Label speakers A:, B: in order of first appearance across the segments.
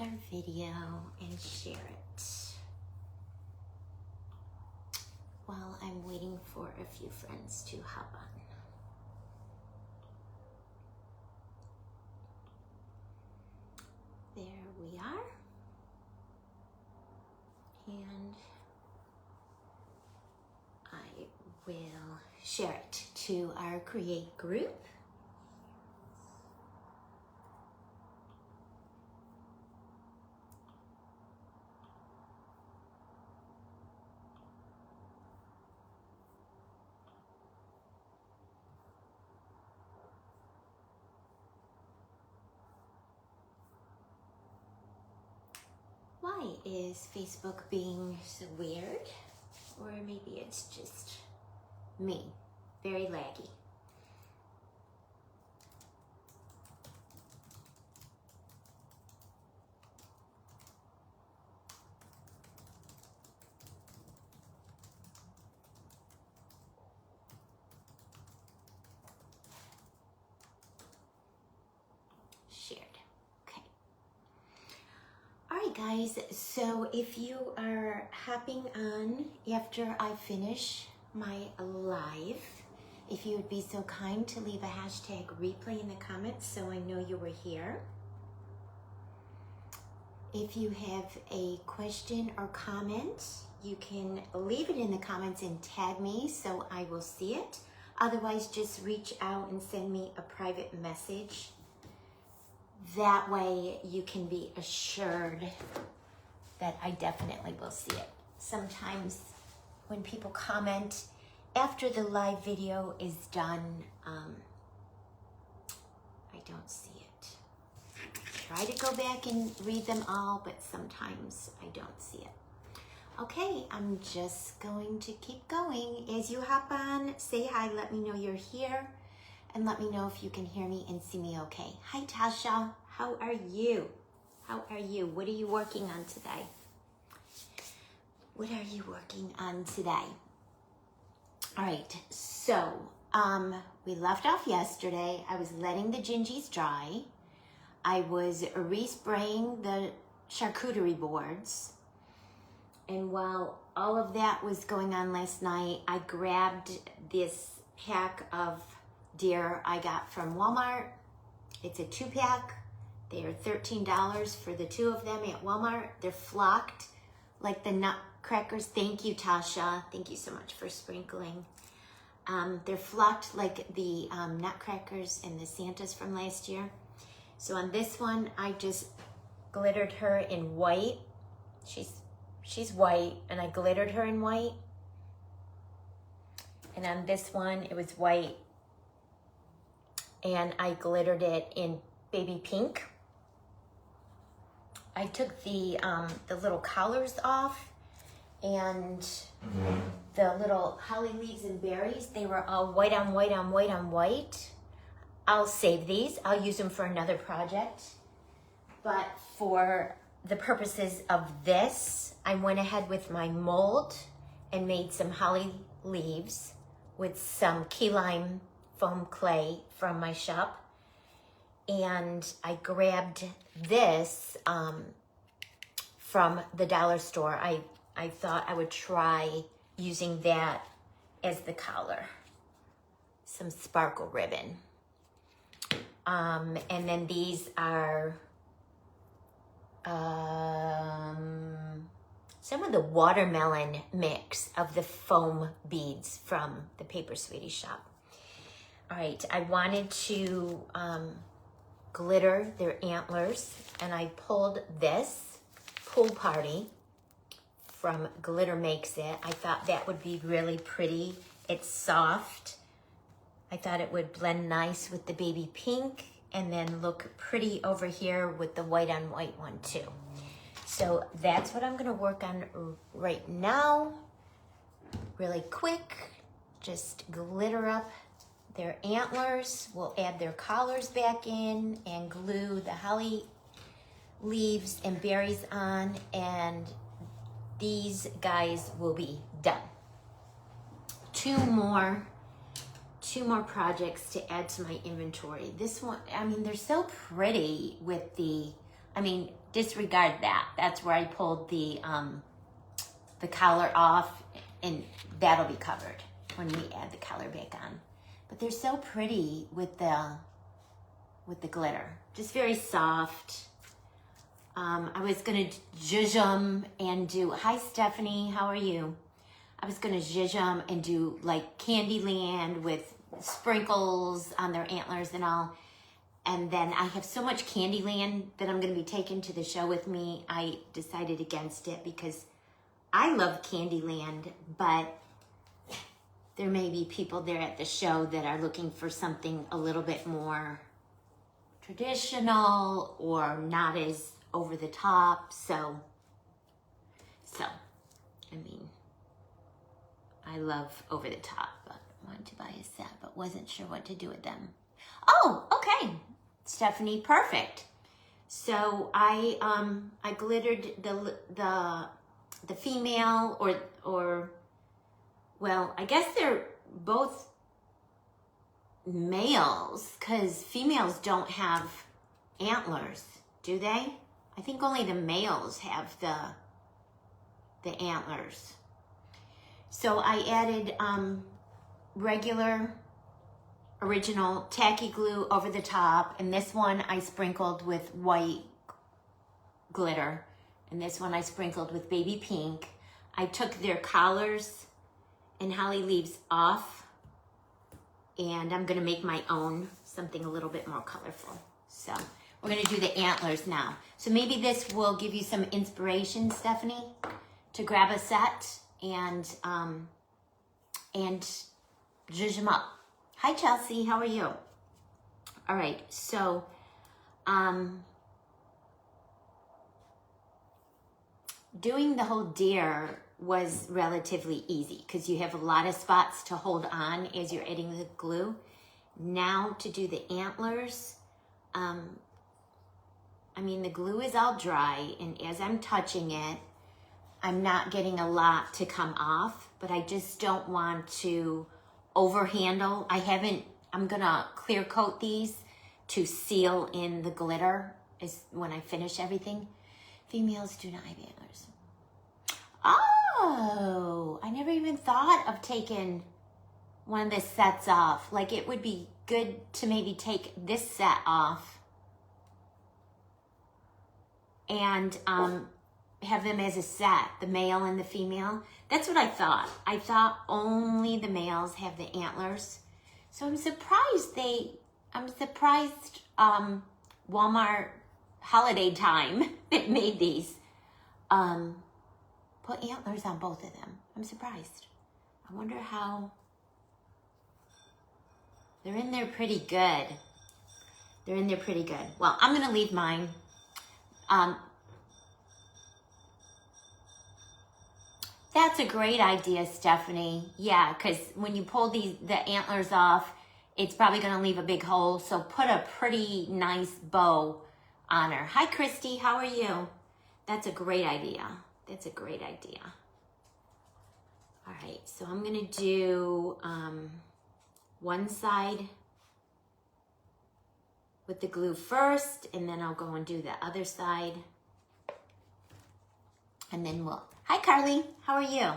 A: our video and share it while I'm waiting for a few friends to hop on. There we are. And I will share it to our Create group. Why is Facebook being so weird? Or maybe it's just me, very laggy. Shared. Okay. All right, guys. So if you are hopping on after I finish my live, if you would be so kind to leave a hashtag replay in the comments so I know you were here. If you have a question or comment, you can leave it in the comments and tag me so I will see it. Otherwise, just reach out and send me a private message. That way you can be assured that I definitely will see it. Sometimes when people comment after the live video is done, I don't see it. I try to go back and read them all, but sometimes I don't see it. Okay, I'm just going to keep going. As you hop on, say hi, let me know you're here, and let me know if you can hear me and see me okay. Hi, Tasha. How are you? How are you? What are you working on today? What are you working on today? All right, so we left off yesterday. I was letting the gingies dry. I was respraying the charcuterie boards. And while all of that was going on last night, I grabbed this pack of deer I got from Walmart. It's a 2-pack. They are $13 for the 2 of them at Walmart. They're flocked like the nutcrackers. Thank you, Tasha. Thank you so much for sprinkling. They're flocked like the nutcrackers and the Santas from last year. So on this one, I just glittered her in white. She's white, and I glittered her in white. And on this one, it was white, and I glittered it in baby pink. I took the little collars off, and the little holly leaves and berries, they were all white on white on white on white. I'll save these. I'll use them for another project. But for the purposes of this, I went ahead with my mold and made some holly leaves with some key lime foam clay from my shop. And I grabbed this from the dollar store. I thought I would try using that as the collar. Some sparkle ribbon. And then these are some of the watermelon mix of the foam beads from the Paper Sweetie shop. All right, I wanted to glitter their antlers, and I pulled this Pool Party from Glitter Makes It. I thought that would be really pretty. It's soft. I thought it would blend nice with the baby pink and then look pretty over here with the white on white one too. So that's what I'm gonna work on right now. Really quick, just glitter up their antlers. We'll add their collars back in and glue the holly leaves and berries on, and these guys will be done. Two more projects to add to my inventory. This one, I mean, they're so pretty with the I mean, disregard that. That's where I pulled the collar off, and that'll be covered when we add the collar back on. But they're so pretty with the glitter. Just very soft. I was gonna zhuzh them and do, hi Stephanie, how are you? I was gonna zhuzh them and do like Candyland with sprinkles on their antlers and all. And then I have so much Candyland that I'm gonna be taking to the show with me. I decided against it because I love Candyland, but there may be people there at the show that are looking for something a little bit more traditional or not as over the top. So, I mean, I love over the top, but wanted to buy a set, but wasn't sure what to do with them. Oh, okay, Stephanie, perfect. So I glittered the female or well, I guess they're both males because females don't have antlers, do they? I think only the males have the antlers. So I added regular original tacky glue over the top, and this one I sprinkled with white glitter, and this one I sprinkled with baby pink. I took their collars and holly leaves off, and I'm gonna make my own, something a little bit more colorful. So we're gonna do the antlers now. So maybe this will give you some inspiration, Stephanie, to grab a set and zhuzh them up. Hi, Chelsea, how are you? All right, so doing the whole deer was relatively easy because you have a lot of spots to hold on as you're adding the glue. Now to do the antlers, I mean, the glue is all dry, and as I'm touching it, I'm not getting a lot to come off, but I just don't want to overhandle. I'm gonna clear coat these to seal in the glitter when I finish everything. Females do not have antlers. Oh, I never even thought of taking one of the sets off. Like, it would be good to maybe take this set off and have them as a set, the male and the female. That's what I thought. I thought only the males have the antlers. So I'm surprised Walmart holiday time that made these put antlers on both of them. I'm surprised. I wonder how. They're in there pretty good. They're in there pretty good. Well, I'm gonna leave mine. That's a great idea, Stephanie. Yeah, because when you pull the antlers off, it's probably going to leave a big hole. So put a pretty nice bow on her. Hi, Christy. How are you? That's a great idea. That's a great idea. All right, so I'm going to do one side with the glue first, and then I'll go and do the other side. And then we'll... Hi, Carly. How are you?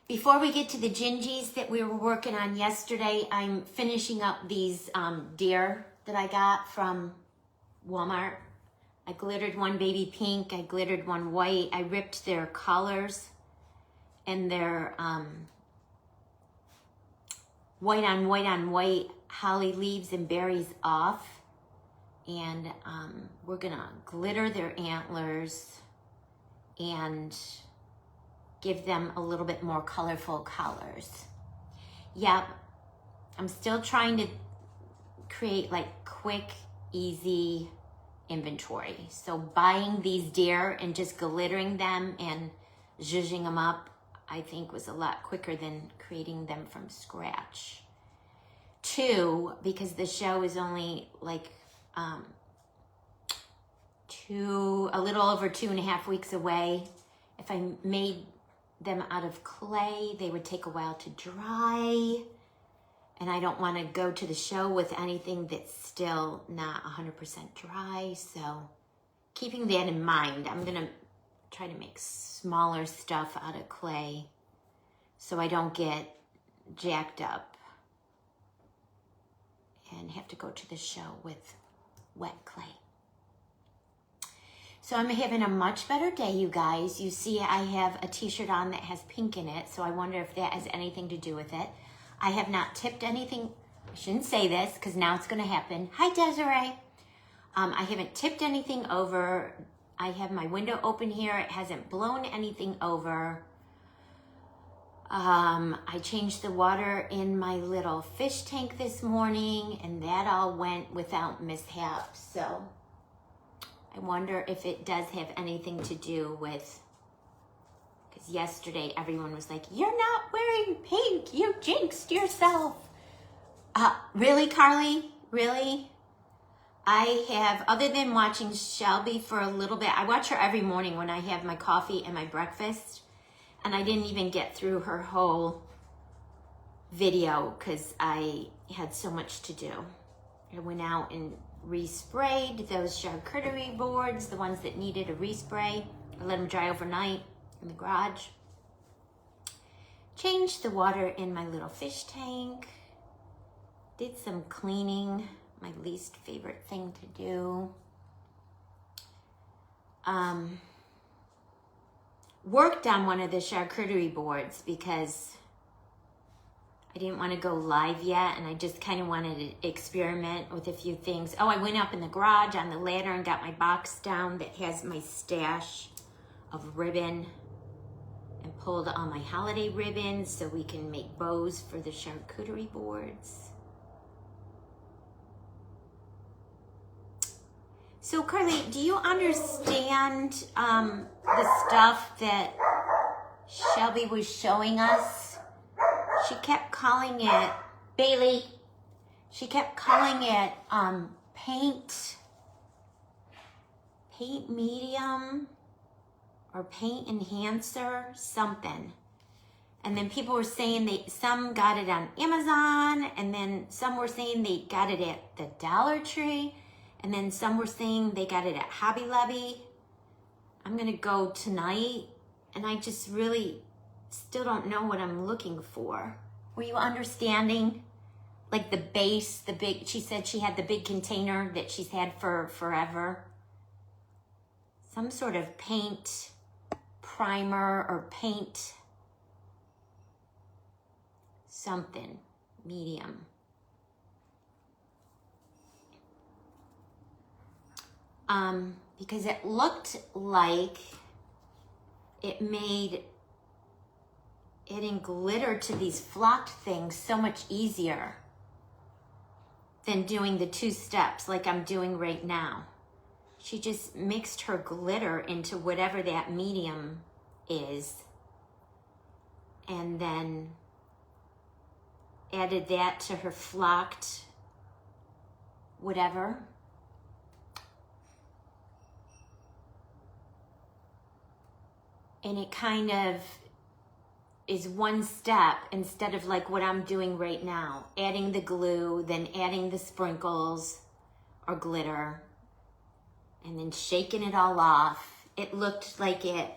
A: Before we get to the gingies that we were working on yesterday, I'm finishing up these deer that I got from Walmart. I glittered one baby pink. I glittered one white. I ripped their collars and their white on white on white holly leaves and berries off. And we're going to glitter their antlers and give them a little bit more colorful colors. Yep, I'm still trying to create like quick, easy inventory. So buying these deer and just glittering them and zhuzhing them up, I think was a lot quicker than creating them from scratch. 2, because the show is only like a little over 2.5 weeks away. If I made them out of clay, they would take a while to dry. And I don't want to go to the show with anything that's still not 100% dry. So keeping that in mind, I'm gonna try to make smaller stuff out of clay so I don't get jacked up and have to go to the show with wet clay. So I'm having a much better day, you guys. You see I have a t-shirt on that has pink in it, so I wonder if that has anything to do with it. I have not tipped anything. I shouldn't say this because now it's going to happen. Hi, Desiree. I haven't tipped anything over. I have my window open here. It hasn't blown anything over. I changed the water in my little fish tank this morning, and that all went without mishap. So I wonder if it does have anything to do with, because yesterday everyone was like, you're not wearing pink, you jinxed yourself. Really, Carly? Really? I have, other than watching Shelby for a little bit, I watch her every morning when I have my coffee and my breakfast, and I didn't even get through her whole video because I had so much to do. I went out and resprayed those charcuterie boards, the ones that needed a respray. I let them dry overnight in the garage. Changed the water in my little fish tank. Did some cleaning, my least favorite thing to do. Worked on one of the charcuterie boards because I didn't want to go live yet, and I just kind of wanted to experiment with a few things. Oh, I went up in the garage on the ladder and got my box down that has my stash of ribbon and pulled all my holiday ribbons so we can make bows for the charcuterie boards. So Carly, do you understand the stuff that Shelby was showing us? She kept calling it, Bailey, she kept calling it paint medium or paint enhancer, something. And then people were saying some got it on Amazon, and then some were saying they got it at the Dollar Tree, and then some were saying they got it at Hobby Lobby. I'm gonna go tonight, and I just really still don't know what I'm looking for. Were you understanding? Like the base, the big, she said she had the big container that she's had for forever. Some sort of paint primer or paint something medium. Because it looked like it made adding glitter to these flocked things so much easier than doing the 2 steps like I'm doing right now. She just mixed her glitter into whatever that medium is and then added that to her flocked whatever. And it kind of is 1 step instead of like what I'm doing right now. Adding the glue, then adding the sprinkles or glitter, and then shaking it all off. It looked like it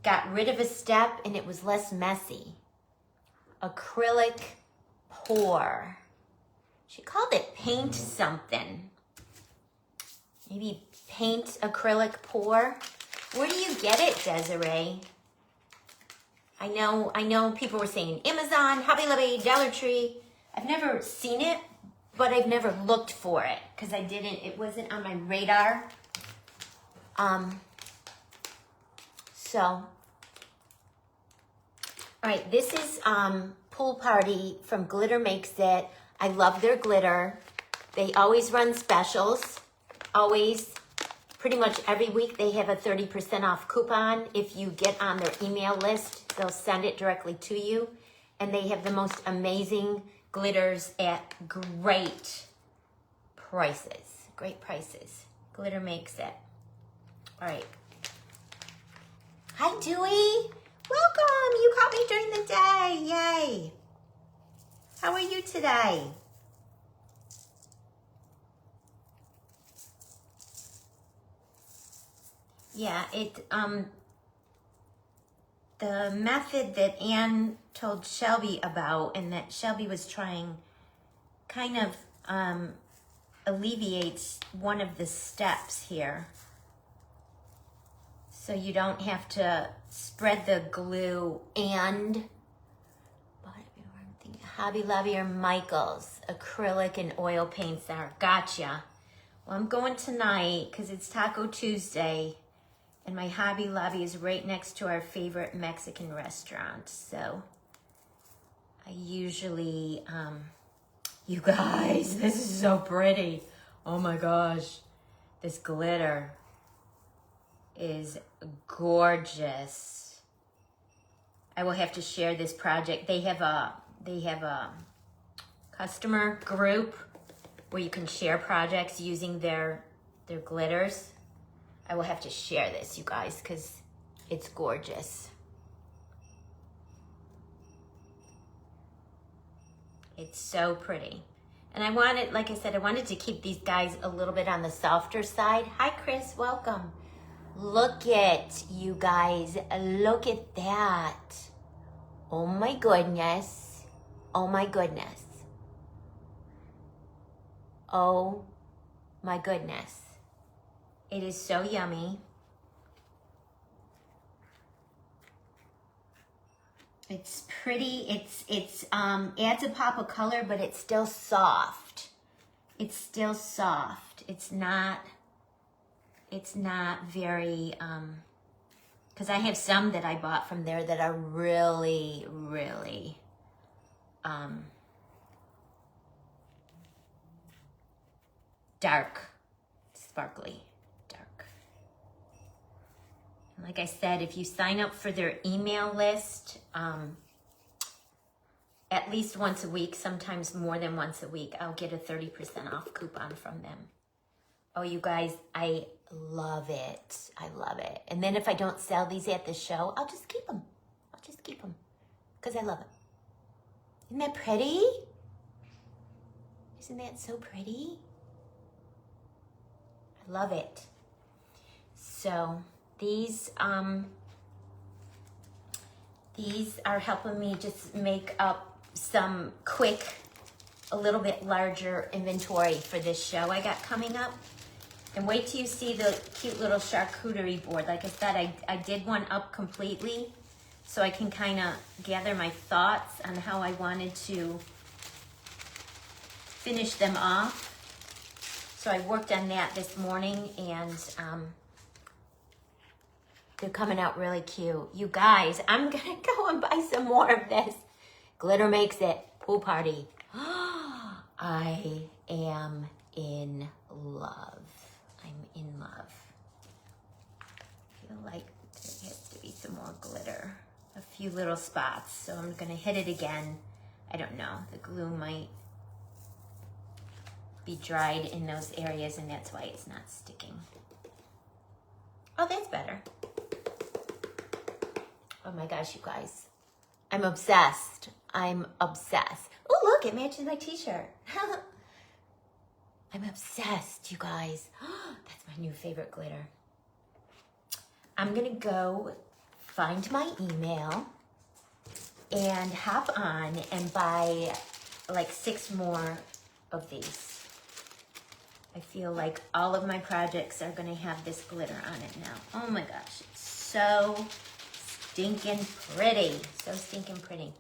A: got rid of a step and it was less messy. Acrylic pour. She called it paint something. Maybe paint acrylic pour. Where do you get it, Desiree? I know people were saying Amazon, Hobby Lobby, Dollar Tree. I've never seen it, but I've never looked for it because it wasn't on my radar. So, all right, this is Pool Party from Glitter Makes It. I love their glitter. They always run specials, always. Pretty much every week they have a 30% off coupon. If you get on their email list, they'll send it directly to you. And they have the most amazing glitters at great prices. Great prices. Glitter Makes It. All right. Hi, Dewey. Welcome. You caught me during the day. Yay. How are you today? Yeah, the method that Anne told Shelby about and that Shelby was trying kind of alleviates one of the steps here. So you don't have to spread the glue and Hobby Lobby or Michael's acrylic and oil paints are. Gotcha. Well, I'm going tonight because it's Taco Tuesday and my Hobby Lobby is right next to our favorite Mexican restaurant. So I usually, you guys, this is so pretty. Oh my gosh. This glitter is gorgeous. I will have to share this project. They have a customer group where you can share projects using their glitters. I will have to share this, you guys, because it's gorgeous. It's so pretty. And I wanted, like I said, I wanted to keep these guys a little bit on the softer side. Hi, Chris, welcome. Look at, you guys, look at that. Oh my goodness. Oh my goodness. Oh my goodness. It is so yummy. It's pretty. It's adds a pop of color, but it's still soft. It's still soft. It's not very because I have some that I bought from there that are really, really dark, sparkly, dark. And like I said, if you sign up for their email list, at least once a week, sometimes more than once a week, I'll get a 30% off coupon from them. Oh, you guys, I love it. I love it. And then if I don't sell these at the show, I'll just keep them. I'll just keep them because I love it. Isn't that pretty? Isn't that so pretty? I love it. So these are helping me just make up some quick, a little bit larger inventory for this show I got coming up. And wait till you see the cute little charcuterie board. Like I said, I did one up completely so I can kind of gather my thoughts on how I wanted to finish them off. So I worked on that this morning and they're coming out really cute. You guys, I'm gonna go and buy some more of this. Glitter Makes It pool party. I am in love. I'm in love. I feel like there has to be some more glitter. A few little spots. So I'm gonna hit it again. I don't know. The glue might be dried in those areas and that's why it's not sticking. Oh, that's better. Oh my gosh, you guys. I'm obsessed. I'm obsessed. Oh, look, it matches my t-shirt. I'm obsessed, you guys. That's my new favorite glitter. I'm gonna go find my email and hop on and buy like 6 more of these. I feel like all of my projects are gonna have this glitter on it now. Oh my gosh, it's so stinking pretty. So stinking pretty.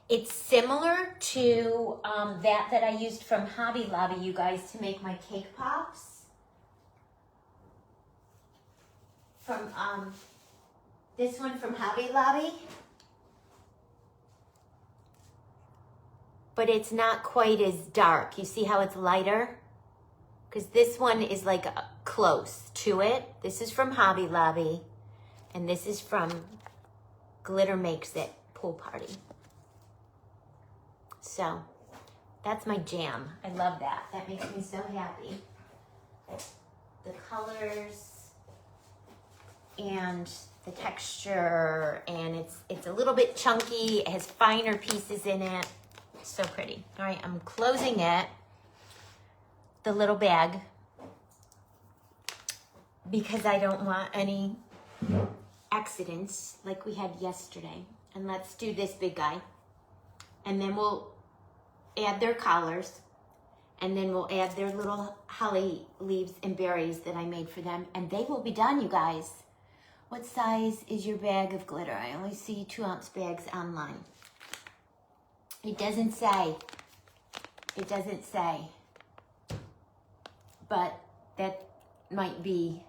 A: It's similar to that I used from Hobby Lobby, you guys, to make my cake pops. From this one from Hobby Lobby. But it's not quite as dark. You see how it's lighter? Because this one is like close to it. This is from Hobby Lobby. And this is from Glitter Makes It Pool Party. So that's my jam. I love that. That makes me so happy. The colors and the texture, and it's a little bit chunky. It has finer pieces in it. So pretty. All right, I'm closing it, the little bag. because I don't want any accidents like we had yesterday. And let's do this big guy. And then we'll add their collars. And then we'll add their little holly leaves and berries that I made for them. And they will be done, you guys. What size is your bag of glitter? I only see 2-ounce bags online. It doesn't say. It doesn't say. But that might be,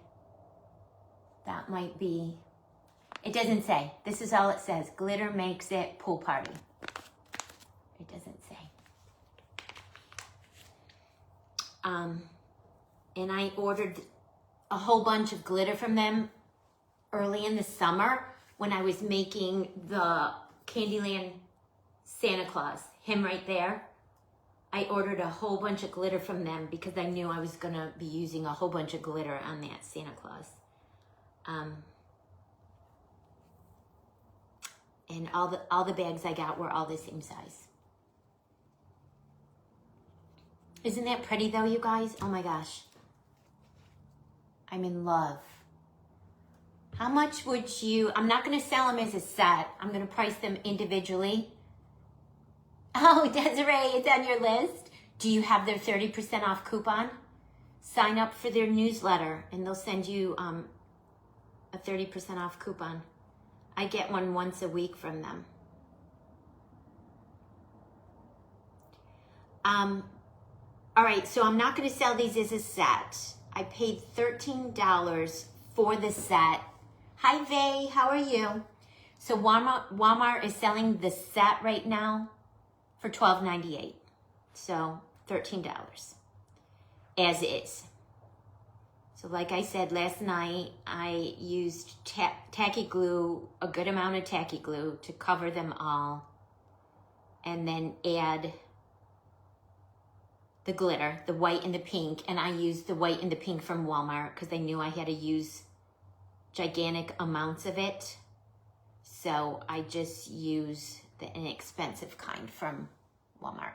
A: it doesn't say. This is all it says. Glitter makes it pool party. It doesn't say. And I ordered a whole bunch of glitter from them early in the summer when I was making the Candyland Santa Claus, him right there. I ordered a whole bunch of glitter from them because I knew I was gonna be using a whole bunch of glitter on that Santa Claus. And all the bags I got were all the same size. Isn't that pretty though, you guys? Oh my gosh. I'm in love. How much would you, I'm not gonna sell them as a set. I'm gonna price them individually. Oh, Desiree, it's on your list. Do you have their 30% off coupon? Sign up for their newsletter and they'll send you a 30% off coupon. I get one once a week from them. All right, so I'm not gonna sell these as a set. I paid $13 for the set. Hi, Vay, how are you? So Walmart is selling the set right now for $12.98. So $13 as is. So like I said last night, I used tacky glue, a good amount of tacky glue to cover them all, and then add the glitter, the white and the pink, and I used the white and the pink from Walmart because I knew I had to use gigantic amounts of it. So I just use the inexpensive kind from Walmart,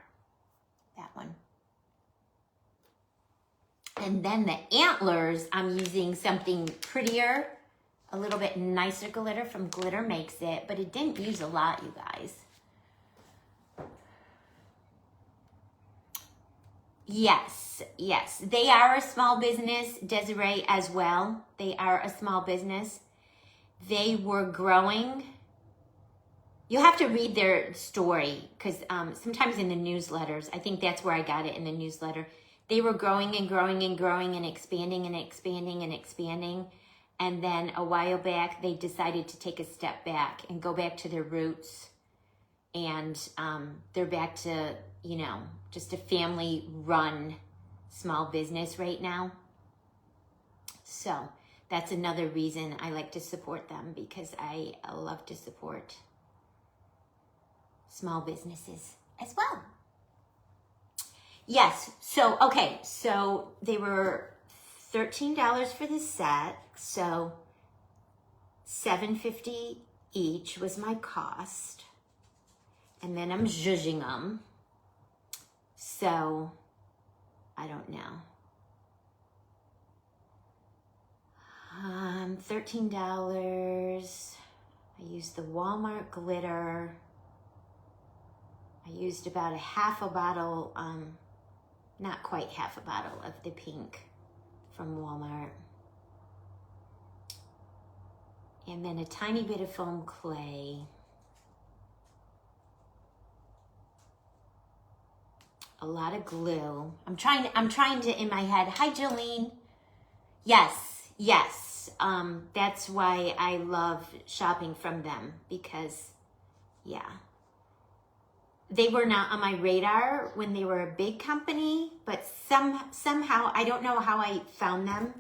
A: that one. And then the antlers, I'm using something prettier, a little bit nicer glitter from Glitter Makes It, but it didn't use a lot, you guys. Yes, yes. They are a small business, Desiree, as well. They are a small business. They were growing. You have to read their story because sometimes in the newsletters, I think that's where I got it, in the newsletter. They were growing and growing and growing and expanding and expanding and expanding. And then a while back, they decided to take a step back and go back to their roots. And they're back to, you know, just a family-run small business right now. So that's another reason I like to support them, because I love to support small businesses as well. Yes, so, okay, so they were $13 for the set, so $7.50 each was my cost. And then I'm zhuzhing them. So, I don't know. $13. I used the Walmart glitter. I used about a half a bottle, not quite half a bottle of the pink from Walmart. And then a tiny bit of foam clay. A lot of glue. I'm trying to in my head. Hi, Jolene. Yes, yes. That's why I love shopping from them, because, yeah. They were not on my radar when they were a big company, but somehow, I don't know how I found them,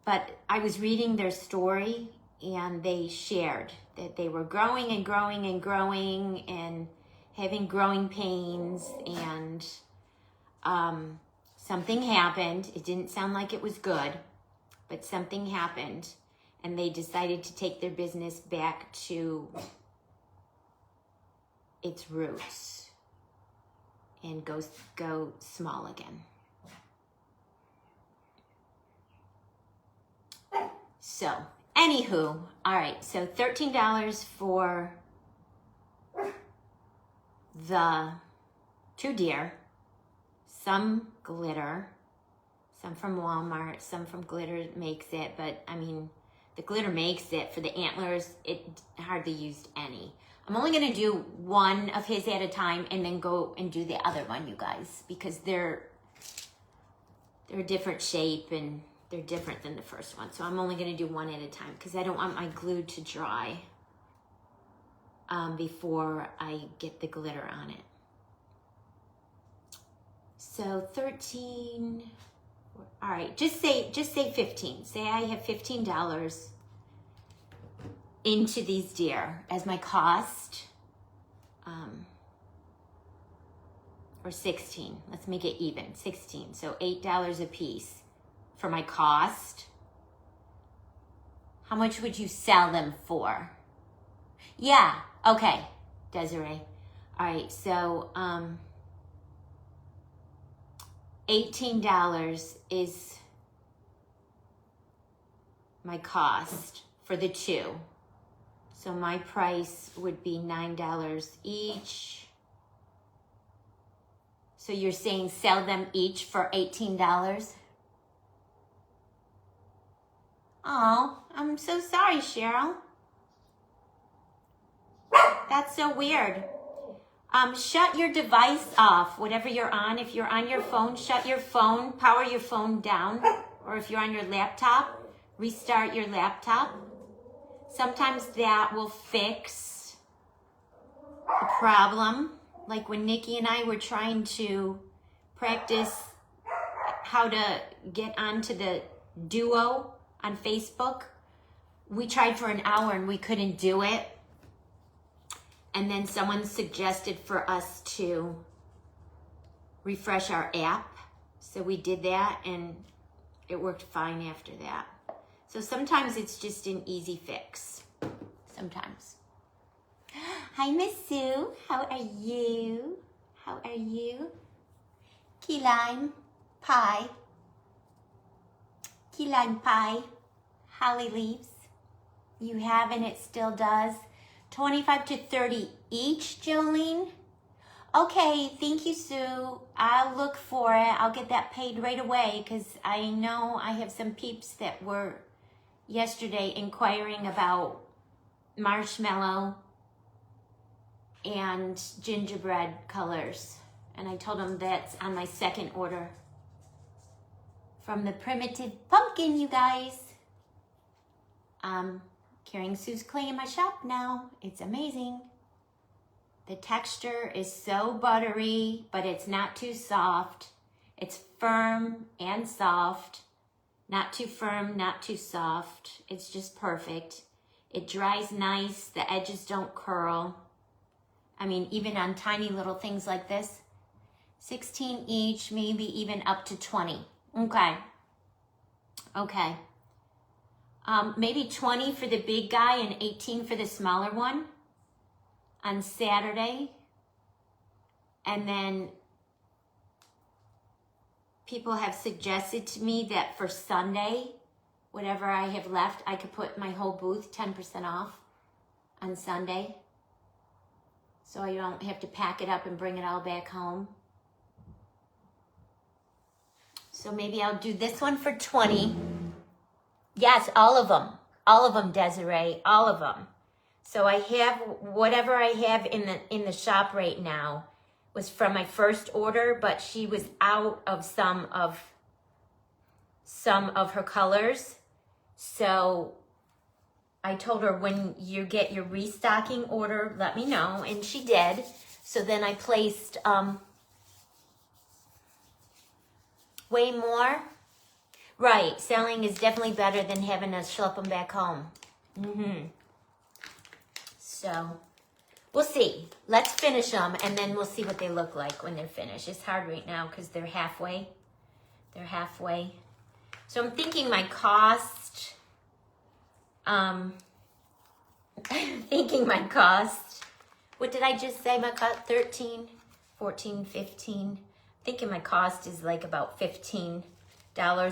A: but I was reading their story and they shared that they were growing and growing and growing and having growing pains, and something happened. It didn't sound like it was good, but something happened, and they decided to take their business back to its roots and go small again. So, anywho, all right, so $13 for the 2 deer, some glitter, some from Walmart, some from Glitter Makes It, but I mean, the Glitter Makes It for the antlers, it hardly used any. I'm only gonna do one of his at a time and then go and do the other one, you guys, because they're a different shape and they're different than the first one. So I'm only gonna do one at a time because I don't want my glue to dry before I get the glitter on it. So 13, all right, just say 15. Say I have $15 into these deer as my cost, or 16, let's make it even, 16. So $8 a piece for my cost. How much would you sell them for? Yeah, okay, Desiree. All right, so $18 is my cost for the 2. So my price would be $9 each. So you're saying sell them each for $18? Oh, I'm so sorry, Cheryl. That's so weird. Shut your device off, whatever you're on. If you're on your phone, shut your phone, power your phone down. Or if you're on your laptop, restart your laptop. Sometimes that will fix the problem. Like when Nikki and I were trying to practice how to get onto the Duo on Facebook. We tried for an hour and we couldn't do it. And then someone suggested for us to refresh our app. So we did that and it worked fine after that. So sometimes it's just an easy fix. Sometimes. Hi, Miss Sue. How are you? How are you? Key lime pie. Key lime pie. Holly leaves. You have and it still does. 25 to 30 each, Jolene. Okay, thank you, Sue. I'll look for it. I'll get that paid right away because I know I have some peeps that were yesterday inquiring about marshmallow and gingerbread colors. And I told them that's on my second order from the Primitive Pumpkin, you guys. Carrying Sue's clay in my shop now. It's amazing. The texture is so buttery, but it's not too soft. It's firm and soft. Not too firm, not too soft. It's just perfect. It dries nice. The edges don't curl. I mean, even on tiny little things like this. 16 each, maybe even up to 20. Okay. Okay. Maybe 20 for the big guy and 18 for the smaller one on Saturday. And then people have suggested to me that for Sunday, whatever I have left, I could put my whole booth 10% off on Sunday. So I don't have to pack it up and bring it all back home. So maybe I'll do this one for 20. Yes, all of them, Desiree, all of them. So I have whatever I have in the shop right now was from my first order, but she was out of some of her colors. So I told her when you get your restocking order, let me know, and she did. So then I placed way more. Right, selling is definitely better than having to schlep them back home. So, we'll see. Let's finish them, and then we'll see what they look like when they're finished. It's hard right now because they're halfway. They're halfway. So I'm thinking my cost, what did I just say? My cost, 13, 14, 15. Thinking my cost is like about $15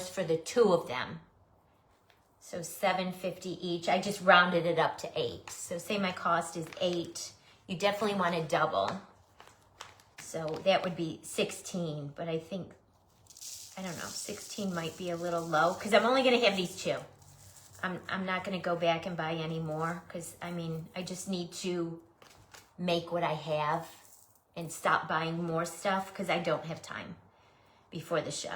A: for the 2 of them. So $7.50 each. I just rounded it up to 8. So say my cost is 8. You definitely want to double. So that would be 16, but I think, I don't know, 16 might be a little low because I'm only going to have these 2. I'm not going to go back and buy any more because, I mean, I just need to make what I have and stop buying more stuff because I don't have time before the show.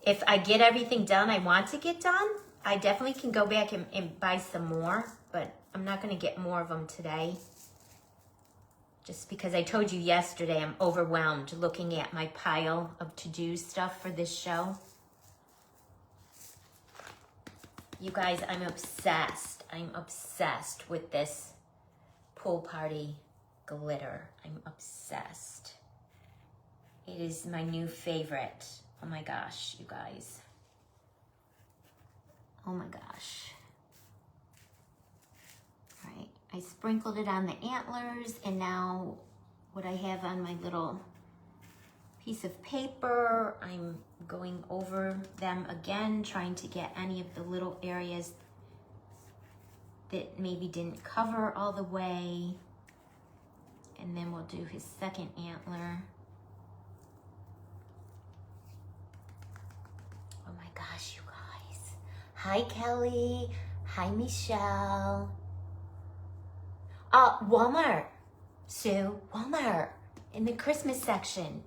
A: If I get everything done I want to get done, I definitely can go back and buy some more, but I'm not going to get more of them today. Just because I told you yesterday I'm overwhelmed looking at my pile of to-do stuff for this show. You guys, I'm obsessed. I'm obsessed with this pool party glitter. I'm obsessed. It is my new favorite. Oh my gosh, you guys. Oh my gosh. All right, I sprinkled it on the antlers, and now what I have on my little piece of paper, I'm going over them again, trying to get any of the little areas that maybe didn't cover all the way. And then we'll do his second antler. Oh my gosh, you guys. Hi, Kelly. Hi, Michelle. Walmart. Sue, Walmart. In the Christmas section.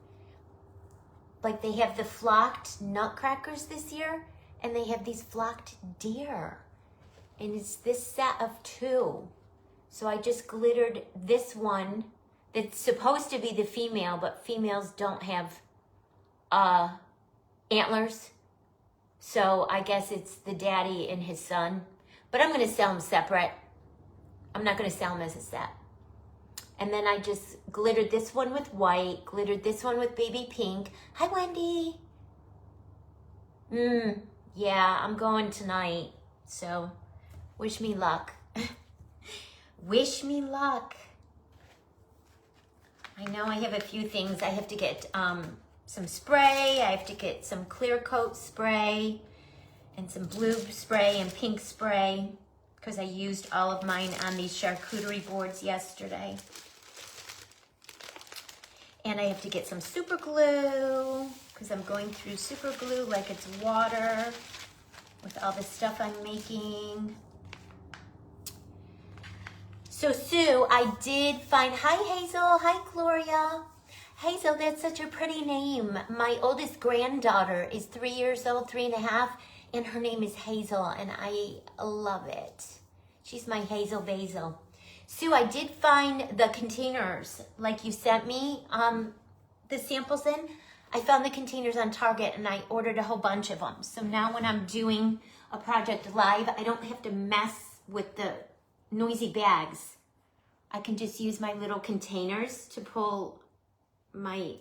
A: Like they have the flocked nutcrackers this year, and they have these flocked deer. And it's this set of 2. So I just glittered this one that's supposed to be the female, but females don't have antlers. So I guess it's the daddy and his son. But I'm going to sell them separate. I'm not going to sell them as a set. And then I just glittered this one with white, glittered this one with baby pink. Hi, Wendy. Yeah, I'm going tonight. So wish me luck. Wish me luck. I know I have a few things. I have to get some spray. I have to get some clear coat spray and some blue spray and pink spray because I used all of mine on these charcuterie boards yesterday. And I have to get some super glue because I'm going through super glue like it's water with all the stuff I'm making. So Sue, I did find, hi Hazel, hi Gloria. Hazel, that's such a pretty name. My oldest granddaughter is 3 years old, 3.5, and her name is Hazel, and I love it. She's my Hazel Basil. Sue, I did find the containers like you sent me the samples in. I found the containers on Target and I ordered a whole bunch of them. So now when I'm doing a project live, I don't have to mess with the noisy bags. I can just use my little containers to pull my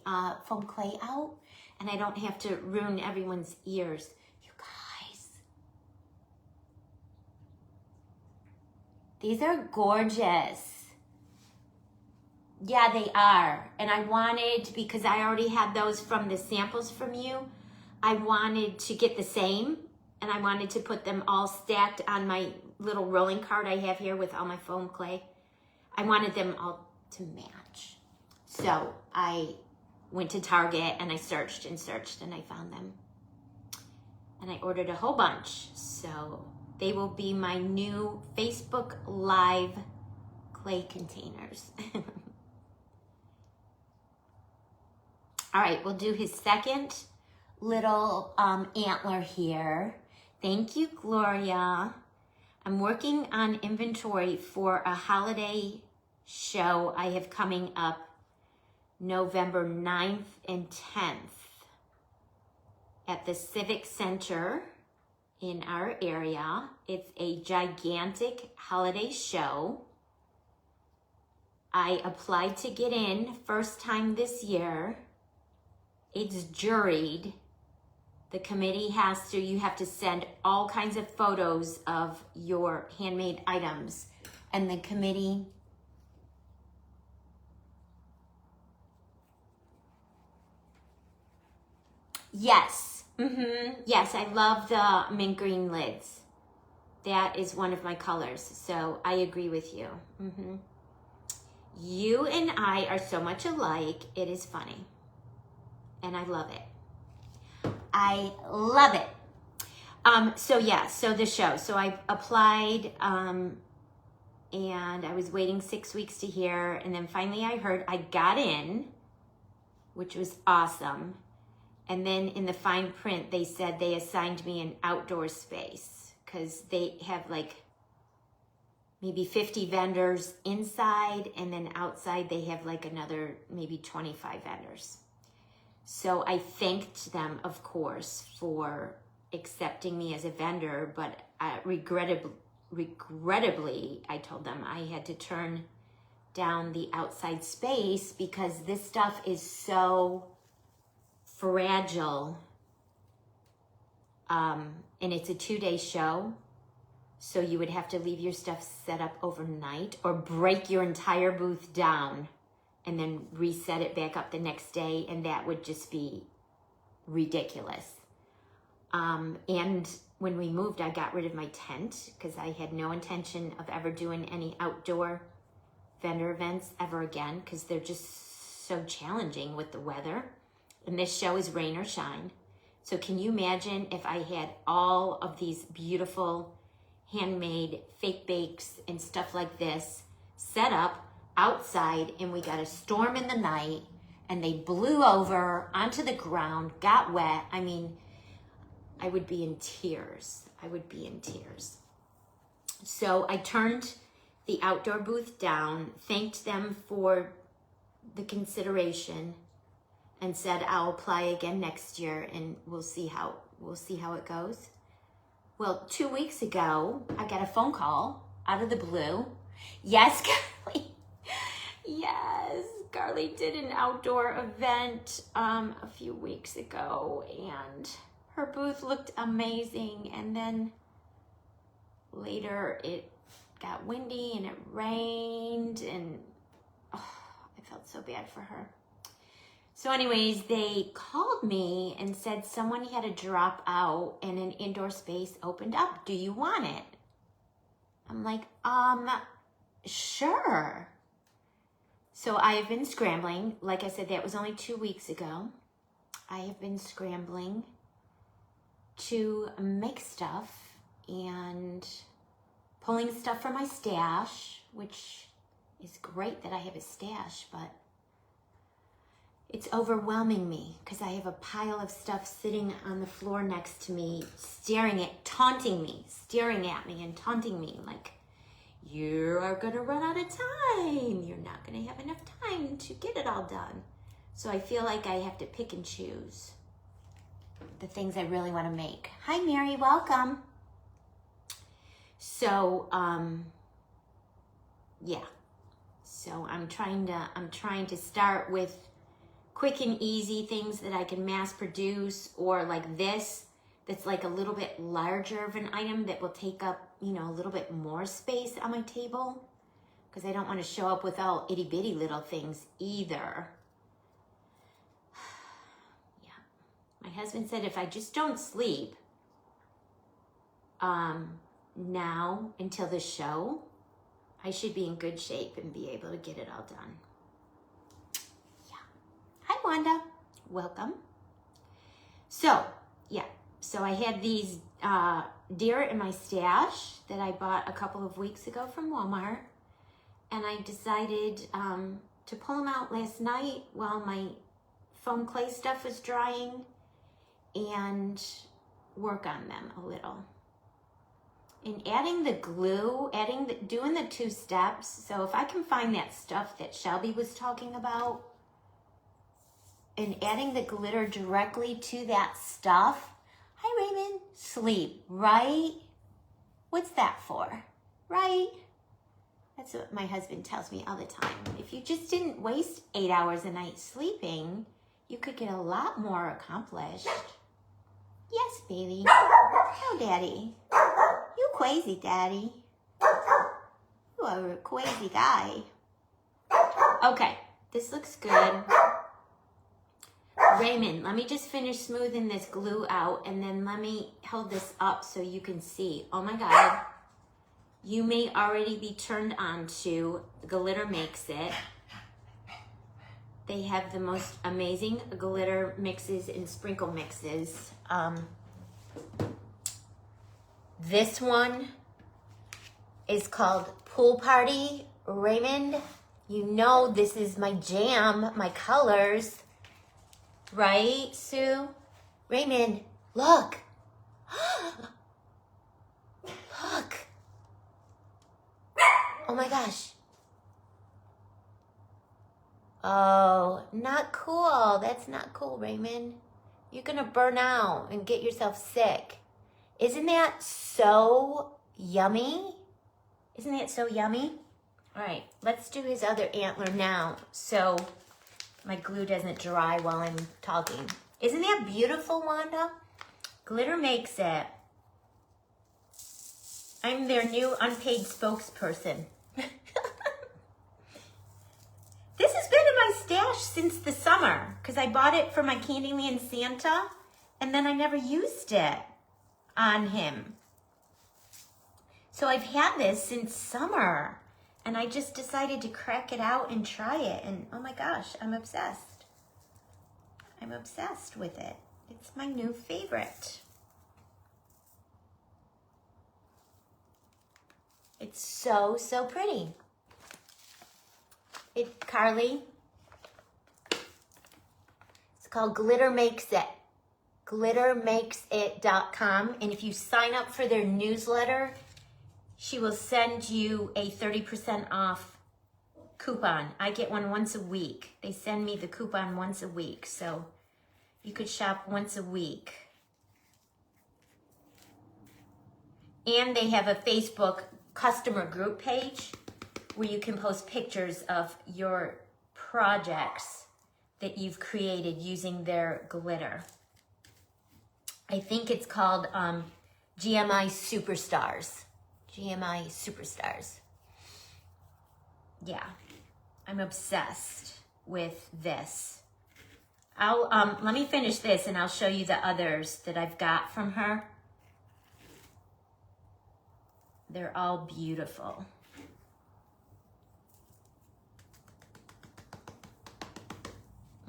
A: foam clay out, and I don't have to ruin everyone's ears. You guys, these are gorgeous. Yeah, they are. And I wanted, because I already had those from the samples from you, I wanted to get the same, and I wanted to put them all stacked on my little rolling cart I have here with all my foam clay. I wanted them all to match. So I went to Target and I searched and searched and I found them. And I ordered a whole bunch. So they will be my new Facebook Live clay containers. All right, we'll do his second little antler here. Thank you, Gloria. I'm working on inventory for a holiday show I have coming up November 9th and 10th at the Civic Center in our area. It's a gigantic holiday show. I applied to get in first time this year. It's juried. The committee you have to send all kinds of photos of your handmade items. And the committee, yes. Yes, I love the mint green lids. That is one of my colors, so I agree with you. You and I are so much alike. It is funny. And I love it. I love it. So the show. So I applied, and I was waiting 6 weeks to hear, and then finally I heard I got in, which was awesome. And then in the fine print, they said they assigned me an outdoor space because they have like maybe 50 vendors inside, and then outside they have like another maybe 25 vendors. So I thanked them, of course, for accepting me as a vendor, but regrettably, I told them I had to turn down the outside space because this stuff is so fragile. And it's a 2-day show. So you would have to leave your stuff set up overnight or break your entire booth down and then reset it back up the next day. And that would just be ridiculous. And when we moved, I got rid of my tent because I had no intention of ever doing any outdoor vendor events ever again because they're just so challenging with the weather. And this show is rain or shine. So can you imagine if I had all of these beautiful handmade fake bakes and stuff like this set up outside, and we got a storm in the night and they blew over onto the ground, got wet. I mean, I would be in tears. I would be in tears. So I turned the outdoor booth down, thanked them for the consideration, and said I'll apply again next year and we'll see how it goes. Well, 2 weeks ago, I got a phone call out of the blue. Yes, Carly. Yes, Carly did an outdoor event a few weeks ago, and her booth looked amazing. And then later it got windy and it rained, and I felt so bad for her. So anyways, they called me and said someone had to drop out and an indoor space opened up. Do you want it? I'm like, sure. So I have been scrambling. Like I said, that was only 2 weeks ago. I have been scrambling to make stuff and pulling stuff from my stash, which is great that I have a stash, but it's overwhelming me because I have a pile of stuff sitting on the floor next to me, staring at me and taunting me like, you are going to run out of time. You're not going to have enough time to get it all done. So I feel like I have to pick and choose the things I really want to make. Hi, Mary, welcome. So, yeah. So I'm trying to start with quick and easy things that I can mass produce, or like this, that's like a little bit larger of an item that will take up, a little bit more space on my table, because I don't want to show up with all itty bitty little things either. Yeah. My husband said if I just don't sleep now until the show, I should be in good shape and be able to get it all done. Hi, Wanda. Welcome. So, yeah. So I had these deer in my stash that I bought a couple of weeks ago from Walmart. And I decided to pull them out last night while my foam clay stuff was drying and work on them a little. And adding the glue, doing the 2 steps. So if I can find that stuff that Shelby was talking about, and adding the glitter directly to that stuff. Hi, Raymond. Sleep, right? What's that for, right? That's what my husband tells me all the time. If you just didn't waste 8 hours a night sleeping, you could get a lot more accomplished. Yes, baby. No, Daddy. You crazy, Daddy. You are a crazy guy. Okay, this looks good. Raymond, let me just finish smoothing this glue out, and then let me hold this up so you can see. Oh my God. You may already be turned on to Glitter Makes It. They have the most amazing glitter mixes and sprinkle mixes. This one is called Pool Party. Raymond, you know this is my jam, my colors. Right, Sue? Raymond, look. Look. Oh my gosh. Oh, not cool. That's not cool, Raymond. You're gonna burn out and get yourself sick. Isn't that so yummy? Isn't that so yummy? All right, let's do his other antler now so my glue doesn't dry while I'm talking. Isn't that beautiful, Wanda? Glitter Makes It. I'm their new unpaid spokesperson. This has been in my stash since the summer because I bought it for my Candyland Santa and then I never used it on him. So I've had this since summer and I just decided to crack it out and try it. And oh my gosh, I'm obsessed. I'm obsessed with it. It's my new favorite. It's so, so pretty. Carly, it's called Glitter Makes It. glittermakesit.com. And if you sign up for their newsletter, she will send you a 30% off coupon. I get one once a week. They send me the coupon once a week. So you could shop once a week. And they have a Facebook customer group page where you can post pictures of your projects that you've created using their glitter. I think it's called GMI Superstars. GMI Superstars. Yeah, I'm obsessed with this. Let me finish this and I'll show you the others that I've got from her. They're all beautiful.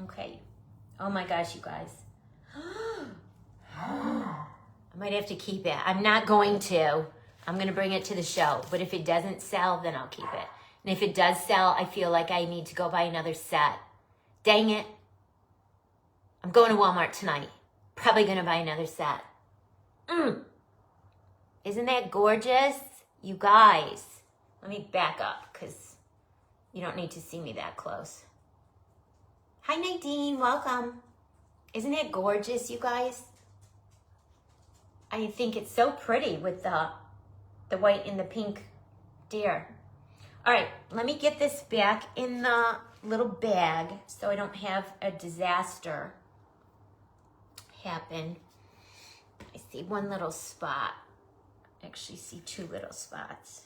A: Okay. Oh my gosh, you guys. I might have to keep it. I'm not going to. I'm going to bring it to the show. But if it doesn't sell, then I'll keep it. And if it does sell, I feel like I need to go buy another set. Dang it. I'm going to Walmart tonight. Probably going to buy another set. Isn't that gorgeous? You guys. Let me back up because you don't need to see me that close. Hi, Nadine. Welcome. Isn't it gorgeous, you guys? I think it's so pretty with the white and the pink deer. All right, let me get this back in the little bag so I don't have a disaster happen. I see one little spot. I actually see two little spots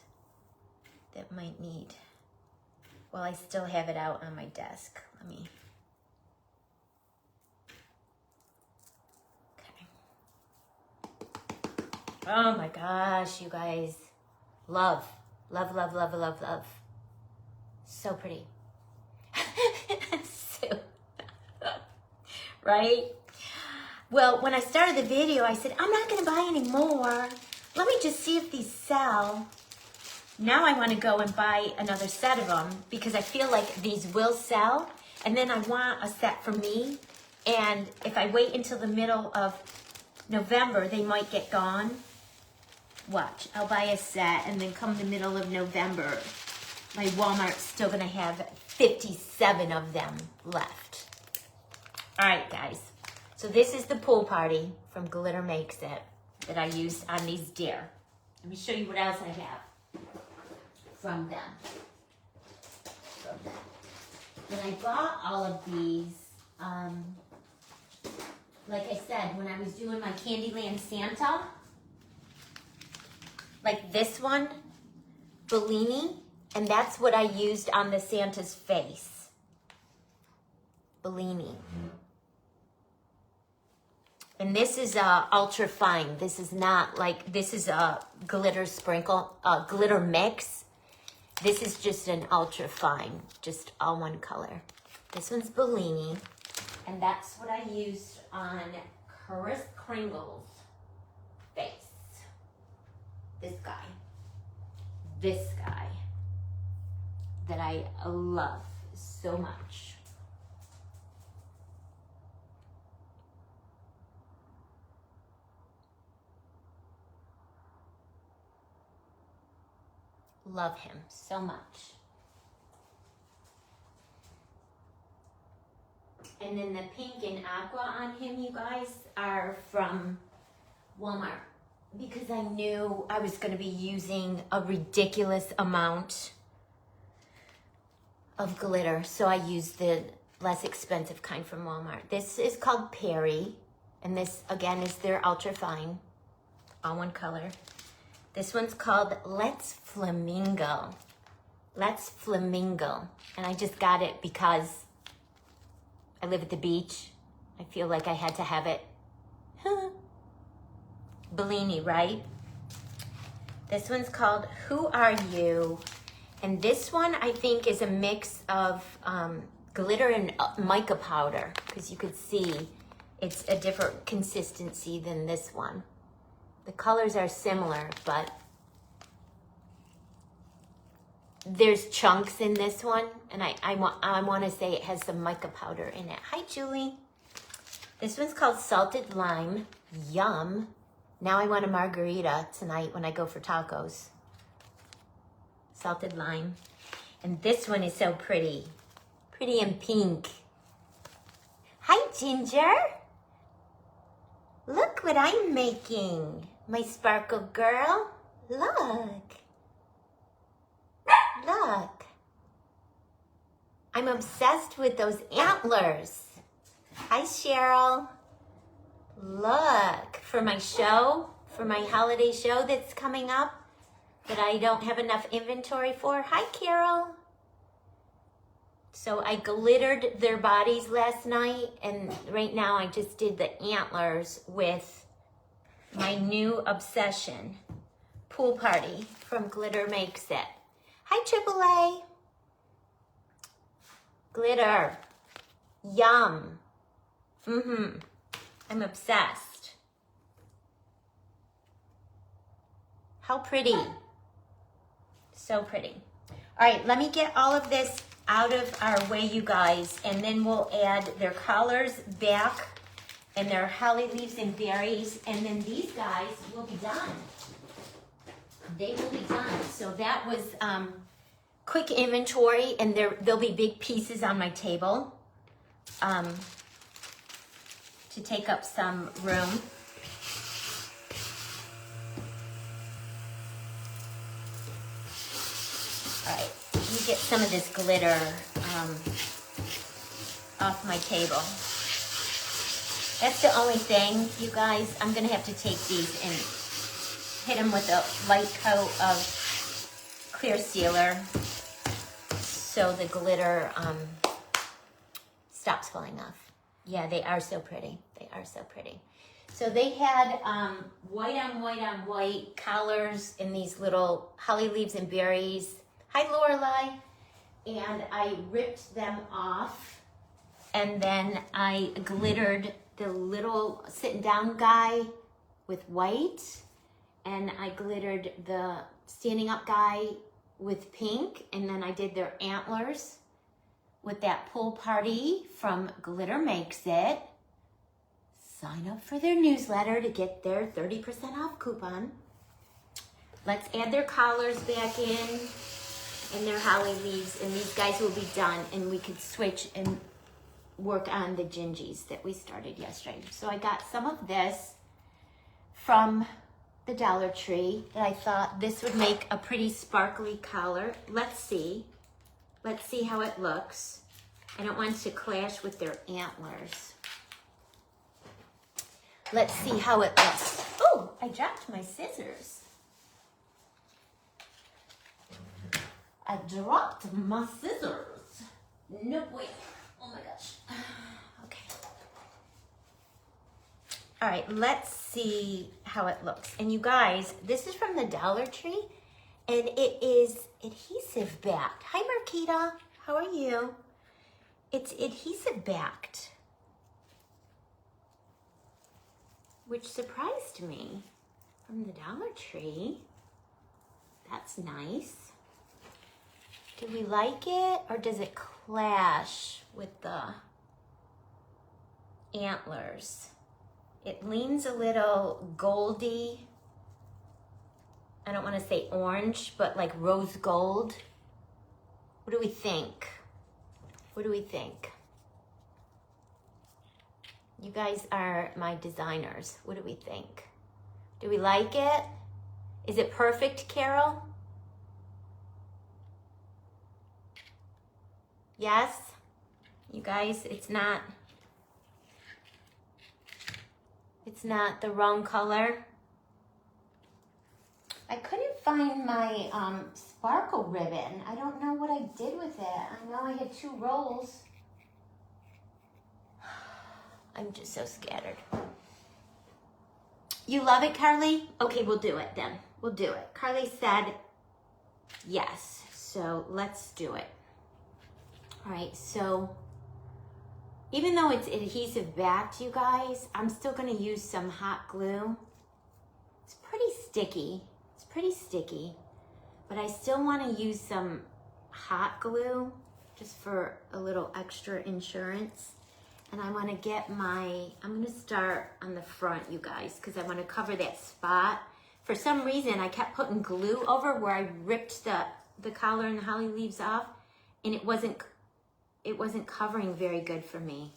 A: that might need, well, I still have it out on my desk. Let me, oh my gosh, you guys. Love, love, love, love, love, love. So pretty. So, right? Well, when I started the video, I said, I'm not going to buy any more. Let me just see if these sell. Now I want to go and buy another set of them because I feel like these will sell. And then I want a set for me. And if I wait until the middle of November, they might get gone. Watch, I'll buy a set and then come the middle of November, my Walmart's still gonna have 57 of them left. All right, guys. So this is the Pool Party from Glitter Makes It that I used on these deer. Let me show you what else I have from them. When I bought all of these, like I said, when I was doing my Candyland Santa, like this one, Bellini, and that's what I used on the Santa's face. Bellini. And this is ultra fine. This is not like, this is a glitter sprinkle, glitter mix. This is just an ultra fine, just all one color. This one's Bellini, and that's what I used on Chris Kringle's face. This guy that I love so much. Love him so much. And then the pink and aqua on him, you guys, are from Walmart, because I knew I was going to be using a ridiculous amount of glitter. So I used the less expensive kind from Walmart. This is called Perry. And this, again, is their ultra fine, all one color. This one's called Let's Flamingo. Let's Flamingo. And I just got it because I live at the beach. I feel like I had to have it. Bellini, right? This one's called Who Are You? And this one, I think, is a mix of glitter and mica powder, because you could see it's a different consistency than this one. The colors are similar, but there's chunks in this one, and I want to say it has some mica powder in it. Hi, Julie. This one's called Salted Lime. Yum. Now I want a margarita tonight when I go for tacos. Salted lime. And this one is so pretty. Pretty and pink. Hi, Ginger. Look what I'm making. My sparkle girl. Look. Look. I'm obsessed with those antlers. Hi, Cheryl. Look, for my show, for my holiday show that's coming up that I don't have enough inventory for. Hi, Carol. So I glittered their bodies last night, and right now I just did the antlers with my new obsession, Pool Party from Glitter Makes It. Hi, AAA. Glitter. Yum. I'm obsessed. How pretty. So pretty. All right, let me get all of this out of our way, you guys, and then we'll add their collars back and their holly leaves and berries, and then these guys will be done. They will be done. So that was quick inventory, and there'll be big pieces on my table to take up some room. All right, let me get some of this glitter off my table. That's the only thing, you guys. I'm gonna have to take these and hit them with a light coat of clear sealer so the glitter stops falling off. Yeah, they are so pretty. They are so pretty. So they had white on white collars in these little holly leaves and berries. Hi, Lorelai. And I ripped them off, and then I glittered the little sitting down guy with white, and I glittered the standing up guy with pink, and then I did their antlers with that Pool Party from Glitter Makes It. Sign up for their newsletter to get their 30% off coupon. Let's add their collars back in and their holly leaves, and these guys will be done, and we could switch and work on the gingies that we started yesterday. So I got some of this from the Dollar Tree that I thought this would make a pretty sparkly collar. Let's see. Let's see how it looks. I don't want it to clash with their antlers. Let's see how it looks. Oh, I dropped my scissors. I dropped my scissors. No way. Oh my gosh. Okay. All right, let's see how it looks. And you guys, this is from the Dollar Tree, and it is adhesive backed. Hi, Marquita. How are you? It's adhesive backed, which surprised me. From the Dollar Tree. That's nice. Do we like it, or does it clash with the antlers? It leans a little goldy. I don't want to say orange, but like rose gold. What do we think? What do we think? You guys are my designers. What do we think? Do we like it? Is it perfect, Carol? Yes? You guys, it's not the wrong color. I couldn't find my sparkle ribbon. I don't know what I did with it. I know I had 2 rolls. I'm just so scattered. You love it, Carly? Okay, we'll do it then. We'll do it. Carly said yes, so let's do it. All right, so even though it's adhesive backed, you guys, I'm still gonna use some hot glue. It's pretty sticky. It's pretty sticky, but I still wanna use some hot glue just for a little extra insurance. And I wanna get I'm gonna start on the front, you guys, because I wanna cover that spot. For some reason, I kept putting glue over where I ripped the collar and the holly leaves off, and it wasn't covering very good for me.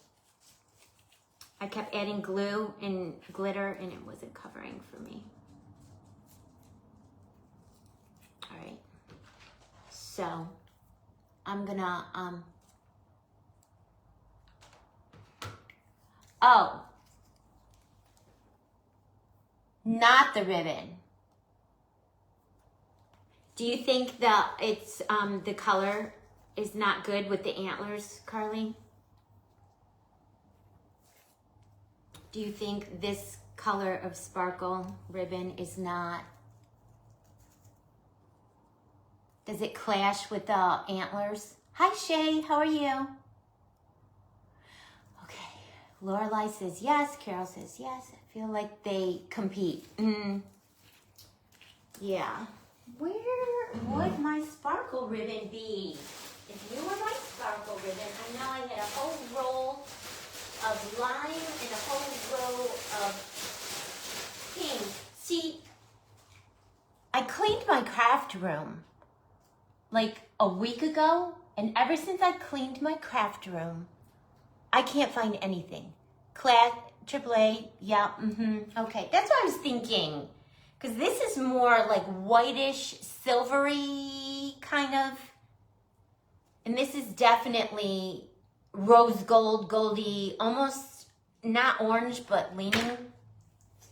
A: I kept adding glue and glitter, and it wasn't covering for me. All right, so I'm gonna, oh, not the ribbon. Do you think that it's, the color is not good with the antlers, Carly? Do you think this color of sparkle ribbon is not, does it clash with the antlers? Hi Shay, how are you? Okay, Lorelai says yes, Carol says yes. I feel like they compete. Yeah. Where would my sparkle ribbon be? If you were my sparkle ribbon, I know I had a whole roll of lime and a whole row of pink. See, I cleaned my craft room like a week ago, and ever since I cleaned my craft room, I can't find anything. Class, AAA, yeah, okay. That's what I was thinking. Because this is more like whitish, silvery kind of. And this is definitely rose gold, goldy, almost not orange, but leaning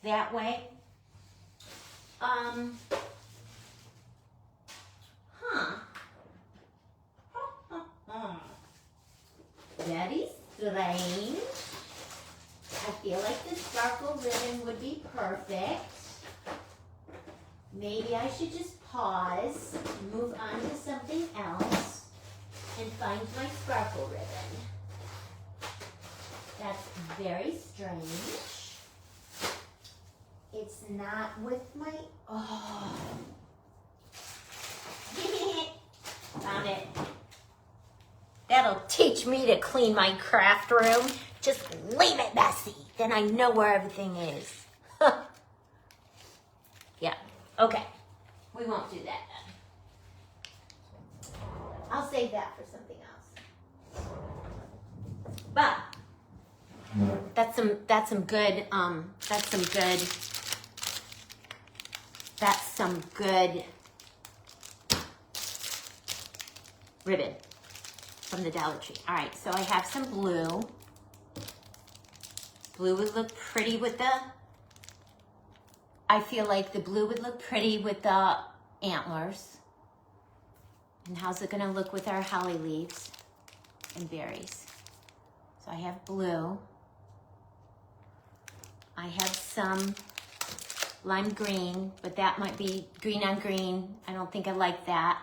A: that way. Very strange. I feel like the sparkle ribbon would be perfect. Maybe I should just pause, move on to something else, and find my sparkle ribbon. That's very strange. It's not with my, found it. That'll teach me to clean my craft room. Just leave it messy. Then I know where everything is. Yeah, okay. We won't do that then. I'll save that for something else. But that's some good ribbon from the Dollar Tree. All right, so I have some blue. Blue would look pretty with the, I feel like the blue would look pretty with the antlers. And how's it gonna look with our holly leaves and berries? So I have blue. I have some lime green, but that might be green on green. I don't think I like that.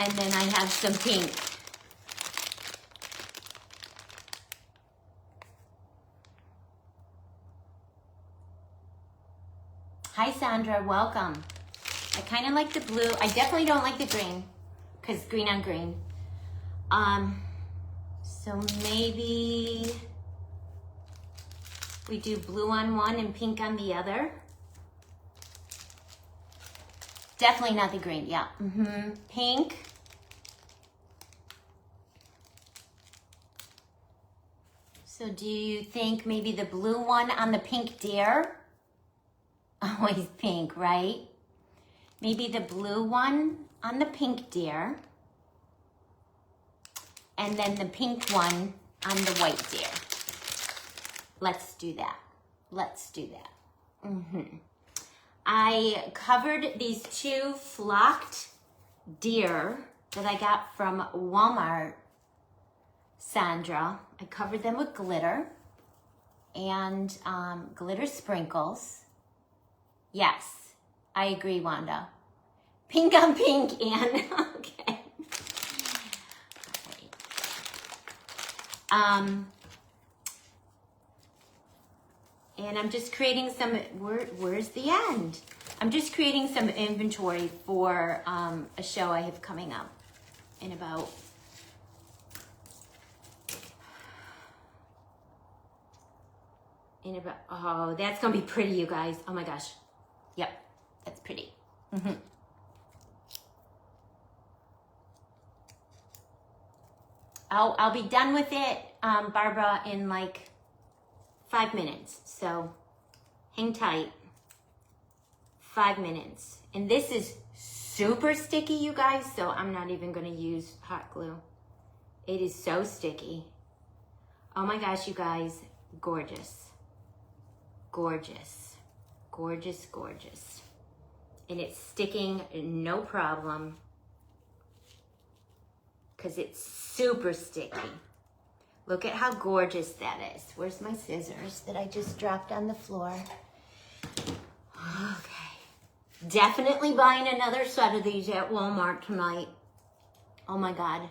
A: And then I have some pink. Hi Sandra, welcome. I kind of like the blue. I definitely don't like the green because green on green. So maybe we do blue on one and pink on the other. Definitely not the green, yeah. Pink. So do you think maybe the blue one on the pink deer? Always pink, right? Maybe the blue one on the pink deer. And then the pink one on the white deer. Let's do that. Let's do that. I covered these two flocked deer that I got from Walmart, Sandra. I covered them with glitter and glitter sprinkles. Yes, I agree, Wanda. Pink on pink, Anne. Okay. All right. And I'm just creating some, where's the end? I'm just creating some inventory for a show I have coming up in about, oh, that's gonna be pretty, you guys. Oh my gosh. Yep, that's pretty. I'll be done with it, Barbara, in like 5 minutes. So hang tight. 5 minutes. And this is super sticky, you guys, so I'm not even gonna use hot glue. It is so sticky. Oh my gosh, you guys, gorgeous. Gorgeous. Gorgeous, gorgeous. And it's sticking no problem because it's super sticky. Look at how gorgeous that is. Where's my scissors that I just dropped on the floor? Okay. Definitely buying another set of these at Walmart tonight. Oh my God.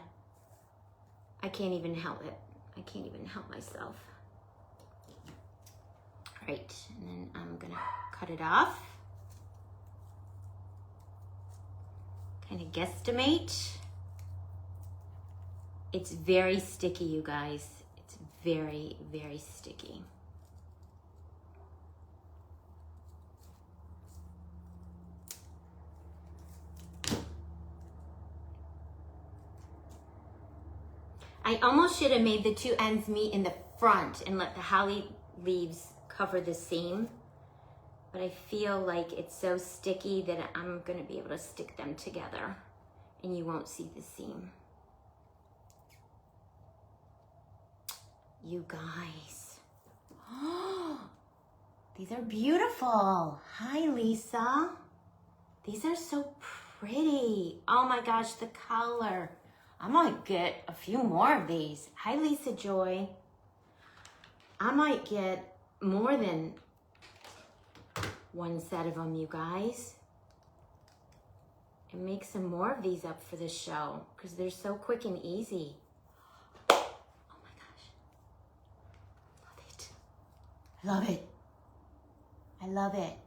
A: I can't even help it. I can't even help myself. All right, and then I'm gonna cut it off. Kind of guesstimate. It's very sticky, you guys. It's very, very sticky. I almost should have made the two ends meet in the front and let the holly leaves cover the seam. But I feel like it's so sticky that I'm gonna be able to stick them together and you won't see the seam. You guys, these are beautiful. Hi, Lisa. These are so pretty. Oh my gosh, the color. I might get a few more of these. Hi, Lisa Joy. I might get more than one set of them, you guys. And make some more of these up for the show because they're so quick and easy. Love it. I love it.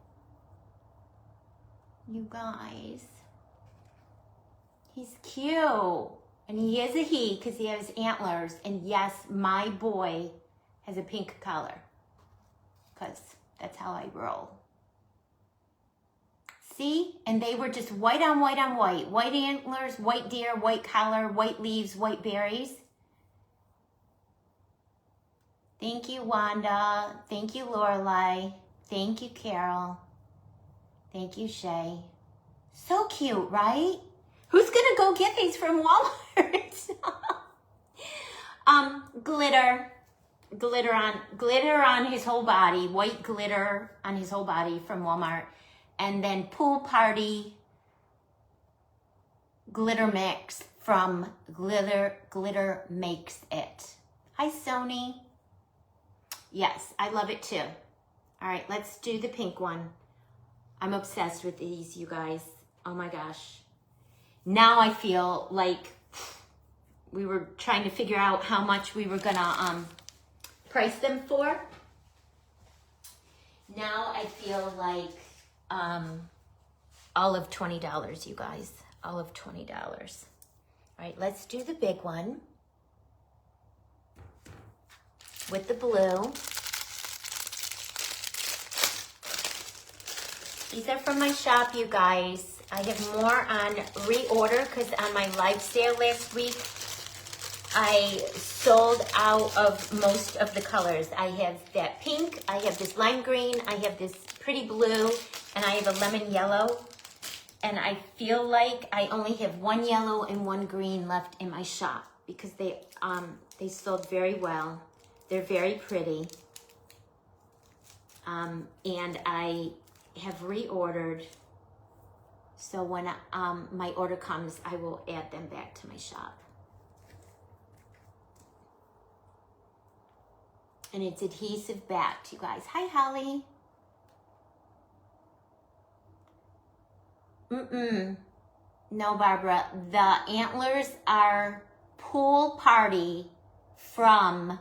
A: You guys. He's cute. And he is a he because he has antlers. And yes, my boy has a pink collar. Because that's how I roll. See? And they were just white on white on white. White antlers, white deer, white collar, white leaves, white berries. Thank you, Wanda. Thank you, Lorelai. Thank you, Carol. Thank you, Shay. So cute, right? Who's gonna go get these from Walmart? Glitter on his whole body. White glitter on his whole body from Walmart. And then Pool Party glitter mix from Glitter Makes It. Hi, Sony. Yes, I love it too. All right, let's do the pink one. I'm obsessed with these, you guys. Oh my gosh. Now I feel like we were trying to figure out how much we were gonna price them for. Now I feel like all of $20, you guys. All of $20. All right, let's do the big one with the blue. These are from my shop, you guys. I have more on reorder because on my live sale last week, I sold out of most of the colors. I have that pink, I have this lime green, I have this pretty blue, and I have a lemon yellow. And I feel like I only have one yellow and one green left in my shop because they sold very well. They're very pretty. And I have reordered. So when my order comes, I will add them back to my shop. And it's adhesive backed, you guys. Hi, Holly. No, Barbara. The antlers are Pool Party from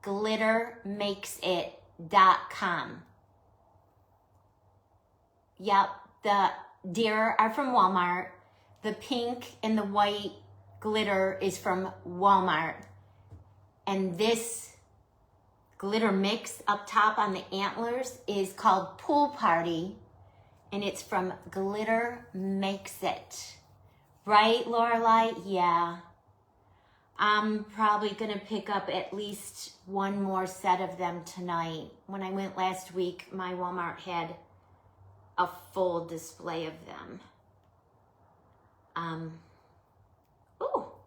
A: glittermakesit.com. Yep, the deer are from Walmart. The pink and the white glitter is from Walmart. And this glitter mix up top on the antlers is called Pool Party. And it's from Glitter Makes It. Right, Lorelai? Yeah. I'm probably going to pick up at least one more set of them tonight. When I went last week, my Walmart had a full display of them. Oh,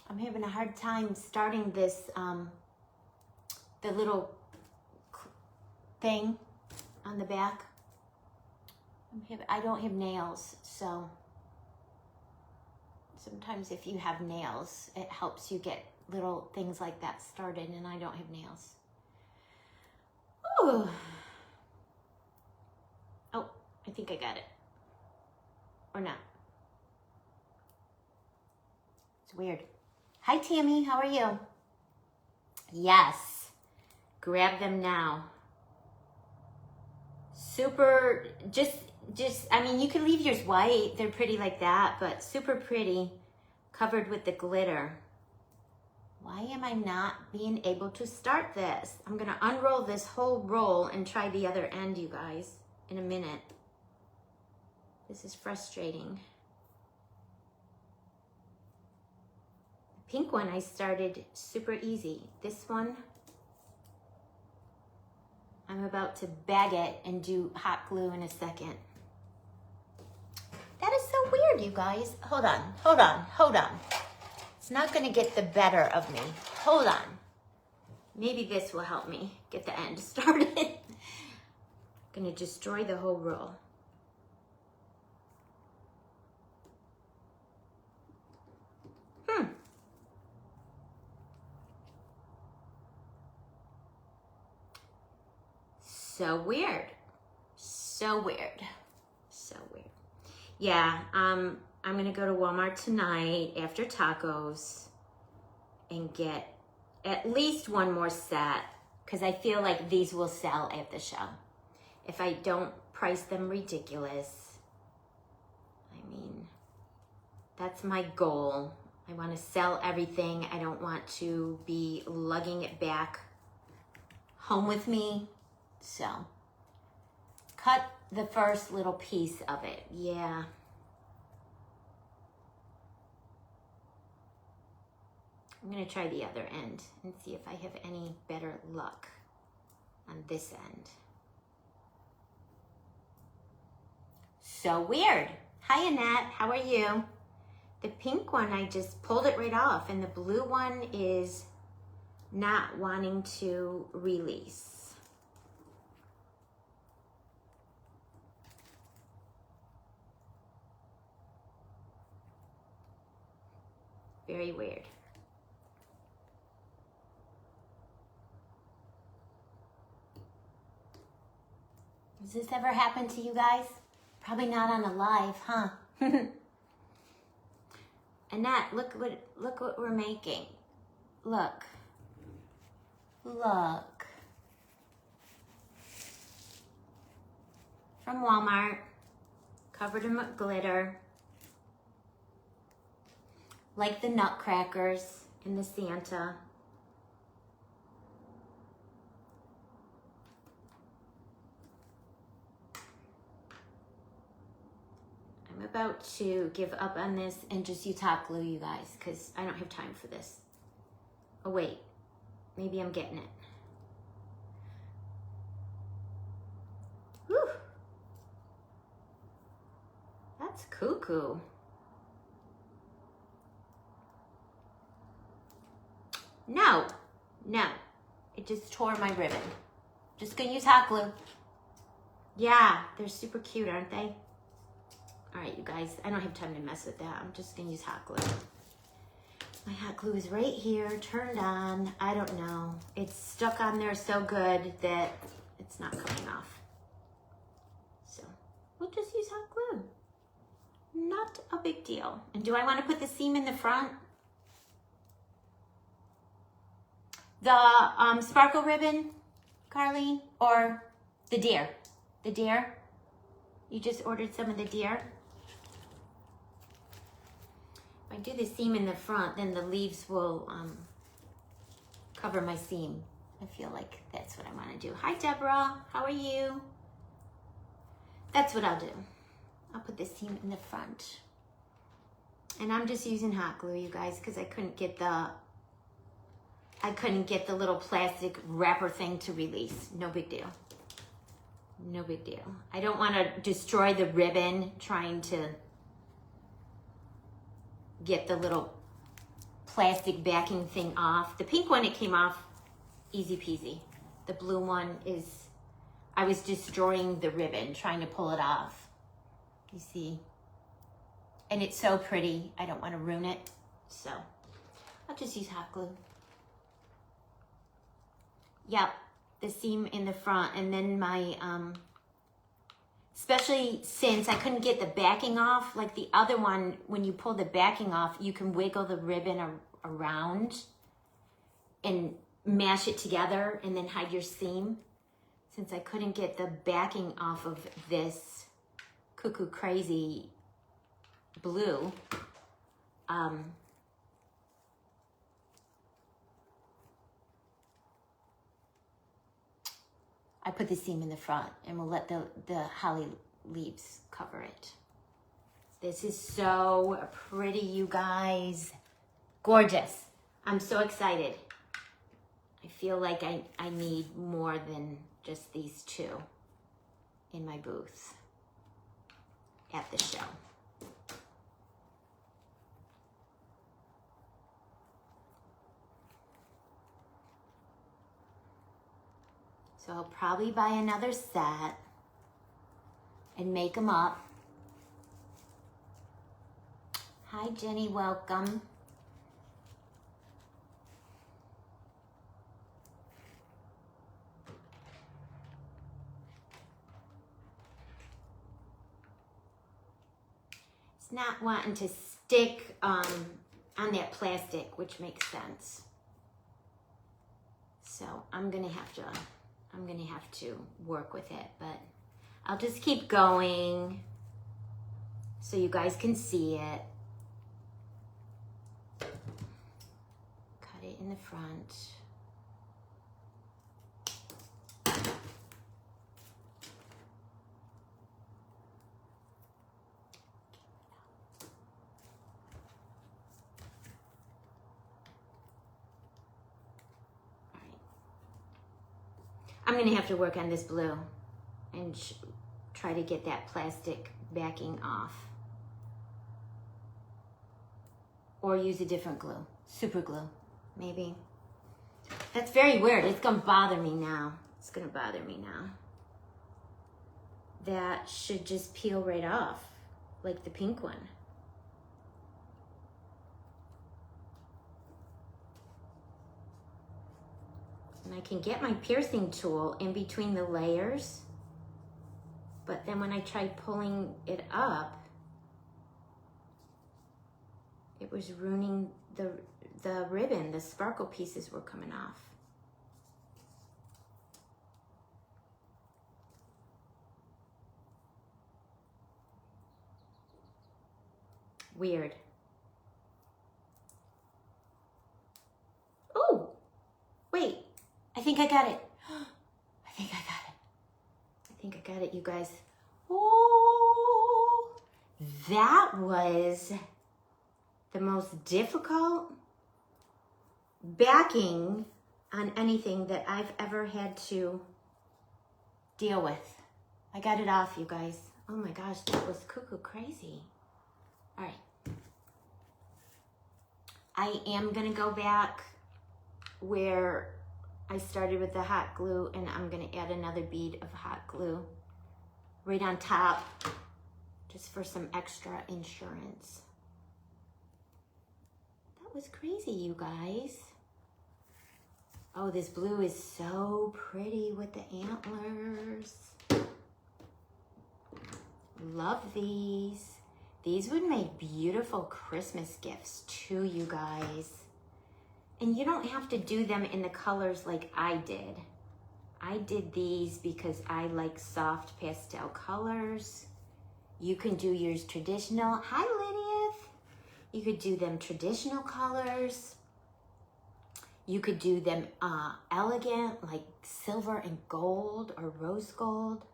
A: I'm having a hard time starting this, the little thing on the back. I don't have nails, so sometimes if you have nails, it helps you get little things like that started, and I don't have nails. Ooh. Oh, I think I got it. Or not. It's weird. Hi, Tammy. How are you? Yes. Grab them now. Super, just, I mean, you can leave yours white. They're pretty like that, but super pretty, covered with the glitter. Why am I not being able to start this? I'm going to unroll this whole roll and try the other end, you guys, in a minute. This is frustrating. The pink one I started super easy. This one, I'm about to bag it and do hot glue in a second. That is so weird, you guys. Hold on. It's not gonna get the better of me. Hold on. Maybe this will help me get the end started. Gonna destroy the whole roll. So weird. Yeah, I'm gonna go to Walmart tonight after tacos and get at least one more set because I feel like these will sell at the show. If I don't price them ridiculous. I mean, that's my goal. I want to sell everything. I don't want to be lugging it back home with me. So, cut the first little piece of it. Yeah. I'm going to try the other end and see if I have any better luck on this end. So weird. Hi, Annette. How are you? The pink one, I just pulled it right off, and the blue one is not wanting to release. Very weird. Has this ever happened to you guys? Probably not on a live, huh? Annette, look what we're making. Look. Look. From Walmart. Covered in glitter. Like the nutcrackers in the Santa. I'm about to give up on this and just use hot glue, you guys, because I don't have time for this. Oh wait, maybe I'm getting it. Whew. That's cuckoo. No, it just tore my ribbon. Just gonna use hot glue. Yeah, they're super cute, aren't they? All right, you guys, I don't have time to mess with that. I'm just gonna use hot glue. My hot glue is right here, turned on. I don't know. It's stuck on there so good that it's not coming off. So we'll just use hot glue. Not a big deal. And do I want to put the seam in the front? The sparkle ribbon, Carly, or the deer? The deer? You just ordered some of the deer? If I do the seam in the front, then the leaves will cover my seam. I feel like that's what I want to do. Hi, Deborah. How are you? That's what I'll do. I'll put the seam in the front. And I'm just using hot glue, you guys, because I couldn't get the little plastic wrapper thing to release. No big deal. No big deal. I don't want to destroy the ribbon trying to get the little plastic backing thing off. The pink one, it came off easy peasy. The blue one is, I was destroying the ribbon trying to pull it off. You see? And it's so pretty. I don't want to ruin it. So I'll just use hot glue. Yep, the seam in the front, and then my, especially since I couldn't get the backing off, like the other one, when you pull the backing off, you can wiggle the ribbon around and mash it together and then hide your seam. Since I couldn't get the backing off of this cuckoo crazy blue, I put the seam in the front and we'll let the holly leaves cover it. This is so pretty, you guys. Gorgeous. I'm so excited. I feel like I need more than just these two in my booth at the show. So I'll probably buy another set and make them up. Hi, Jenny, welcome. It's not wanting to stick on that plastic, which makes sense. So I'm gonna have to work with it, but I'll just keep going so you guys can see it. Cut it in the front. I'm gonna have to work on this blue and try to get that plastic backing off. Or use a different glue, super glue, maybe. That's very weird, it's gonna bother me now. It's gonna bother me now. That should just peel right off, like the pink one. And I can get my piercing tool in between the layers But then when I tried pulling it up, it was ruining the ribbon. The sparkle pieces were coming off. Weird. Oh, wait. I think I got it. I think I got it. I think I got it, you guys. Oh, that was the most difficult backing on anything that I've ever had to deal with. I got it off, you guys. Oh my gosh, that was cuckoo crazy. All right. I am gonna go back where I started with the hot glue, and I'm gonna add another bead of hot glue right on top, just for some extra insurance. That was crazy, you guys. Oh, this blue is so pretty with the antlers. Love these. These would make beautiful Christmas gifts too, you guys. And you don't have to do them in the colors like I did. I did these because I like soft pastel colors. You can do yours traditional. Hi, Lydia. You could do them traditional colors. You could do them elegant, like silver and gold or rose gold.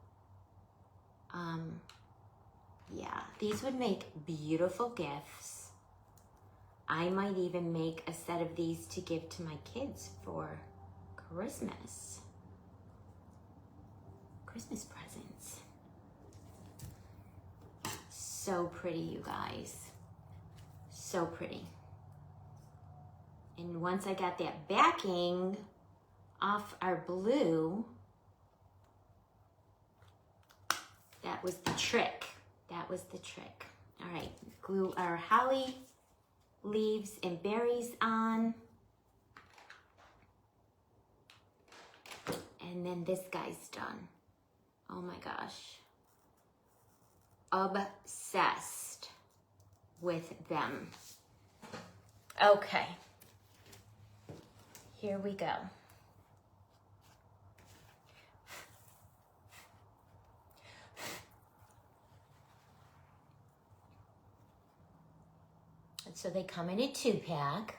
A: Yeah, these would make beautiful gifts. I might even make a set of these to give to my kids for Christmas. Christmas presents. So pretty, you guys. So pretty. And once I got that backing off our blue, that was the trick. That was the trick. All right, glue our holly leaves and berries on. And then this guy's done. Oh my gosh. Obsessed with them. Okay. Here we go. So they come in a 2-pack.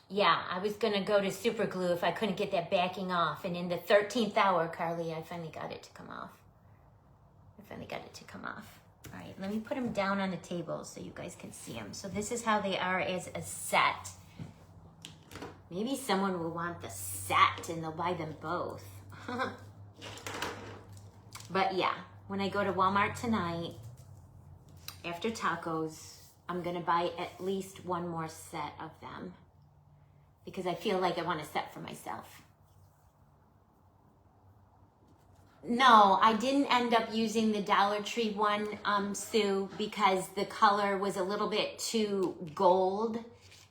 A: Yeah, I was gonna go to super glue if I couldn't get that backing off. And in the 13th hour, Carly, I finally got it to come off. All right, let me put them down on the table so you guys can see them. So this is how they are as a set. Maybe someone will want the set and they'll buy them both. But yeah, when I go to Walmart tonight, after tacos, I'm gonna buy at least one more set of them because I feel like I want a set for myself. No, I didn't end up using the Dollar Tree one, Sue, because the color was a little bit too gold,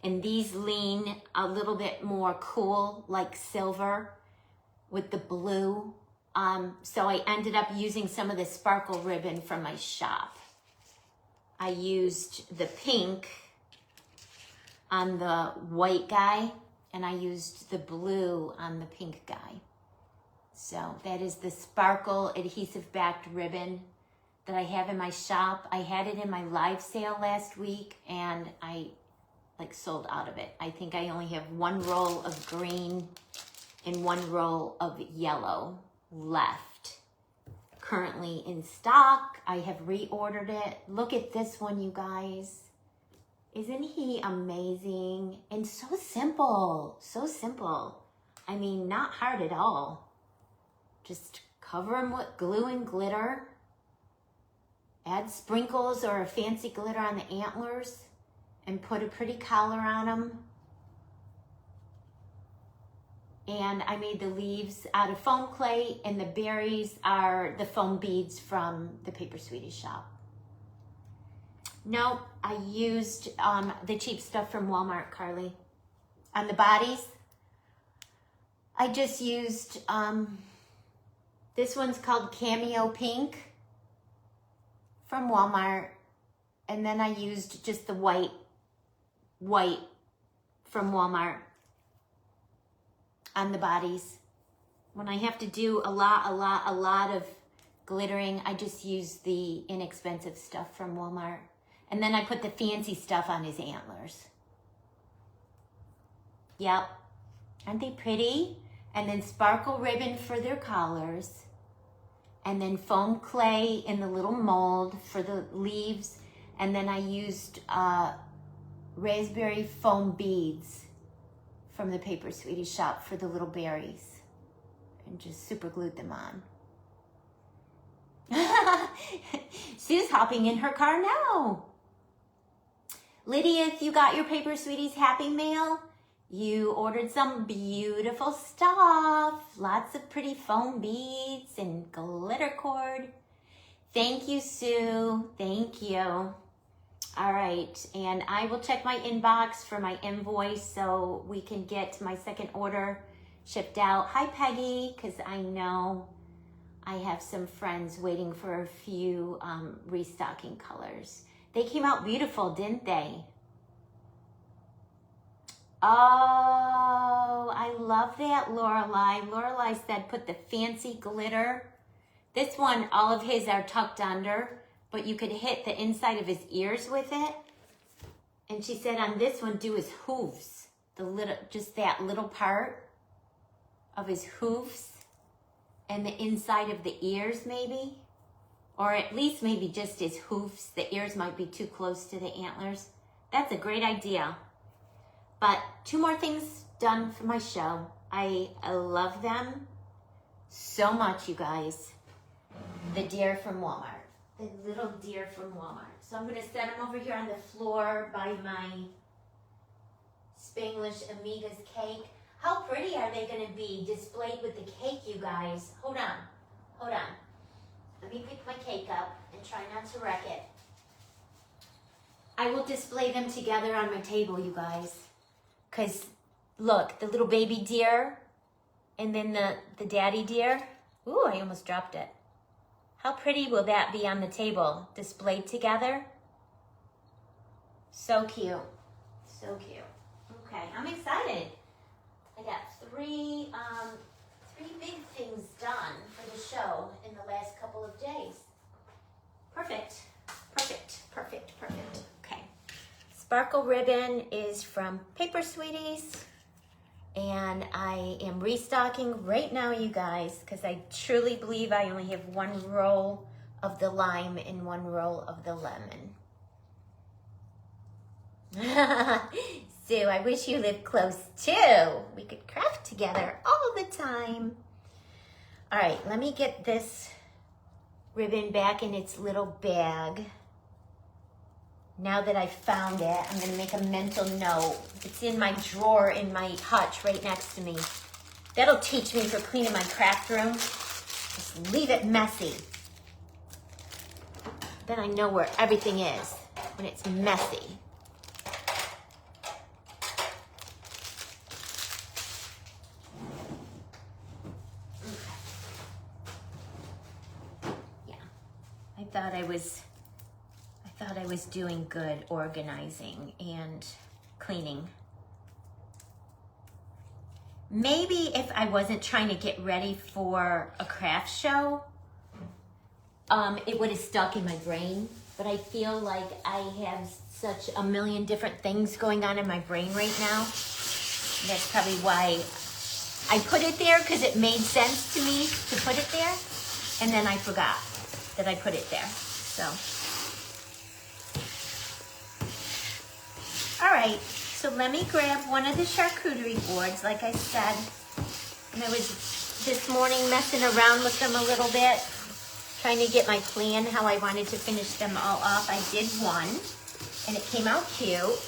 A: and these lean a little bit more cool, like silver with the blue. So I ended up using some of the sparkle ribbon from my shop. I used the pink on the white guy, and I used the blue on the pink guy. So that is the sparkle adhesive backed ribbon that I have in my shop. I had it in my live sale last week, and I sold out of it. I think I only have one roll of green and one roll of yellow left. Currently in stock. I have reordered it. Look at this one, you guys. Isn't he amazing? And so simple. So simple. I mean, not hard at all. Just cover them with glue and glitter. Add sprinkles or a fancy glitter on the antlers and put a pretty collar on them. And I made the leaves out of foam clay, and the berries are the foam beads from the Paper Sweeties shop. Nope, I used the cheap stuff from Walmart, Carly. On the bodies, I just used This one's called Cameo Pink from Walmart. And then I used just the white from Walmart on the bodies. When I have to do a lot of glittering, I just use the inexpensive stuff from Walmart. And then I put the fancy stuff on his antlers. Yep. Aren't they pretty? And then sparkle ribbon for their collars. And then foam clay in the little mold for the leaves. And then I used raspberry foam beads from the Paper Sweetie shop for the little berries. And just super glued them on. Sue's hopping in her car now. Lydia, if you got your Paper Sweeties Happy Mail, you ordered some beautiful stuff. Lots of pretty foam beads and glitter cord. Thank you, Sue. Thank you. All right, and I will check my inbox for my invoice so we can get my second order shipped out. Hi, Peggy, because I know I have some friends waiting for a few restocking colors. They came out beautiful, didn't they? Oh, I love that, Lorelei. Lorelei said put the fancy glitter. This one, all of his are tucked under, but you could hit the inside of his ears with it. And she said on this one, do his hooves. Just that little part of his hooves and the inside of the ears maybe. Or at least maybe just his hoofs. The ears might be too close to the antlers. That's a great idea. But 2 more things done for my show. I love them so much, you guys. The deer from Walmart. The little deer from Walmart. So I'm going to set them over here on the floor by my Spanglish Amigas cake. How pretty are they going to be displayed with the cake, you guys? Hold on. Hold on. Let me pick my cake up and try not to wreck it. I will display them together on my table, you guys. Because, look, the little baby deer and then the daddy deer. Ooh, I almost dropped it. How pretty will that be on the table, displayed together? So cute. So cute. Okay, I'm excited. I got three big things done for the show in the last couple of days. Perfect. Perfect. Perfect. Perfect. Okay. Sparkle ribbon is from Paper Sweeties. And I am restocking right now, you guys, because I truly believe I only have 1 roll of the lime and 1 roll of the lemon. Sue, I wish you lived close too. We could craft together all the time. All right, let me get this ribbon back in its little bag. Now that I've found it, I'm gonna make a mental note. It's in my drawer in my hutch right next to me. That'll teach me for cleaning my craft room. Just leave it messy. Then I know where everything is when it's messy. Yeah, I thought I was doing good organizing and cleaning. Maybe if I wasn't trying to get ready for a craft show, it would have stuck in my brain. But I feel like I have such a million different things going on in my brain right now. That's probably why I put it there, because it made sense to me to put it there. And then I forgot that I put it there. So. All right, so let me grab one of the charcuterie boards, like I said. And I was this morning messing around with them a little bit, trying to get my plan, how I wanted to finish them all off. I did one, and it came out cute.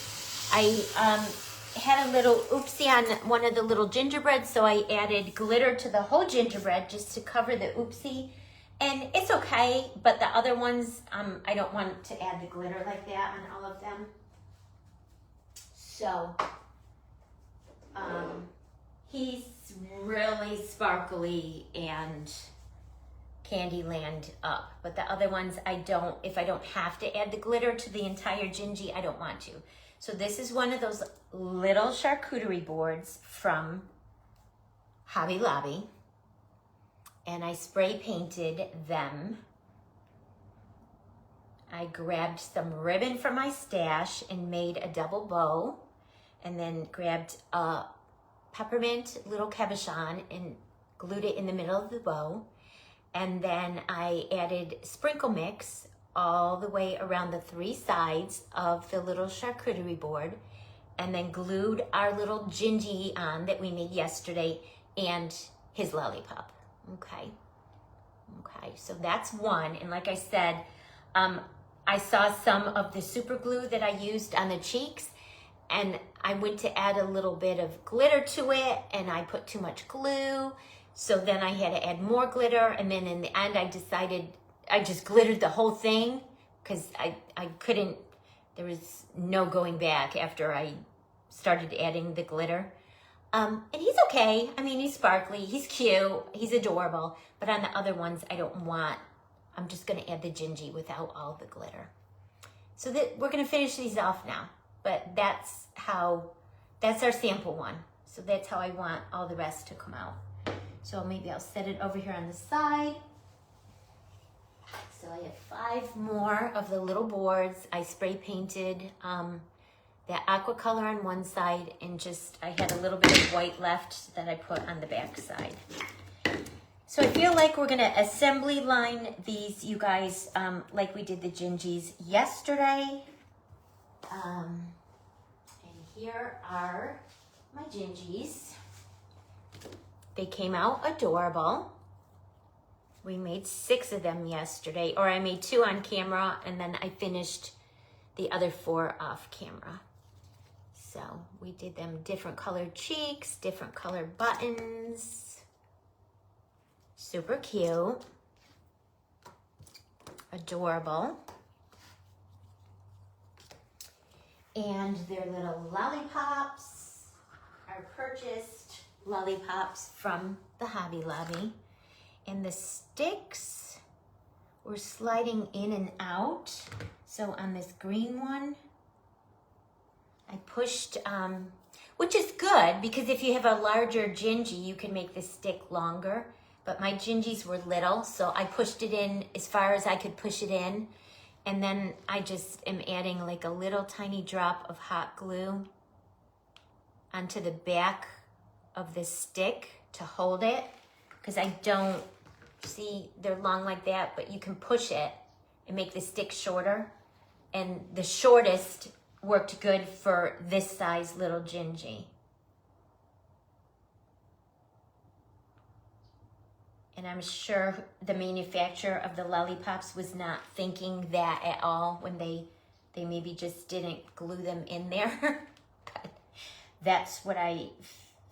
A: I had a little oopsie on one of the little gingerbreads, so I added glitter to the whole gingerbread just to cover the oopsie. And it's okay, but the other ones, I don't want to add the glitter like that on all of them. So, he's really sparkly and Candyland up. But the other ones I don't, if I don't have to add the glitter to the entire Gingie, I don't want to. So this is one of those little charcuterie boards from Hobby Lobby. And I spray painted them. I grabbed some ribbon from my stash and made a double bow, and then grabbed a peppermint little cabochon and glued it in the middle of the bow. And then I added sprinkle mix all the way around the 3 sides of the little charcuterie board, and then glued our little Gingie on that we made yesterday and his lollipop. Okay, so that's one. And like I said, I saw some of the super glue that I used on the cheeks, and I went to add a little bit of glitter to it, and I put too much glue. So then I had to add more glitter, and then in the end I decided I just glittered the whole thing because I couldn't, there was no going back after I started adding the glitter. And he's okay. I mean, he's sparkly, he's cute, he's adorable, but on the other ones I don't want, I'm just gonna add the Gingie without all the glitter. So that we're gonna finish these off now, but that's our sample one. So that's how I want all the rest to come out. So maybe I'll set it over here on the side. So I have 5 more of the little boards. I spray painted that aqua color on one side, and just, I had a little bit of white left that I put on the back side. So I feel like we're gonna assembly line these, you guys, like we did the Gingies yesterday. And here are my Gingies. They came out adorable. We made 6 of them yesterday, or I made 2 on camera, and then I finished the other 4 off camera. So we did them different colored cheeks, different colored buttons. Super cute. Adorable. And their little lollipops are purchased lollipops from the Hobby Lobby. And the sticks were sliding in and out. So on this green one, I pushed, which is good because if you have a larger Gingie, you can make the stick longer. But my Gingies were little, so I pushed it in as far as I could push it in. And then I just am adding like a little tiny drop of hot glue onto the back of the stick to hold it. Because I don't see, they're long like that, but you can push it and make the stick shorter. And the shortest worked good for this size little Gingie. And I'm sure the manufacturer of the lollipops was not thinking that at all when they maybe just didn't glue them in there. But that's what I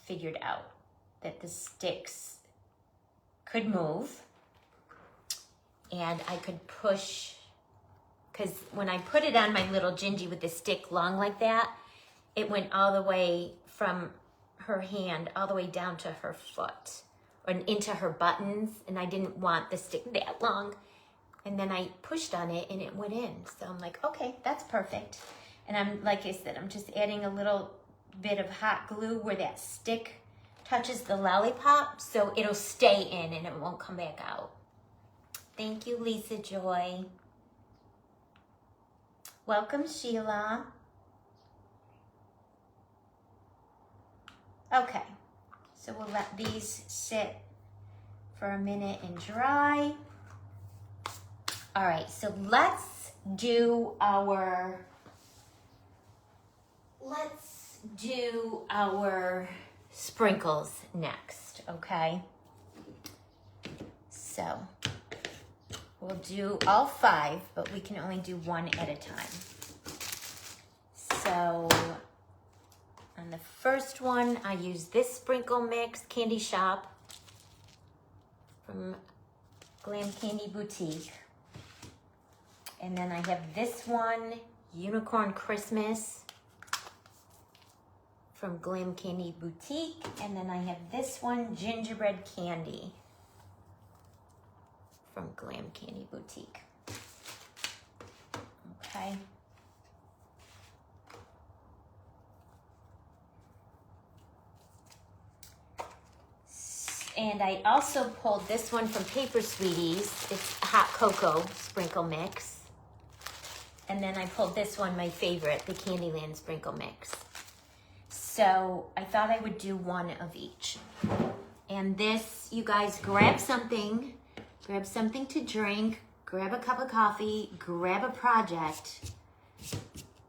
A: figured out, that the sticks could move and I could push, because when I put it on my little Gingie with the stick long like that, it went all the way from her hand all the way down to her foot or into her buttons, and I didn't want the stick that long. And then I pushed on it and it went in. So I'm like, okay, that's perfect. And I'm, like I said, I'm just adding a little bit of hot glue where that stick touches the lollipop, so it'll stay in and it won't come back out. Thank you, Lisa Joy. Welcome, Sheila. Okay, so we'll let these sit for a minute and dry. All right, so let's do our sprinkles next, okay? So we'll do all 5, but we can only do 1 at a time. So on the first one, I use this sprinkle mix, Candy Shop from Glam Candy Boutique. And then I have this one, Unicorn Christmas from Glam Candy Boutique. And then I have this one, Gingerbread Candy from Glam Candy Boutique. Okay. And I also pulled this one from Paper Sweeties. It's hot cocoa sprinkle mix. And then I pulled this one, my favorite, the Candyland sprinkle mix. So I thought I would do one of each. And this, you guys, grab something to drink, grab a cup of coffee, grab a project,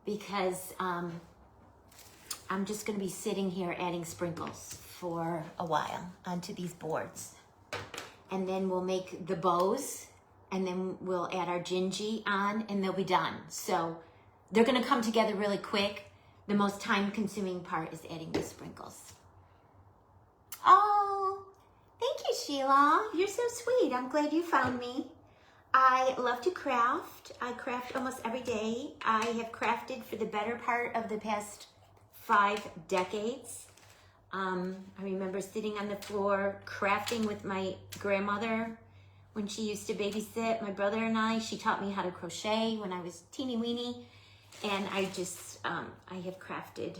A: because I'm just gonna be sitting here adding sprinkles for a while onto these boards. And then we'll make the bows, and then we'll add our gingy on, and they'll be done. So they're gonna come together really quick. The most time-consuming part is adding the sprinkles. Oh, thank you, Sheila. You're so sweet. I'm glad you found me. I love to craft. I craft almost every day. I have crafted for the better part of the past 5 decades. I remember sitting on the floor crafting with my grandmother when she used to babysit my brother and I. She taught me how to crochet when I was teeny weeny. And I just, I have crafted.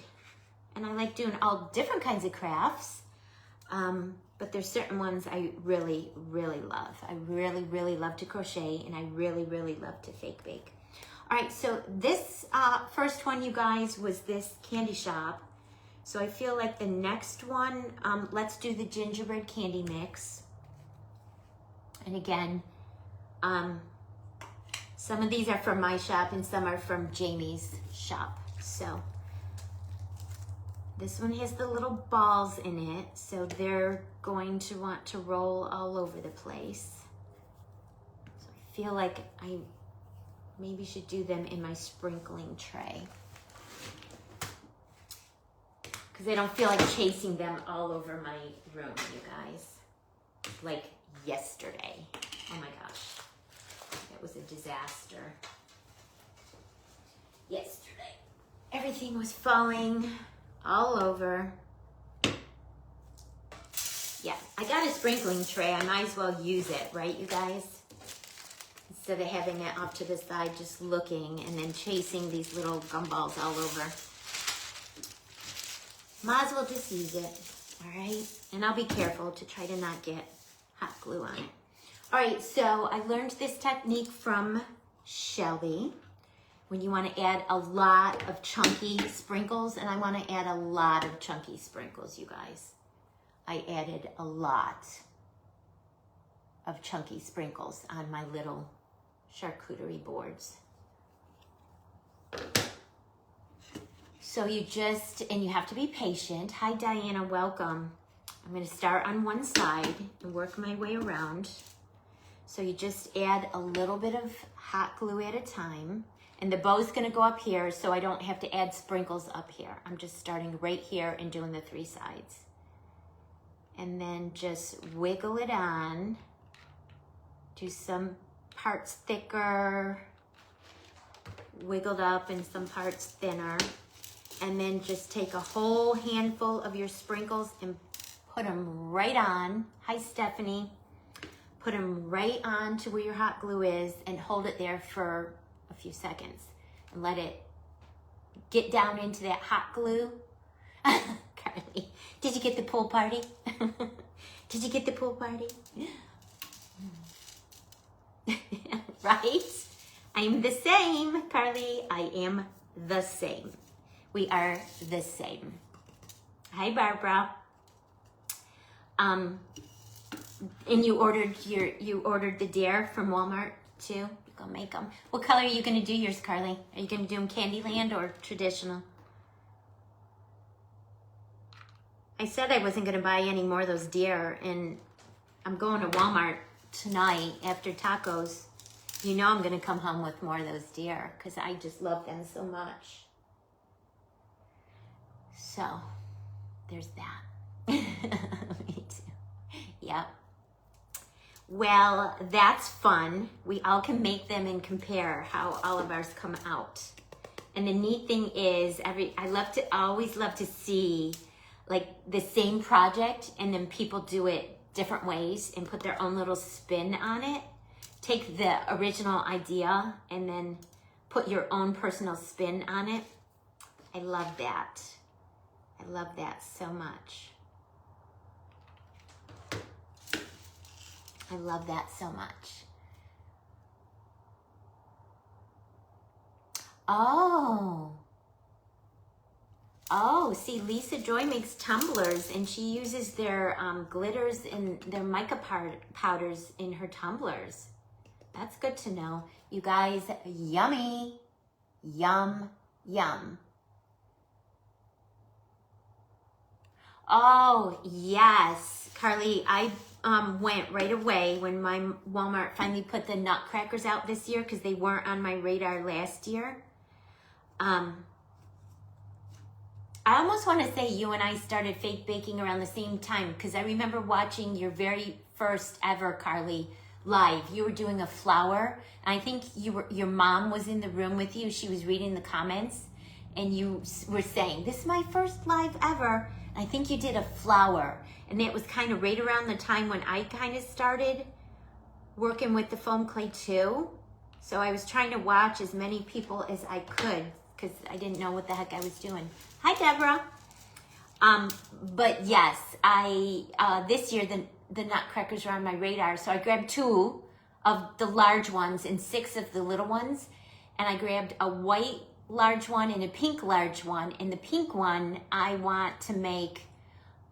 A: And I like doing all different kinds of crafts. But there's certain ones I really, really love. I really, really love to crochet, and I really, really love to fake bake. All right, so this first one, you guys, was this candy shop. So I feel like the next one, let's do the gingerbread candy mix. And again, some of these are from my shop and some are from Jamie's shop. So this one has the little balls in it, so they're going to want to roll all over the place. So I feel like I maybe should do them in my sprinkling tray, because I don't feel like chasing them all over my room, you guys, like yesterday. Oh my gosh, that was a disaster. Yesterday, everything was falling all over. Yeah, I got a sprinkling tray. I might as well use it, right, you guys? Instead of having it off to the side, just looking and then chasing these little gumballs all over. Might as well just use it, all right? And I'll be careful to try to not get hot glue on it. All right, so I learned this technique from Shelby. When you want to add a lot of chunky sprinkles, and I want to add a lot of chunky sprinkles, you guys. I added a lot of chunky sprinkles on my little charcuterie boards. So you just, and you have to be patient. Hi, Diana, welcome. I'm going to start on one side and work my way around. So you just add a little bit of hot glue at a time. And the bow's gonna go up here, so I don't have to add sprinkles up here. I'm just starting right here and doing the 3 sides. And then just wiggle it on. Do some parts thicker, wiggled up, and some parts thinner. And then just take a whole handful of your sprinkles and put them right on. Hi, Stephanie. Put them right on to where your hot glue is and hold it there for a few seconds and let it get down into that hot glue. Carly, did you get the pool party? Did you get the pool party? Right? I'm the same, Carly. I am the same. We are the same. Hi, Barbara. And you ordered the dare from Walmart too? Go make them. What color are you going to do yours, Carly? Are you going to do them Candyland or traditional? I said I wasn't going to buy any more of those deer, and I'm going to Walmart tonight after tacos. You know I'm going to come home with more of those deer because I just love them so much. So, there's that. Me too. Yep. Well, that's fun. We all can make them and compare how all of ours come out. And the neat thing is, I always love to see like the same project and then people do it different ways and put their own little spin on it. take the original idea and then put your own personal spin on it. I love that. I love that so much. I love that so much. Oh, see, Lisa Joy makes tumblers, and she uses their glitters and their mica powders in her tumblers. That's good to know. You guys, yummy. Yum, yum. Oh, yes. Carly, I went right away when my Walmart finally put the nutcrackers out this year because they weren't on my radar last year. I almost want to say you and I started fake baking around the same time because I remember watching your very first ever, Carly, live. You were doing a flower. And I think your mom was in the room with you. She was reading the comments and you were saying, this is my first live ever. And I think you did a flower. And it was kind of right around the time when I kind of started working with the foam clay too. So I was trying to watch as many people as I could because I didn't know what the heck I was doing. Hi, Deborah. But yes, this year the nutcrackers are on my radar. So I grabbed 2 of the large ones and 6 of the little ones. And I grabbed a white large one and a pink large one. And the pink one, I want to make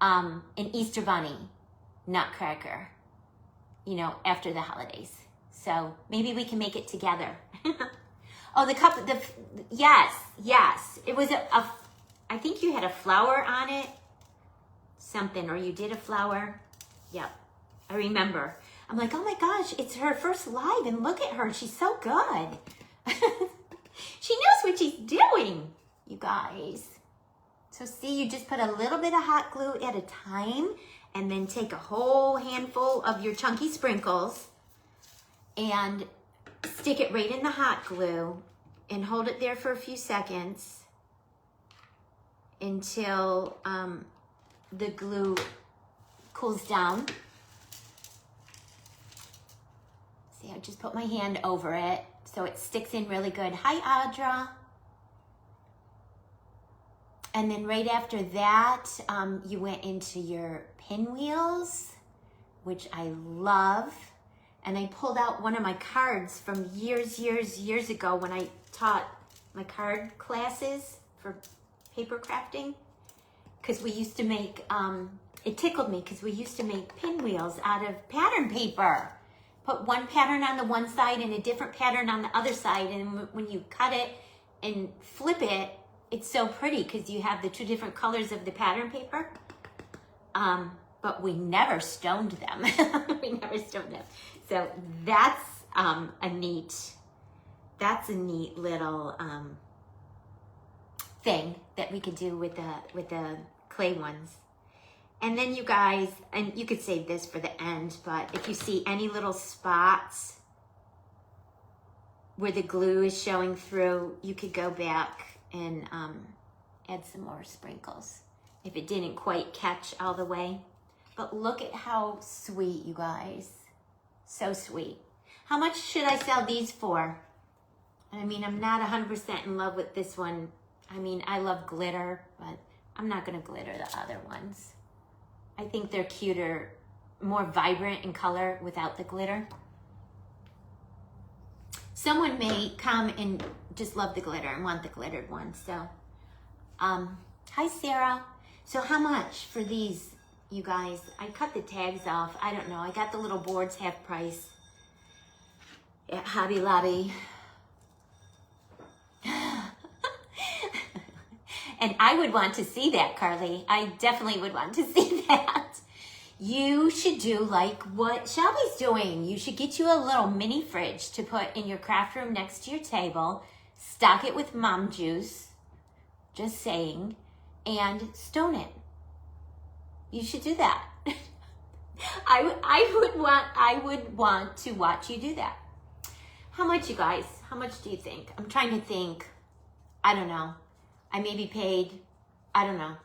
A: an Easter Bunny nutcracker, you know, after the holidays. So maybe we can make it together. Oh, the cup, yes. It was I think you had a flower on it, something, or you did a flower. Yep, I remember. I'm like, oh my gosh, it's her first live, and look at her, she's so good. She knows what she's doing, you guys. So see, you just put a little bit of hot glue at a time, and then take a whole handful of your chunky sprinkles, and stick it right in the hot glue, and hold it there for a few seconds, until the glue cools down. See, I just put my hand over it so it sticks in really good. Hi, Audra. And then right after that, you went into your pinwheels, which I love. And I pulled out one of my cards from years ago when I taught my card classes for paper crafting, because we used to make, it tickled me because we used to make pinwheels out of pattern paper. Put one pattern on the one side and a different pattern on the other side, and when you cut it and flip it, it's so pretty because you have the 2 different colors of the pattern paper. But we never stoned them. We never stoned them. So that's a neat little thing that we could do with the clay ones. And then you guys, and you could save this for the end, but if you see any little spots where the glue is showing through, you could go back and add some more sprinkles if it didn't quite catch all the way. But look at how sweet, you guys. So sweet. How much should I sell these for? I mean, I'm not 100% in love with this one. I mean, I love glitter, but I'm not going to glitter the other ones. I think they're cuter, more vibrant in color without the glitter. Someone may come and just love the glitter and want the glittered one. So, hi, Sarah. So how much for these, you guys? I cut the tags off. I don't know. I got the little boards half price at Hobby Lobby. And I would want to see that, Carly. I definitely would want to see that. You should do like what Shelby's doing. You should get you a little mini fridge to put in your craft room next to your table. Stock it with mom juice. Just saying. And stone it. You should do that. I would want to watch you do that. How much, you guys? How much do you think? I'm trying to think. I don't know. I maybe paid, I don't know,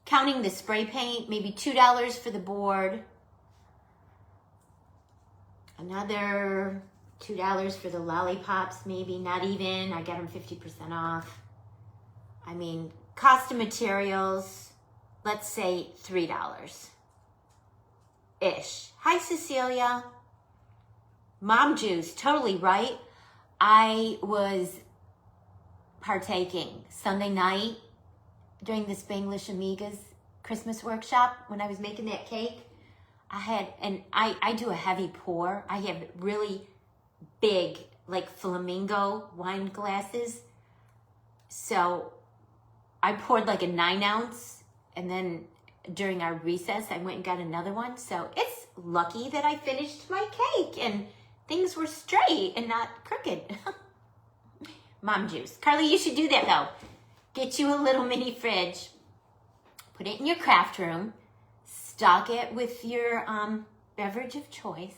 A: counting the spray paint, maybe $2 for the board. Another $2 for the lollipops, maybe, not even. I got them 50% off. I mean, cost of materials, let's say $3-ish. Hi, Cecilia. Mom juice, totally right. I was partaking Sunday night during the Spanglish Amigas Christmas workshop when I was making that cake. I do a heavy pour. I have really big, like flamingo wine glasses. So I poured like a 9-ounce, and then during our recess, I went and got another one. So it's lucky that I finished my cake and things were straight and not crooked. Mom juice. Carly, you should do that though. Get you a little mini fridge. Put it in your craft room. Stock it with your beverage of choice.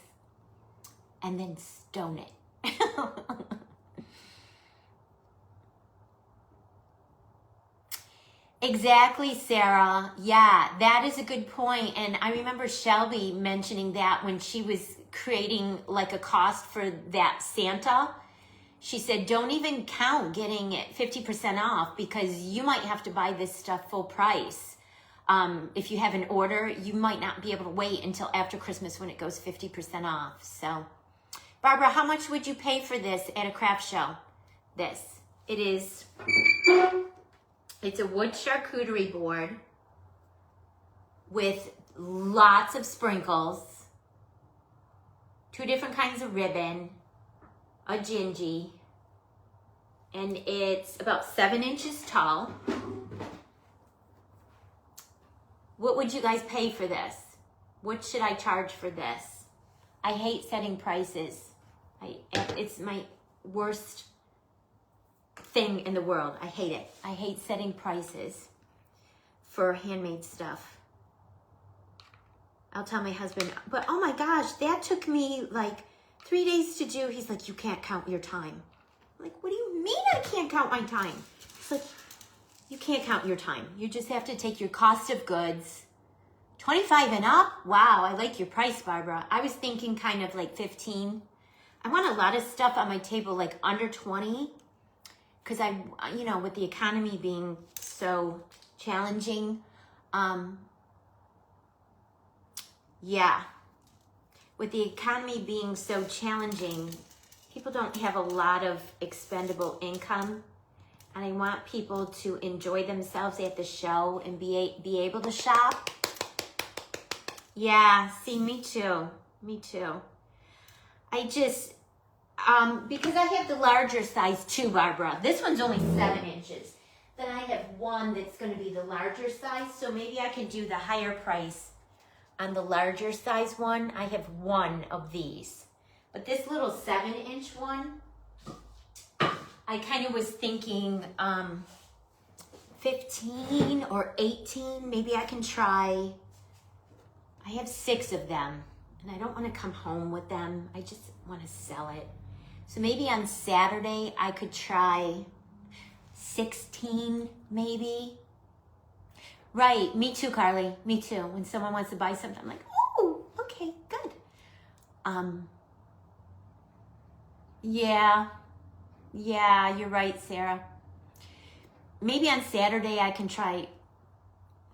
A: And then stone it. Exactly, Sarah. Yeah, that is a good point. And I remember Shelby mentioning that when she was creating like a cost for that Santa. She said, don't even count getting it 50% off because you might have to buy this stuff full price. If you have an order, you might not be able to wait until after Christmas when it goes 50% off. So, Barbara, how much would you pay for this at a craft show? It's a wood charcuterie board with lots of sprinkles, 2 different kinds of ribbon, a Gingie, and it's about 7 inches tall. What would you guys pay for this? What should I charge for this? I hate setting prices. It's my worst thing in the world. I hate it. I hate setting prices for handmade stuff. I'll tell my husband, but oh my gosh, that took me like 3 days to do. He's like, you can't count your time. I'm like, what do you mean I can't count my time? It's like, you can't count your time. You just have to take your cost of goods. 25 and up? Wow, I like your price, Barbara. I was thinking kind of like 15. I want a lot of stuff on my table like under 20 because with the economy being so challenging, with the economy being so challenging, people don't have a lot of expendable income. And I want people to enjoy themselves at the show and be able to shop. Yeah, see, me too. Me too. I just, because I have the larger size too, Barbara. This one's only 7 inches. Then I have one that's going to be the larger size. So maybe I can do the higher price on the larger size one. I have one of these. But this little 7-inch one, I kind of was thinking 15 or 18. Maybe I can try. I have 6 of them, and I don't want to come home with them. I just want to sell it. So maybe on Saturday, I could try 16, maybe. Right, me too, Carly. Me too. When someone wants to buy something, I'm like, oh, okay, good. Yeah, you're right, Sarah. Maybe on Saturday I can try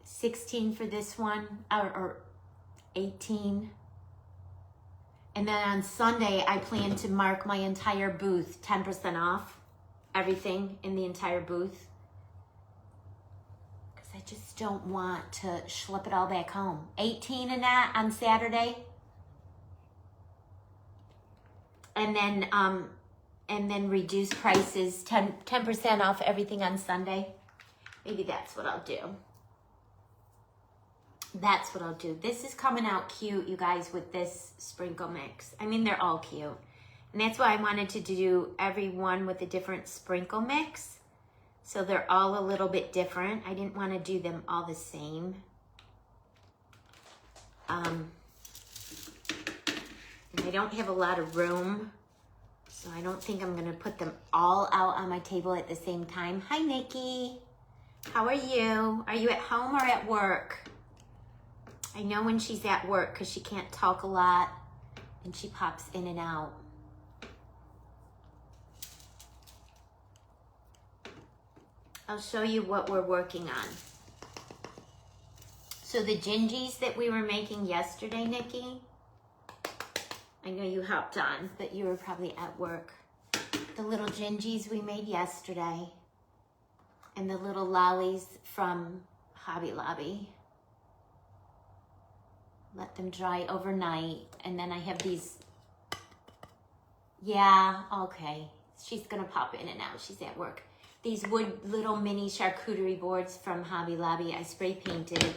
A: 16 for this one, or 18. And then on Sunday, I plan to mark my entire booth 10% off, everything in the entire booth. Because I just don't want to schlep it all back home. 18 in that on Saturday. And then reduce prices, 10% off everything on Sunday. Maybe that's what I'll do. That's what I'll do. This is coming out cute, you guys, with this sprinkle mix. I mean, they're all cute. And that's why I wanted to do every one with a different sprinkle mix. So they're all a little bit different. I didn't want to do them all the same. And I don't have a lot of room. So I don't think I'm going to put them all out on my table at the same time. Hi, Nikki. How are you? Are you at home or at work? I know when she's at work because she can't talk a lot and she pops in and out. I'll show you what we're working on. So the gingies that we were making yesterday, Nikki, I know you hopped on, but you were probably at work. The little gingies we made yesterday and the little lollies from Hobby Lobby. Let them dry overnight. And then I have these, yeah, okay. She's gonna pop in and out, she's at work. These wood little mini charcuterie boards from Hobby Lobby I spray painted.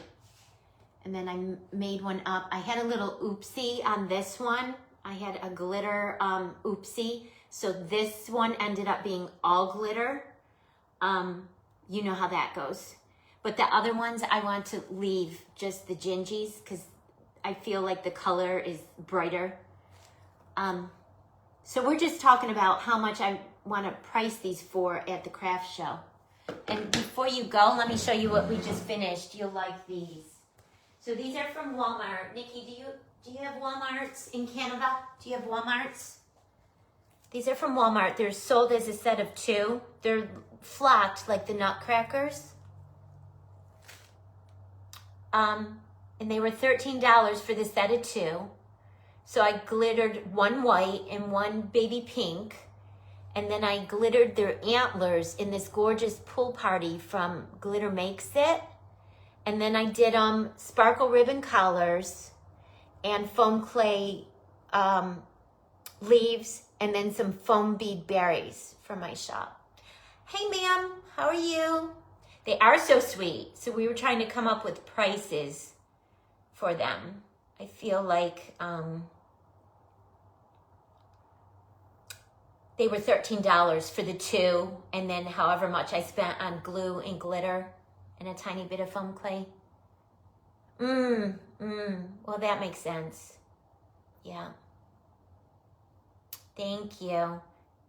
A: And then I made one up. I had a little oopsie on this one. I had a glitter oopsie. So this one ended up being all glitter. You know how that goes. But the other ones I want to leave just the gingies because I feel like the color is brighter. So we're just talking about how much I want to price these for at the craft show. And before you go, let me show you what we just finished. You'll like these. So these are from Walmart. Nikki, do you have Walmarts in Canada? Do you have Walmarts? These are from Walmart. They're sold as a set of 2. They're flat like the nutcrackers. And they were $13 for the set of 2. So I glittered one white and one baby pink. And then I glittered their antlers in this gorgeous pool party from Glitter Makes It. And then I did sparkle ribbon collars and foam clay leaves and then some foam bead berries from my shop. Hey ma'am, how are you? They are so sweet. So we were trying to come up with prices for them. I feel like they were $13 for the 2 and then however much I spent on glue and glitter and a tiny bit of foam clay. Well, that makes sense. Yeah. Thank you.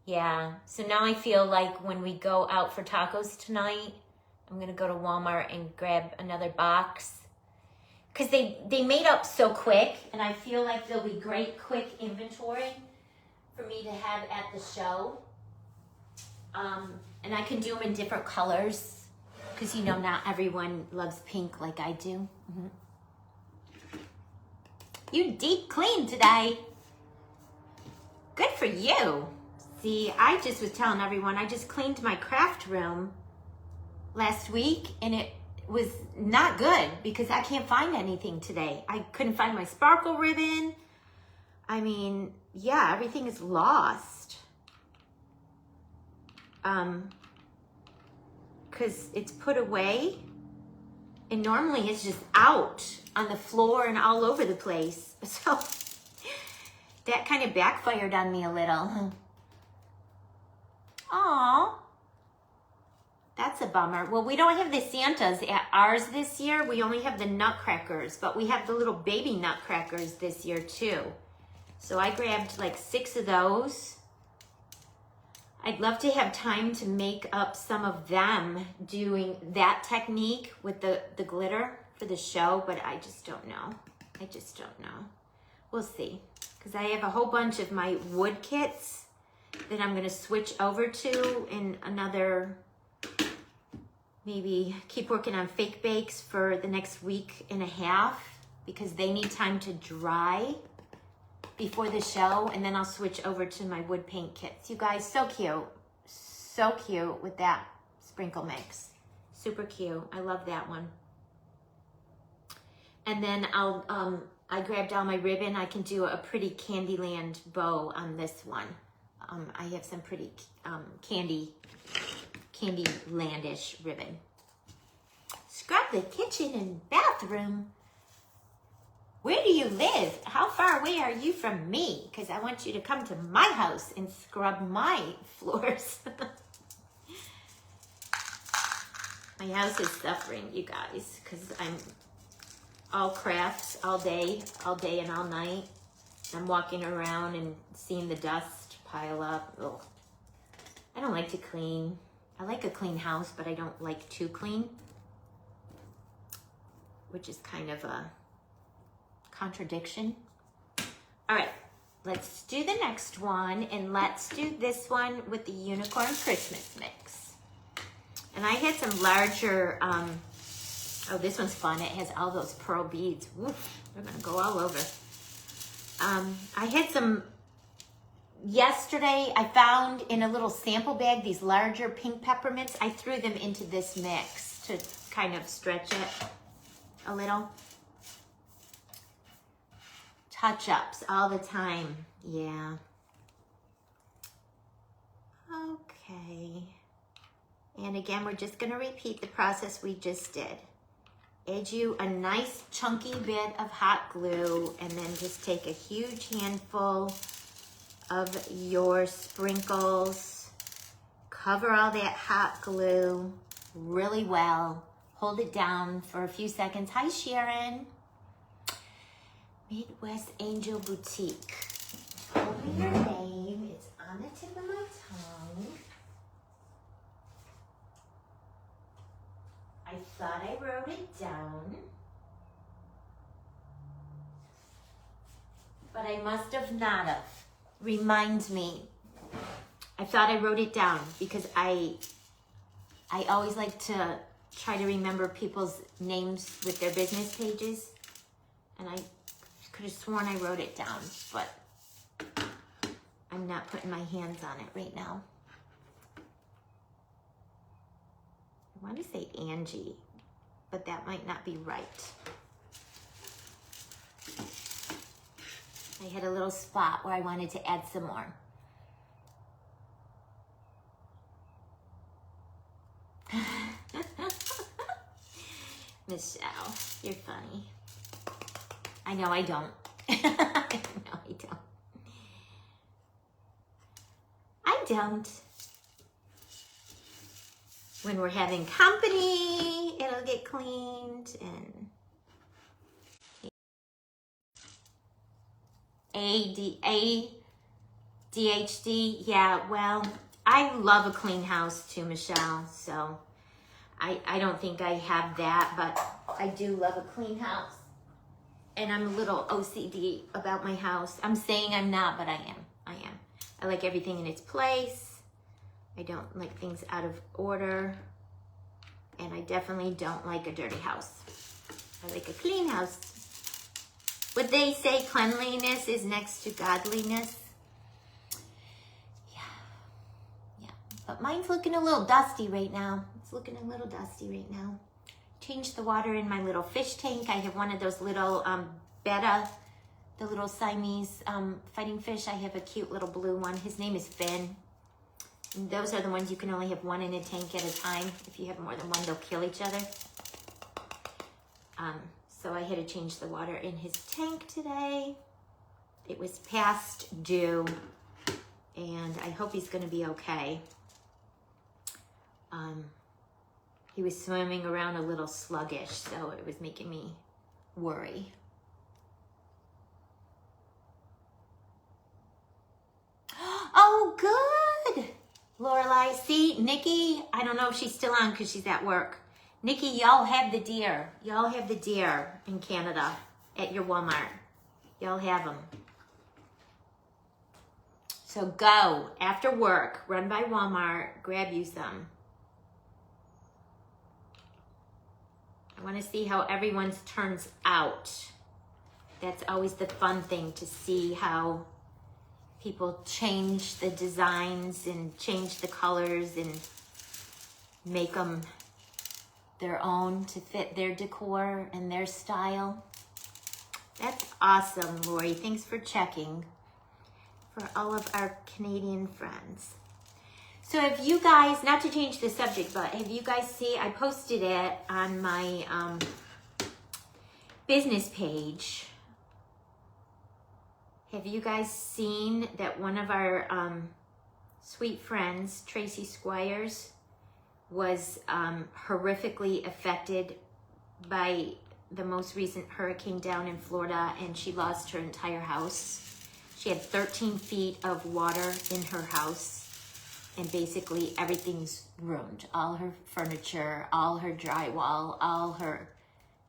A: Yeah. So now I feel like when we go out for tacos tonight, I'm going to go to Walmart and grab another box. Because they made up so quick, and I feel like they'll be great quick inventory for me to have at the show. And I can do them in different colors. Because, you know, not everyone loves pink like I do. You deep clean today. Good for you. See, I just was telling everyone, I just cleaned my craft room last week, and it was not good because I can't find anything today. I couldn't find my sparkle ribbon. I mean, yeah, everything is lost. Because it's put away and normally it's just out on the floor and all over the place. So that kind of backfired on me a little. Aw, that's a bummer. Well, we don't have the Santas at ours this year. We only have the nutcrackers, but we have the little baby nutcrackers this year too. So I grabbed like 6 of those. I'd love to have time to make up some of them doing that technique with the glitter for the show, but I just don't know. I just don't know. We'll see. Because I have a whole bunch of my wood kits that I'm going to switch over to in another, maybe keep working on fake bakes for the next week and a half because they need time to dry before the show, and then I'll switch over to my wood paint kits. You guys, so cute with that sprinkle mix. Super cute. I love that one. And then I grabbed all my ribbon. I can do a pretty Candyland bow on this one. I have some pretty Candylandish ribbon. Scrub the kitchen and bathroom. Where do you live? How far away are you from me? Because I want you to come to my house and scrub my floors. My house is suffering, you guys, because I'm all crafts all day and all night. I'm walking around and seeing the dust pile up. Ugh. I don't like to clean. I like a clean house, but I don't like to clean, which is kind of a contradiction. All right, let's do the next one, and let's do this one with the unicorn Christmas mix. And I had some larger, oh, this one's fun. It has all those pearl beads. Woof, they're gonna go all over. I had some, yesterday I found in a little sample bag these larger pink peppermints. I threw them into this mix to kind of stretch it a little. Touch-ups all the time, yeah. Okay. And again, we're just gonna repeat the process we just did. Add you a nice chunky bit of hot glue, and then just take a huge handful of your sprinkles. Cover all that hot glue really well. Hold it down for a few seconds. Hi, Sharon. Midwest Angel Boutique. Tell me your name. It's on the tip of my tongue. I thought I wrote it down, but I must have not have. Remind me. I thought I wrote it down because I always like to try to remember people's names with their business pages, and I could have sworn I wrote it down, but I'm not putting my hands on it right now. I want to say Angie, but that might not be right. I had a little spot where I wanted to add some more. Michelle, you're funny. I know I don't. No, I don't. I don't. When we're having company, it'll get cleaned, and ADHD, yeah, well, I love a clean house too, Michelle, so I don't think I have that, but I do love a clean house. And I'm a little OCD about my house. I'm saying I'm not, but I am. I like everything in its place. I don't like things out of order. And I definitely don't like a dirty house. I like a clean house. Would they say cleanliness is next to godliness? Yeah. But mine's looking a little dusty right now. It's looking a little dusty right now. Change the water in my little fish tank. I have one of those little betta, the little Siamese fighting fish. I have a cute little blue one. His name is Finn. And those are the ones you can only have one in a tank at a time. If you have more than one, they'll kill each other. So I had to change the water in his tank today. It was past due, and I hope he's going to be okay. He was swimming around a little sluggish, so it was making me worry. Oh, good. Lorelai, see, Nikki, I don't know if she's still on because she's at work. Nikki, y'all have the deer. Y'all have the deer in Canada at your Walmart. Y'all have them. So go, after work, run by Walmart, grab you some. I want to see how everyone's turns out. That's always the fun thing, to see how people change the designs and change the colors and make them their own to fit their decor and their style. That's awesome, Lori. Thanks for checking for all of our Canadian friends. So if you guys, not to change the subject, but have you guys see, I posted it on my business page. Have you guys seen that one of our sweet friends, Tracy Squires, was horrifically affected by the most recent hurricane down in Florida, and she lost her entire house. She had 13 feet of water in her house, and basically everything's ruined. All her furniture, all her drywall, all her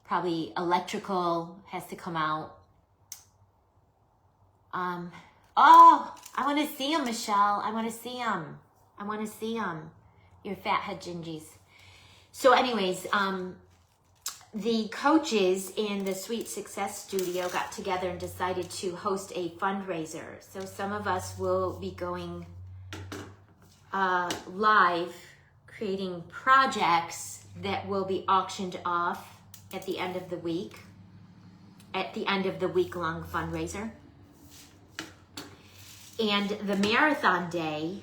A: probably electrical has to come out. Oh, I want to see them, Michelle. I want to see them. I want to see them. Your fathead gingies. So anyways, the coaches in the Sweet Success Studio got together and decided to host a fundraiser. So some of us will be going live, creating projects that will be auctioned off at the end of the week, at the end of the week-long fundraiser. And the marathon day,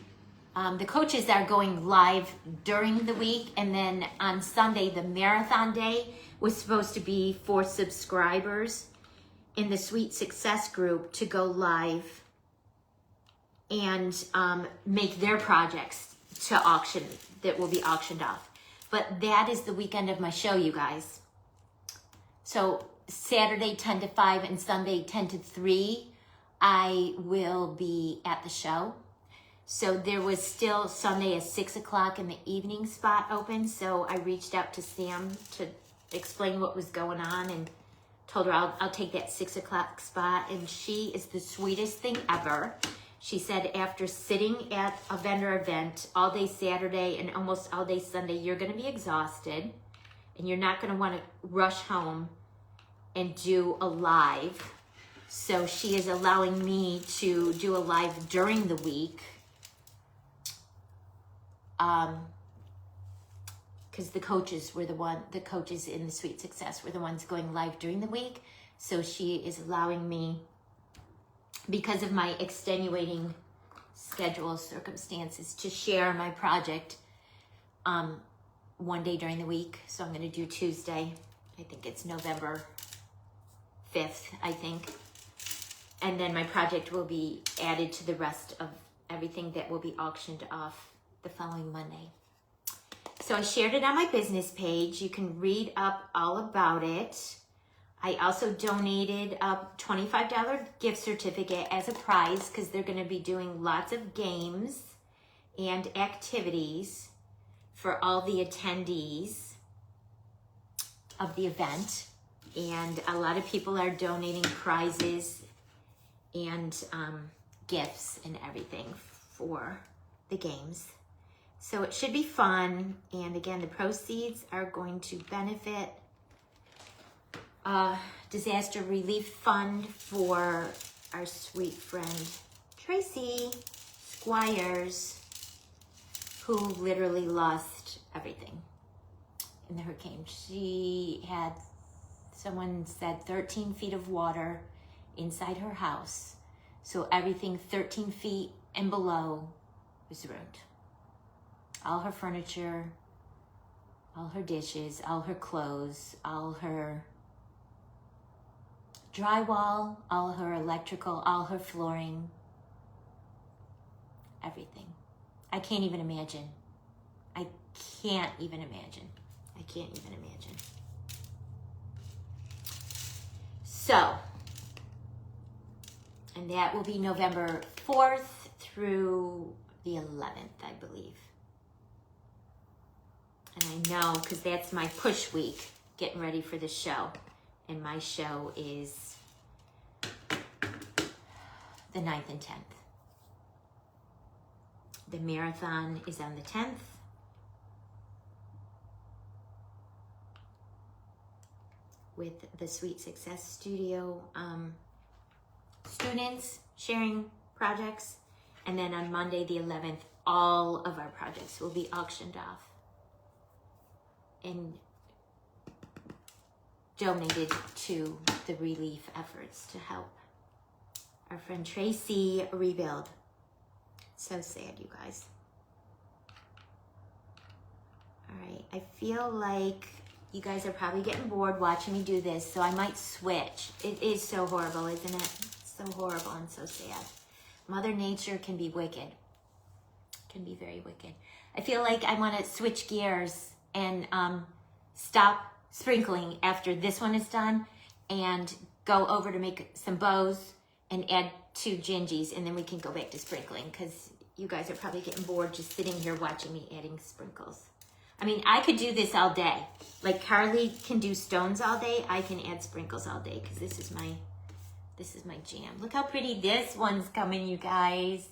A: the coaches are going live during the week, and then on Sunday, the marathon day was supposed to be for subscribers in the Sweet Success group to go live and make their projects to auction, that will be auctioned off. But that is the weekend of my show, you guys. So Saturday 10 to 5 and Sunday 10 to 3, I will be at the show. So there was still Sunday a 6 o'clock in the evening spot open. So I reached out to Sam to explain what was going on and told her I'll take that 6 o'clock spot. And she is the sweetest thing ever. She said after sitting at a vendor event all day Saturday and almost all day Sunday, you're going to be exhausted and you're not going to want to rush home and do a live. So she is allowing me to do a live during the week. Because the coaches in the Sweet Success were the ones going live during the week. So she is allowing me, because of my extenuating schedule circumstances, to share my project one day during the week. So I'm going to do Tuesday. I think it's November 5th, I think. And then my project will be added to the rest of everything that will be auctioned off the following Monday. So I shared it on my business page. You can read up all about it. I also donated a $25 gift certificate as a prize because they're going to be doing lots of games and activities for all the attendees of the event. And a lot of people are donating prizes and gifts and everything for the games. So it should be fun. And again, the proceeds are going to benefit disaster relief fund for our sweet friend Tracy Squires, who literally lost everything in the hurricane. She had, someone said, 13 feet of water inside her house. So everything 13 feet and below was ruined. All her furniture, all her dishes, all her clothes, all her drywall, all her electrical, all her flooring, everything. I can't even imagine. I can't even imagine. I can't even imagine. So, and that will be November 4th through the 11th, I believe. And I know, because that's my push week, getting ready for the show. And my show is the 9th and 10th. The marathon is on the 10th. With the Sweet Success Studio students sharing projects. And then on Monday the 11th, all of our projects will be auctioned off and donated to the relief efforts to help our friend Tracy rebuild. So sad, you guys. All right, I feel like you guys are probably getting bored watching me do this, so I might switch. It is so horrible, isn't it? So horrible and so sad. Mother Nature can be wicked. Can be very wicked. I feel like I want to switch gears and stop sprinkling after this one is done and go over to make some bows and add 2 gingies, and then we can go back to sprinkling because you guys are probably getting bored just sitting here watching me adding sprinkles. I mean, I could do this all day. Like Carly can do stones all day, I can add sprinkles all day because this is my This is my jam. Look how pretty this one's coming, you guys.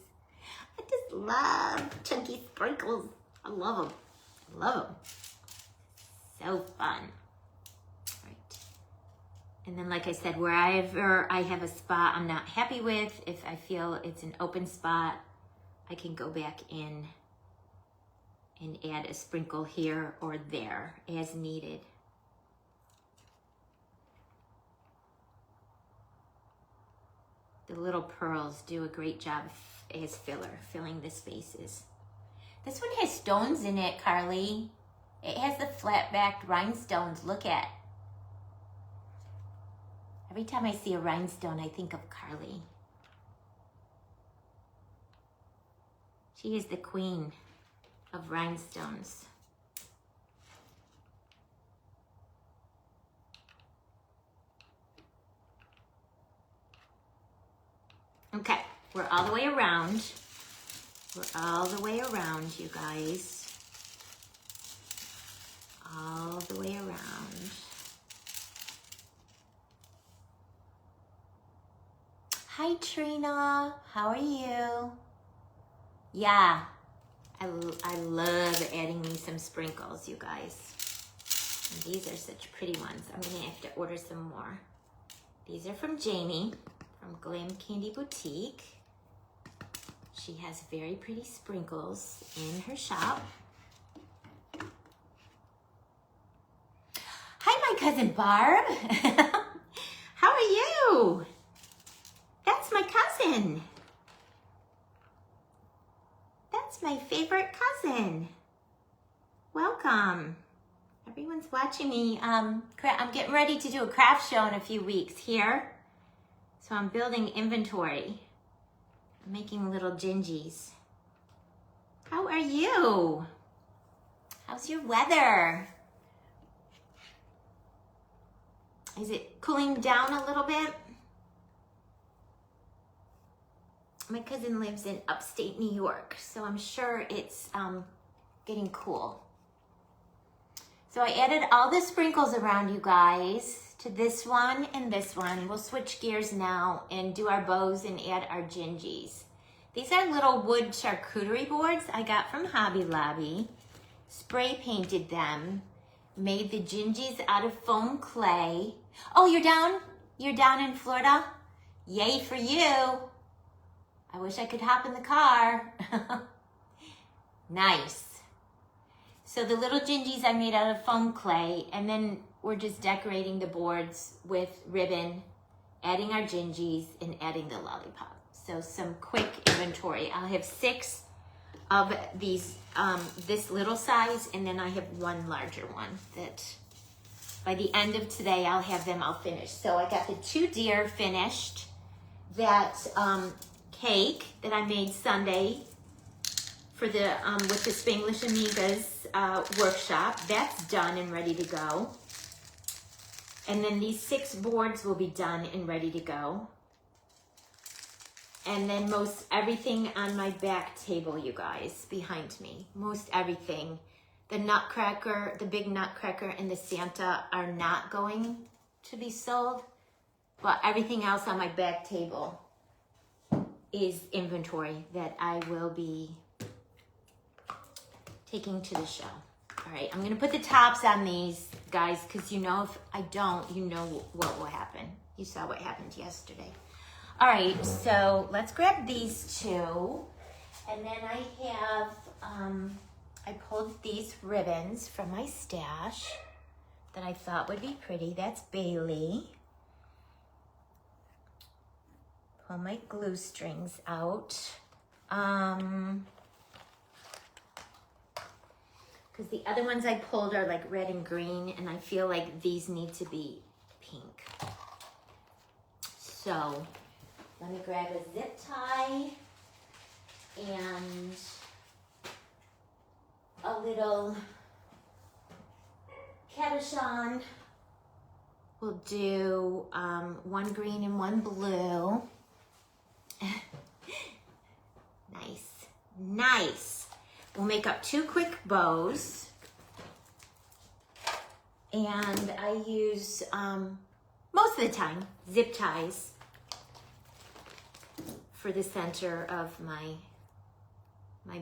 A: I just love chunky sprinkles. I love them. I love them. So fun. All right. And then, like I said, wherever I have a spot I'm not happy with, if I feel it's an open spot, I can go back in and add a sprinkle here or there as needed. The little pearls do a great job as filler, filling the spaces. This one has stones in it, Carly. It has the flat-backed rhinestones. Look at. Every time I see a rhinestone, I think of Carly. She is the queen of rhinestones. Okay, we're all the way around. We're all the way around, you guys. All the way around. Hi, Trina. How are you? Yeah, I love adding me some sprinkles, you guys. And these are such pretty ones. I'm gonna have to order some more. These are from Jamie from Glam Candy Boutique. She has very pretty sprinkles in her shop. Hi, my cousin Barb. How are you? That's my cousin. That's my favorite cousin. Welcome. Everyone's watching me. I'm getting ready to do a craft show in a few weeks here. So I'm building inventory. I'm making little gingies. How are you? How's your weather? Is it cooling down a little bit? My cousin lives in upstate New York, so I'm sure it's getting cool. So I added all the sprinkles around, you guys, to this one and this one. We'll switch gears now and do our bows and add our gingies. These are little wood charcuterie boards I got from Hobby Lobby. Spray painted them. Made the gingies out of foam clay. Oh, you're down? You're down in Florida? Yay for you. I wish I could hop in the car. Nice. So the little gingies I made out of foam clay, and then we're just decorating the boards with ribbon, adding our gingies, and adding the lollipop. So some quick inventory. I'll have 6 of these, this little size, and then I have one larger one that by the end of today, I'll have them all finished. So I got the 2 deer finished. That cake that I made Sunday for the with the Spanglish Amigas workshop, that's done and ready to go. And then these 6 boards will be done and ready to go. And then most everything on my back table, you guys, behind me, most everything. The nutcracker, the big nutcracker and the Santa are not going to be sold, but everything else on my back table is inventory that I will be taking to the show. All right, I'm gonna put the tops on these, guys, because you know if I don't, you know what will happen. You saw what happened yesterday. All right, so let's grab these 2. And then I have, I pulled these ribbons from my stash that I thought would be pretty. That's Bailey. Pull my glue strings out. Because the other ones I pulled are like red and green, and I feel like these need to be pink. So let me grab a zip tie and a little cabochon. We'll do 1 green and 1 blue. Nice, nice. We'll make up 2 quick bows. And I use, most of the time, zip ties for the center of my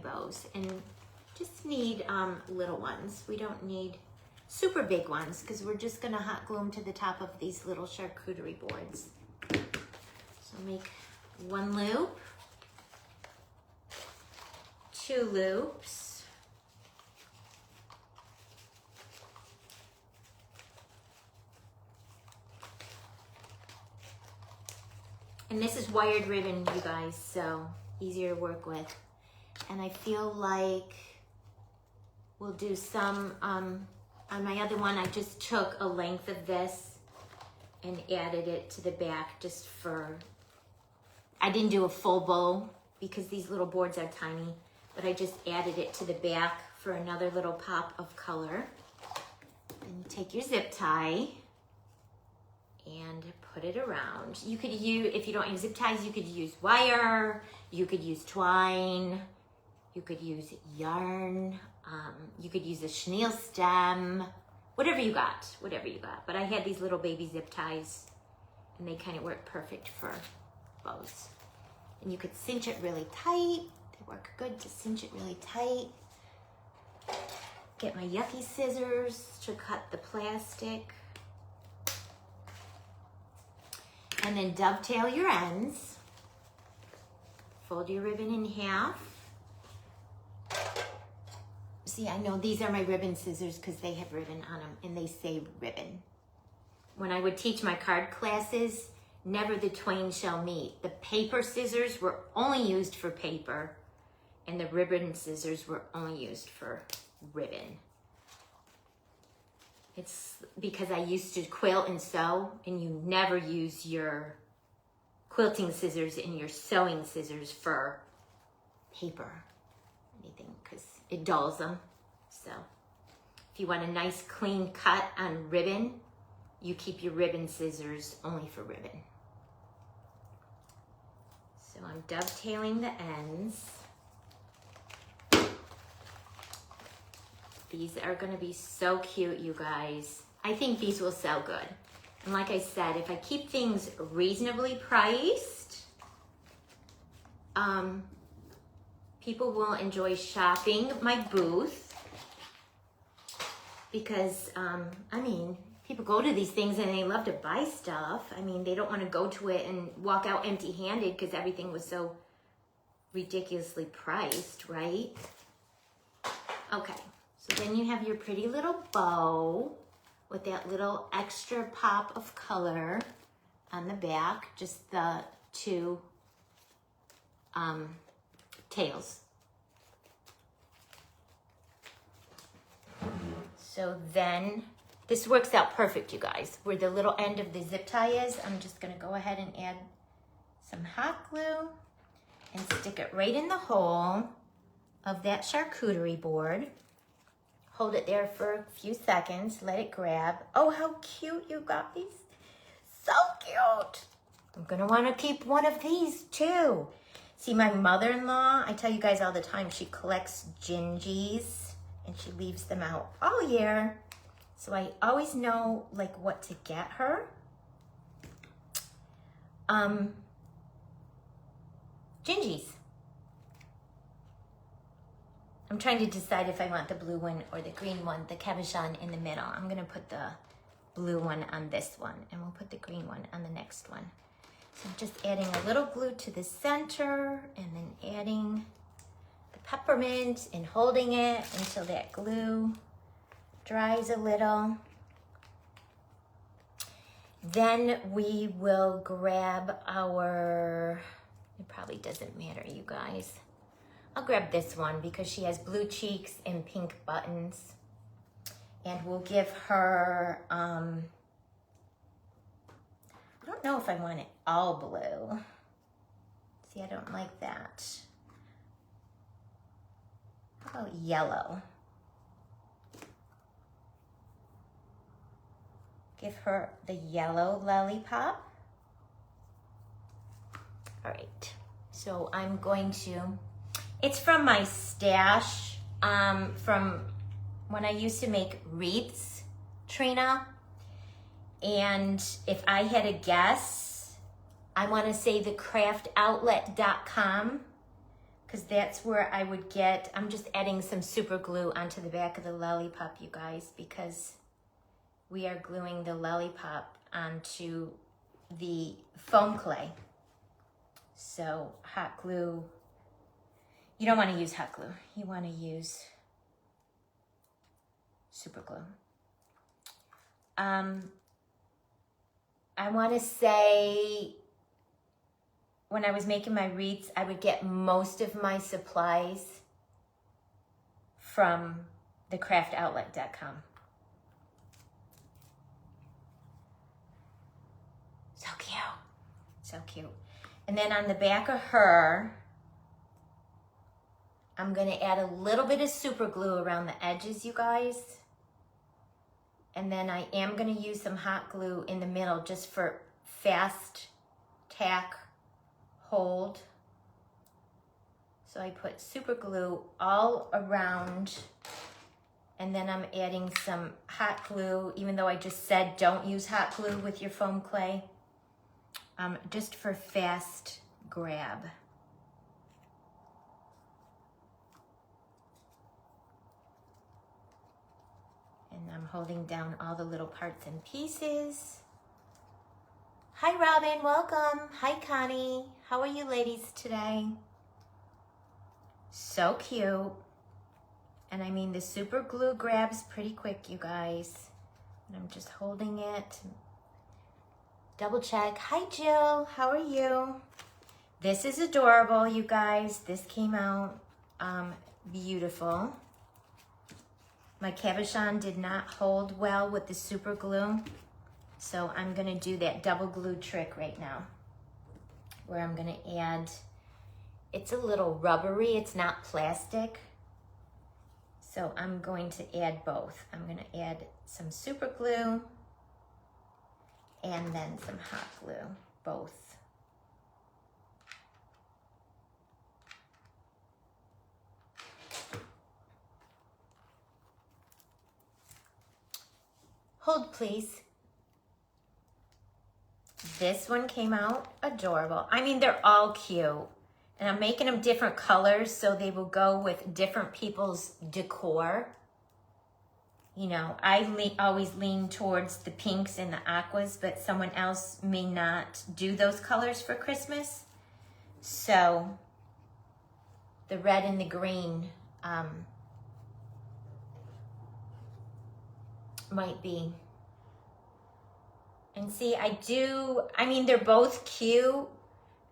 A: bows. And just need little ones. We don't need super big ones because we're just gonna hot glue them to the top of these little charcuterie boards. So make 1 loop, 2 loops, and this is wired ribbon, you guys, so easier to work with. And I feel like we'll do some, on my other one, I just took a length of this and added it to the back just for, I didn't do a full bow because these little boards are tiny, but I just added it to the back for another little pop of color. And you take your zip tie and put it around. You could use, if you don't use zip ties, you could use wire, you could use twine, you could use yarn, you could use a chenille stem, whatever you got. But I had these little baby zip ties and they kind of work perfect for bows. And you could cinch it really tight. They work good to cinch it really tight. Get my yucky scissors to cut the plastic. And then dovetail your ends. Fold your ribbon in half. See, I know these are my ribbon scissors because they have ribbon on them and they say ribbon. When I would teach my card classes, never the twain shall meet. The paper scissors were only used for paper and the ribbon scissors were only used for ribbon. It's because I used to quilt and sew, and you never use your quilting scissors and your sewing scissors for paper, anything, because it dulls them. So if you want a nice clean cut on ribbon, you keep your ribbon scissors only for ribbon. So I'm dovetailing the ends. These are gonna be so cute, you guys. I think these will sell good. And like I said, if I keep things reasonably priced, people will enjoy shopping my booth because, I mean, people go to these things and they love to buy stuff. I mean, they don't want to go to it and walk out empty-handed because everything was so ridiculously priced, right? Okay. So then you have your pretty little bow with that little extra pop of color on the back, just the 2 tails. So then this works out perfect, you guys. Where the little end of the zip tie is, I'm just gonna go ahead and add some hot glue and stick it right in the hole of that charcuterie board. Hold it there for a few seconds, let it grab. Oh, how cute, you guys. So cute. I'm gonna wanna keep one of these too. See, my mother-in-law, I tell you guys all the time, she collects gingies and she leaves them out all year. So I always know like what to get her. Gingies. I'm trying to decide if I want the blue one or the green one, the cabochon in the middle. I'm gonna put the blue one on this one and we'll put the green one on the next one. So I'm just adding a little glue to the center and then adding the peppermint and holding it until that glue dries a little. Then we will grab our, it probably doesn't matter, you guys. I'll grab this one because she has blue cheeks and pink buttons. And we'll give her, I don't know if I want it all blue. See, I don't like that. How about yellow? Give her the yellow lollipop. All right, so I'm going to, it's from my stash from when I used to make wreaths, Trina. And if I had a guess, I want to say the craftoutlet.com, because that's where I would get, I'm just adding some super glue onto the back of the lollipop, you guys, because we are gluing the lollipop onto the foam clay. So hot glue, you don't want to use hot glue. You want to use super glue. I want to say when I was making my wreaths, I would get most of my supplies from the craftoutlet.com. So cute. So cute. And then on the back of her, I'm going to add a little bit of super glue around the edges, you guys. And then I am going to use some hot glue in the middle just for fast tack hold. So I put super glue all around, and then I'm adding some hot glue, even though I just said don't use hot glue with your foam clay, just for fast grab. And I'm holding down all the little parts and pieces. Hi, Robin, welcome. Hi, Connie. How are you ladies today? So cute. And I mean, the super glue grabs pretty quick, you guys. And I'm just holding it. Double check. Hi, Jill. How are you? This is adorable, you guys. This came out beautiful. My cabochon did not hold well with the super glue. So I'm gonna do that double glue trick right now, where I'm gonna add, it's a little rubbery, it's not plastic. So I'm going to add both. I'm gonna add some super glue and then some hot glue, both. Hold, please. This one came out adorable. I mean, they're all cute. And I'm making them different colors so they will go with different people's decor. You know, I always lean towards the pinks and the aquas, but someone else may not do those colors for Christmas. So the red and the green might be. And see, I mean, they're both cute.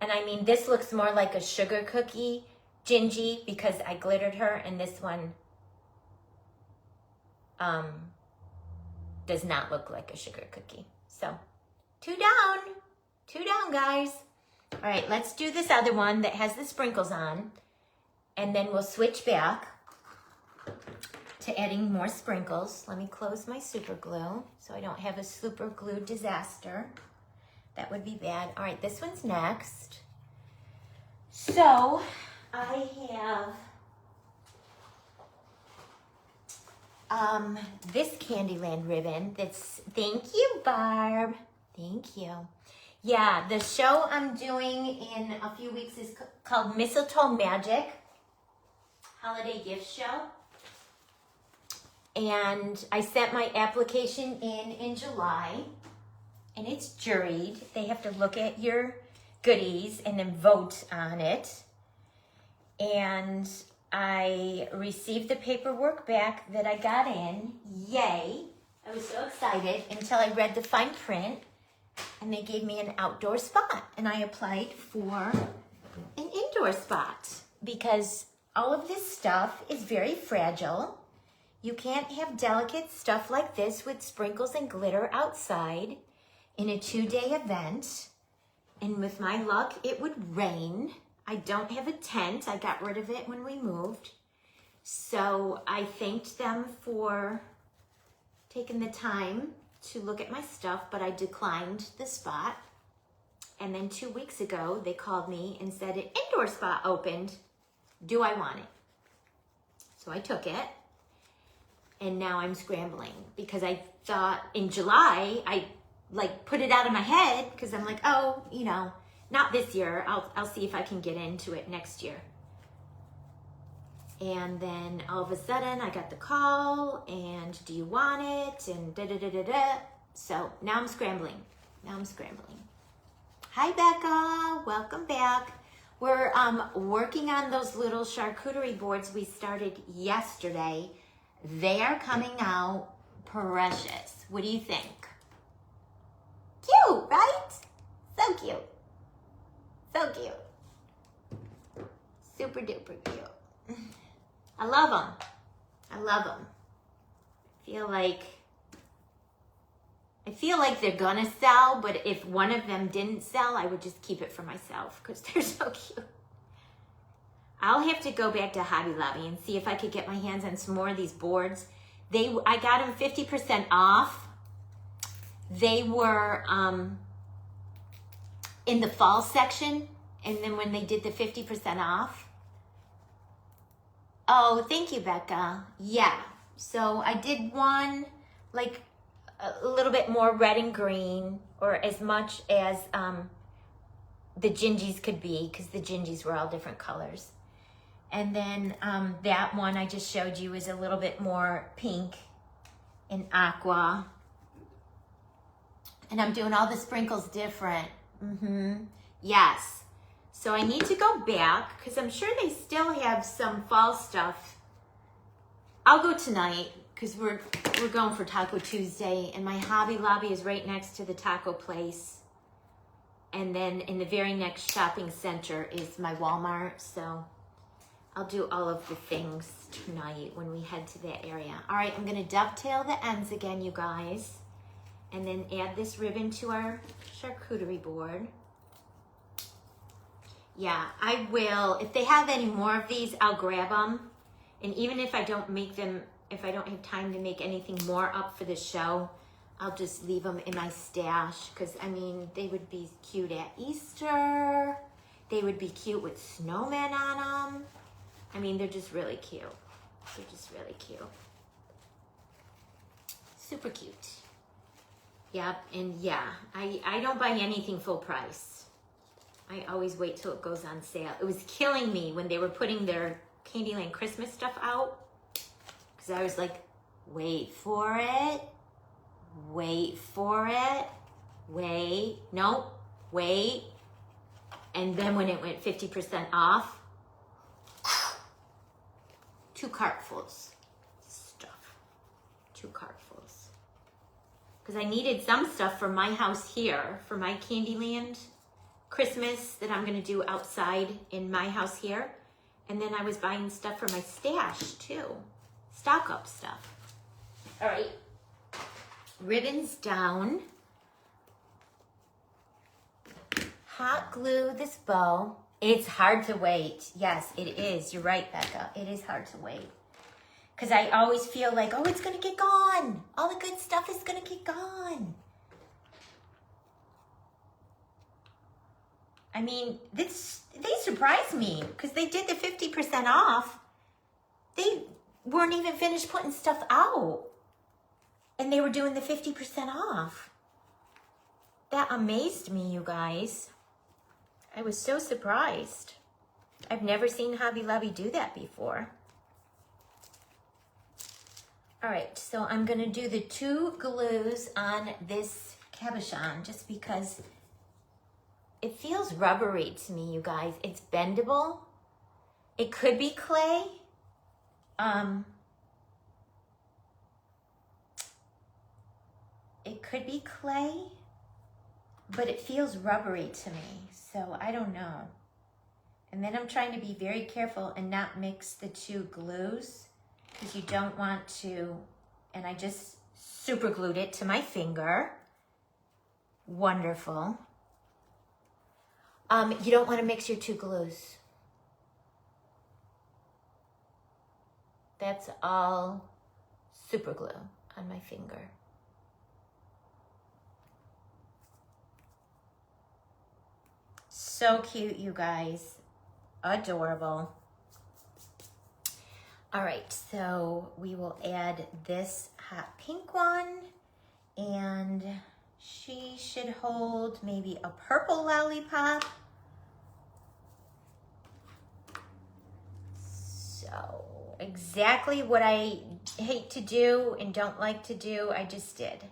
A: And I mean, this looks more like a sugar cookie, Gingie, because I glittered her. And this one does not look like a sugar cookie. So, two down, guys. All right, let's do this other one that has the sprinkles on. And then we'll switch back to adding more sprinkles. Let me close my super glue so I don't have a super glue disaster. That would be bad. All right, this one's next. So I have this Candyland ribbon that's, thank you, Barb. Thank you. Yeah, the show I'm doing in a few weeks is called Mistletoe Magic, Holiday Gift Show. And I sent my application in July, and it's juried. They have to look at your goodies and then vote on it. And I received the paperwork back that I got in. Yay. I was so excited until I read the fine print, and they gave me an outdoor spot. And I applied for an indoor spot because all of this stuff is very fragile. You can't have delicate stuff like this with sprinkles and glitter outside in a 2-day event. And with my luck, it would rain. I don't have a tent. I got rid of it when we moved. So I thanked them for taking the time to look at my stuff, but I declined the spot. And then 2 weeks ago, they called me and said an indoor spot opened. Do I want it? So I took it. And now I'm scrambling because I thought in July, I like put it out of my head because I'm like, oh, you know, Not this year. I'll see if I can get into it next year. And then all of a sudden I got the call and do you want it? And da-da-da-da-da. So now I'm scrambling. Hi, Becca. Welcome back. We're working on those little charcuterie boards we started yesterday. They are coming out precious. What do you think? Cute, right? So cute. So cute. Super duper cute. I love them. I love them. I feel like they're gonna sell, but if one of them didn't sell, I would just keep it for myself because they're so cute. I'll have to go back to Hobby Lobby and see if I could get my hands on some more of these boards. I got them 50% off. They were in the fall section, and then when they did the 50% off. Oh, thank you, Becca. Yeah, so I did one like a little bit more red and green, or as much as the Gingies could be, because the Gingies were all different colors. And then that one I just showed you is a little bit more pink and aqua. And I'm doing all the sprinkles different. Yes. So I need to go back because I'm sure they still have some fall stuff. I'll go tonight because we're going for Taco Tuesday, and my Hobby Lobby is right next to the taco place. And then in the very next shopping center is my Walmart. So I'll do all of the things tonight when we head to that area. All right, I'm gonna dovetail the ends again, you guys, and then add this ribbon to our charcuterie board. Yeah, I will. If they have any more of these, I'll grab them. And even if I don't make them, if I don't have time to make anything more up for the show, I'll just leave them in my stash. Because, I mean, they would be cute at Easter. They would be cute with snowmen on them. I mean, they're just really cute. They're just really cute. Super cute. Yep, and yeah, I don't buy anything full price. I always wait till it goes on sale. It was killing me when they were putting their Candyland Christmas stuff out. Because I was like, wait for it. Wait for it. Wait. Nope. Wait. And then when it went 50% off, 2 cartfuls stuff. 2 cartfuls. Because I needed some stuff for my house here, for my Candyland Christmas that I'm going to do outside in my house here. And then I was buying stuff for my stash too. Stock up stuff. All right. Ribbons down. Hot glue this bow. It's hard to wait. Yes, it is. You're right, Becca. It is hard to wait. Because I always feel like, oh, it's going to get gone. All the good stuff is going to get gone. I mean, they surprised me because they did the 50% off. They weren't even finished putting stuff out. And they were doing the 50% off. That amazed me, you guys. I was so surprised. I've never seen Hobby Lobby do that before. All right, so I'm going to do the 2 glues on this cabochon just because it feels rubbery to me, you guys. It's bendable. It could be clay. It could be clay, but it feels rubbery to me, so I don't know. And then I'm trying to be very careful and not mix the 2 glues because you don't want to, and I just super glued it to my finger. Wonderful. You don't want to mix your 2 glues. That's all super glue on my finger. So cute, you guys. Adorable. All right, so we will add this hot pink one, and she should hold maybe a purple lollipop. So exactly what I hate to do and don't like to do, I just did.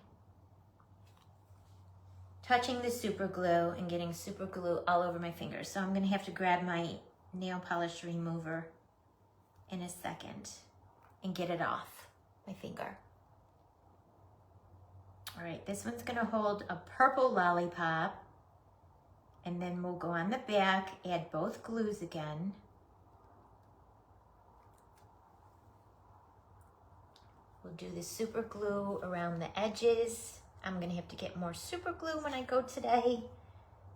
A: Touching the super glue and getting super glue all over my fingers. So I'm gonna have to grab my nail polish remover in a second and get it off my finger. All right, this one's gonna hold a purple lollipop, and then we'll go on the back, add both glues again. We'll do the super glue around the edges. I'm gonna have to get more super glue when I go today,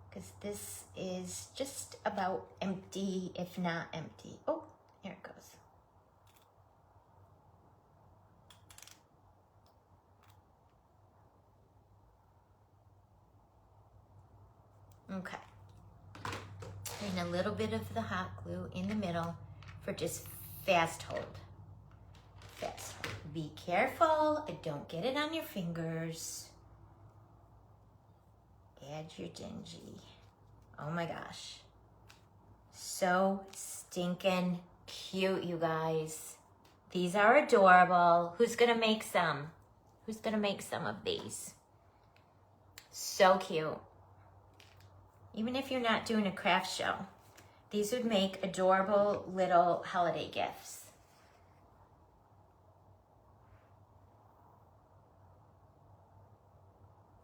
A: because this is just about empty, if not empty. Oh, here it goes. Okay. And a little bit of the hot glue in the middle for just fast hold. Fast hold. Be careful, don't get it on your fingers. Add your Gingie. Oh my gosh. So stinking cute, you guys. These are adorable. Who's gonna make some? Who's gonna make some of these? So cute. Even if you're not doing a craft show, these would make adorable little holiday gifts.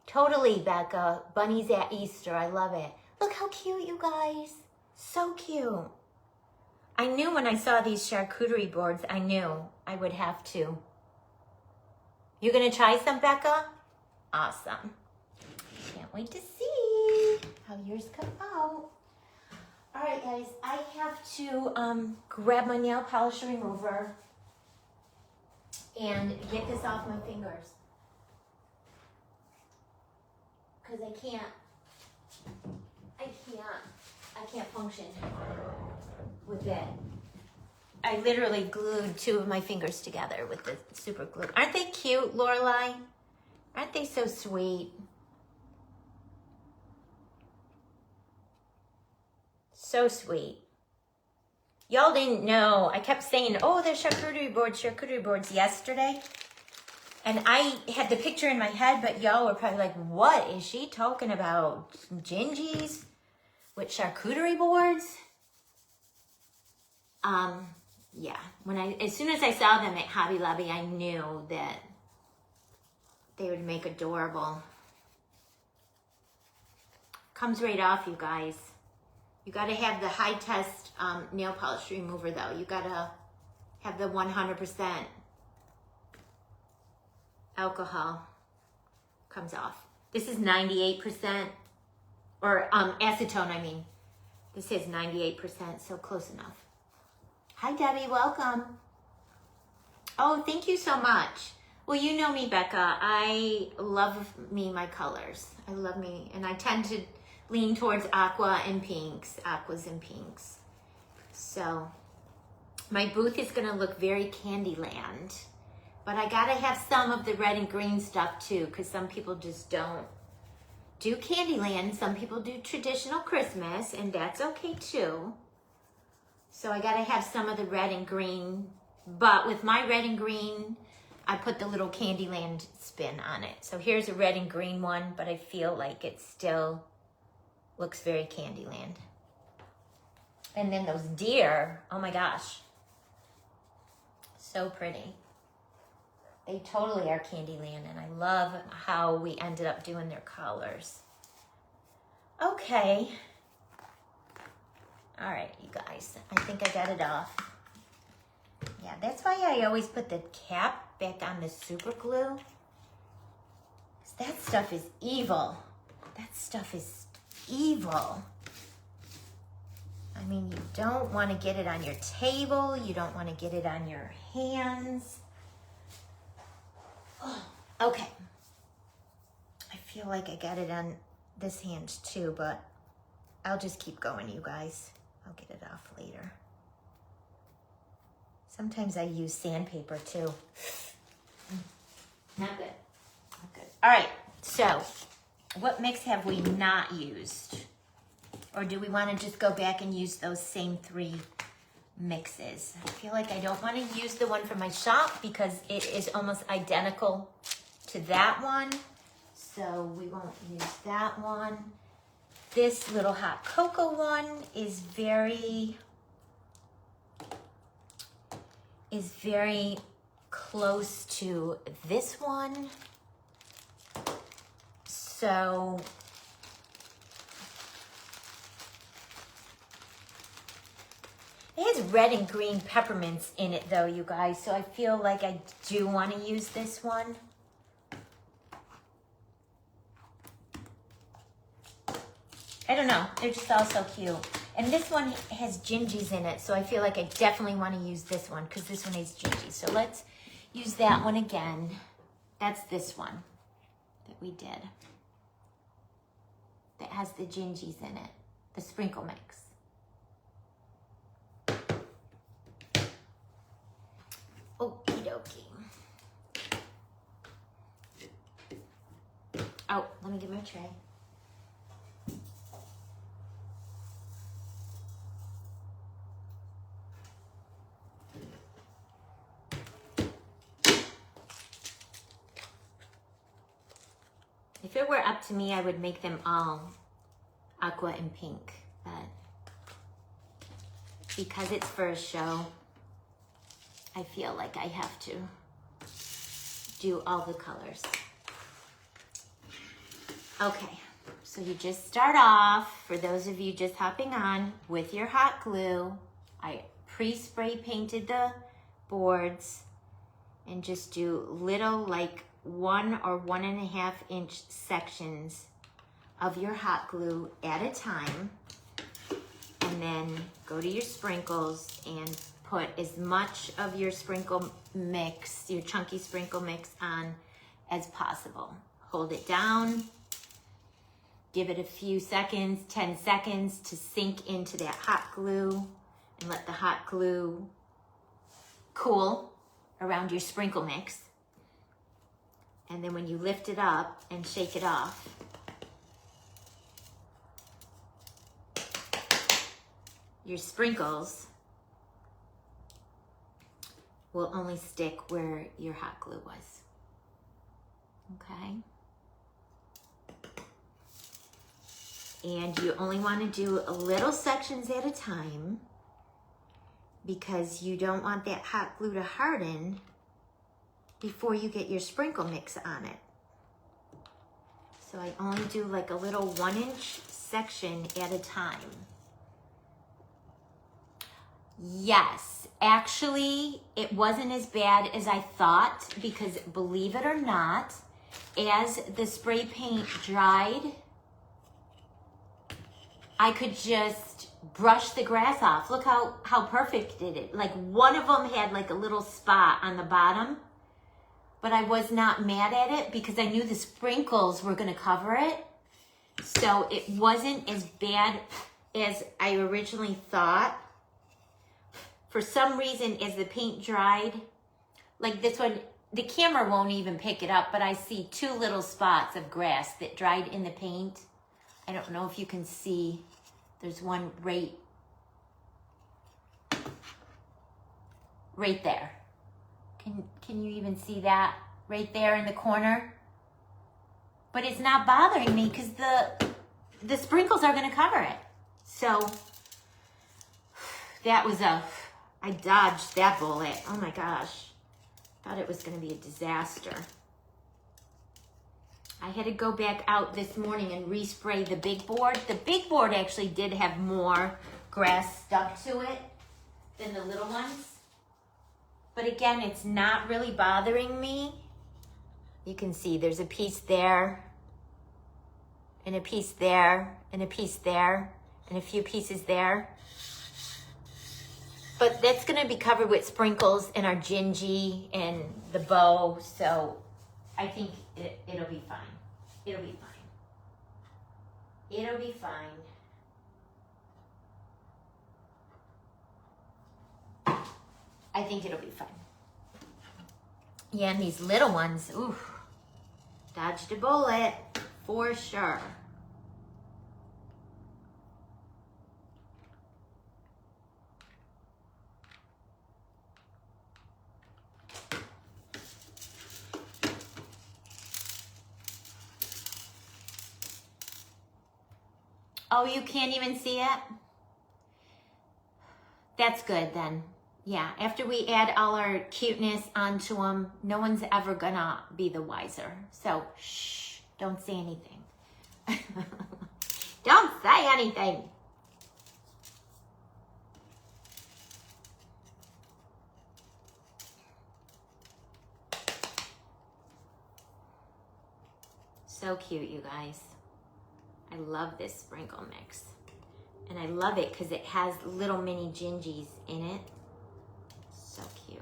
A: Totally, Becca. Bunnies at Easter. I love it. Look how cute, you guys. So cute. I knew when I saw these charcuterie boards, I knew I would have to. You gonna try some, Becca? Awesome. Can't wait to see how yours come out. All right, guys, I have to grab my nail polish remover and get this off my fingers, because I can't function with it. I literally glued 2 of my fingers together with the super glue. Aren't they cute, Lorelai? Aren't they so sweet? So sweet. Y'all didn't know. I kept saying, oh, the charcuterie boards yesterday. And I had the picture in my head, but y'all were probably like, what is she talking about? Gingies with charcuterie boards? Yeah. As soon as I saw them at Hobby Lobby, I knew that they would make adorable. Comes right off, you guys. You gotta have the high test nail polish remover though. You gotta have the 100% alcohol. Comes off. This is 98%, or acetone, I mean. This is 98%, so close enough. Hi, Debbie, welcome. Oh, thank you so much. Well, you know me, Becca. I love my colors. I love me, and I tend to lean towards aquas and pinks. So my booth is gonna look very Candyland, but I gotta have some of the red and green stuff too, because some people just don't do Candyland. Some people do traditional Christmas, and that's okay too. So I gotta have some of the red and green, but with my red and green, I put the little Candyland spin on it. So here's a red and green one, but I feel like it still looks very Candyland. And then those deer, oh my gosh. So pretty. They totally are Candyland, and I love how we ended up doing their colors. Okay. All right, you guys, I think I got it off. Yeah, that's why I always put the cap back on the super glue. 'Cause that stuff is evil. That stuff is evil. I mean, you don't want to get it on your table. You don't want to get it on your hands. Oh, okay. I feel like I got it on this hand too, but I'll just keep going, you guys. I'll get it off later. Sometimes I use sandpaper too. Not good. Not good. All right, so what mix have we not used? Or do we want to just go back and use those same 3 mixes? I feel like I don't want to use the one from my shop because it is almost identical to that one. So we won't use that one. This little hot cocoa one is very close to this one. So it has red and green peppermints in it though, you guys. So I feel like I do want to use this one. I don't know, they're just all so cute. And this one has gingies in it, so I feel like I definitely want to use this one because this one has gingies. So let's use that one again. That's this one that we did. That has the gingies in it, the sprinkle mix. Okie dokie. Oh, let me get my tray. If it were up to me, I would make them all aqua and pink, but because it's for a show, I feel like I have to do all the colors. Okay, so you just start off, for those of you just hopping on, with your hot glue. I pre-spray painted the boards and just do little like 1 or 1.5 inch sections of your hot glue at a time, and then go to your sprinkles and put as much of your sprinkle mix, your chunky sprinkle mix on as possible. Hold it down, give it a few seconds, 10 seconds to sink into that hot glue, and let the hot glue cool around your sprinkle mix. And then when you lift it up and shake it off, your sprinkles will only stick where your hot glue was. Okay? And you only want to do little sections at a time because you don't want that hot glue to harden before you get your sprinkle mix on it. So I only do like a little 1 inch section at a time. Yes, actually, it wasn't as bad as I thought because, believe it or not, as the spray paint dried, I could just brush the grass off. Look how perfect it is. Like one of them had like a little spot on the bottom, but I was not mad at it because I knew the sprinkles were gonna cover it. So it wasn't as bad as I originally thought. For some reason, as the paint dried, like this one, the camera won't even pick it up, but I see 2 little spots of grass that dried in the paint. I don't know if you can see, there's one right there. Can you even see that right there in the corner? But it's not bothering me because the sprinkles are gonna cover it. So that was I dodged that bullet. Oh my gosh. Thought it was gonna be a disaster. I had to go back out this morning and respray the big board. The big board actually did have more grass stuck to it than the little ones. But again, it's not really bothering me. You can see there's a piece there, and a piece there, and a piece there, and a few pieces there. But that's gonna be covered with sprinkles and our gingy and the bow, so I think it'll be fine. It'll be fine. It'll be fine. I think it'll be fine. Yeah, and these little ones, ooh, dodged a bullet. for sure. Oh, you can't even see it? That's good then. Yeah, after we add all our cuteness onto them, no one's ever gonna be the wiser. So, shh, don't say anything. Don't say anything. So cute, you guys. I love this sprinkle mix. And I love it because it has little mini gingies in it. So cute.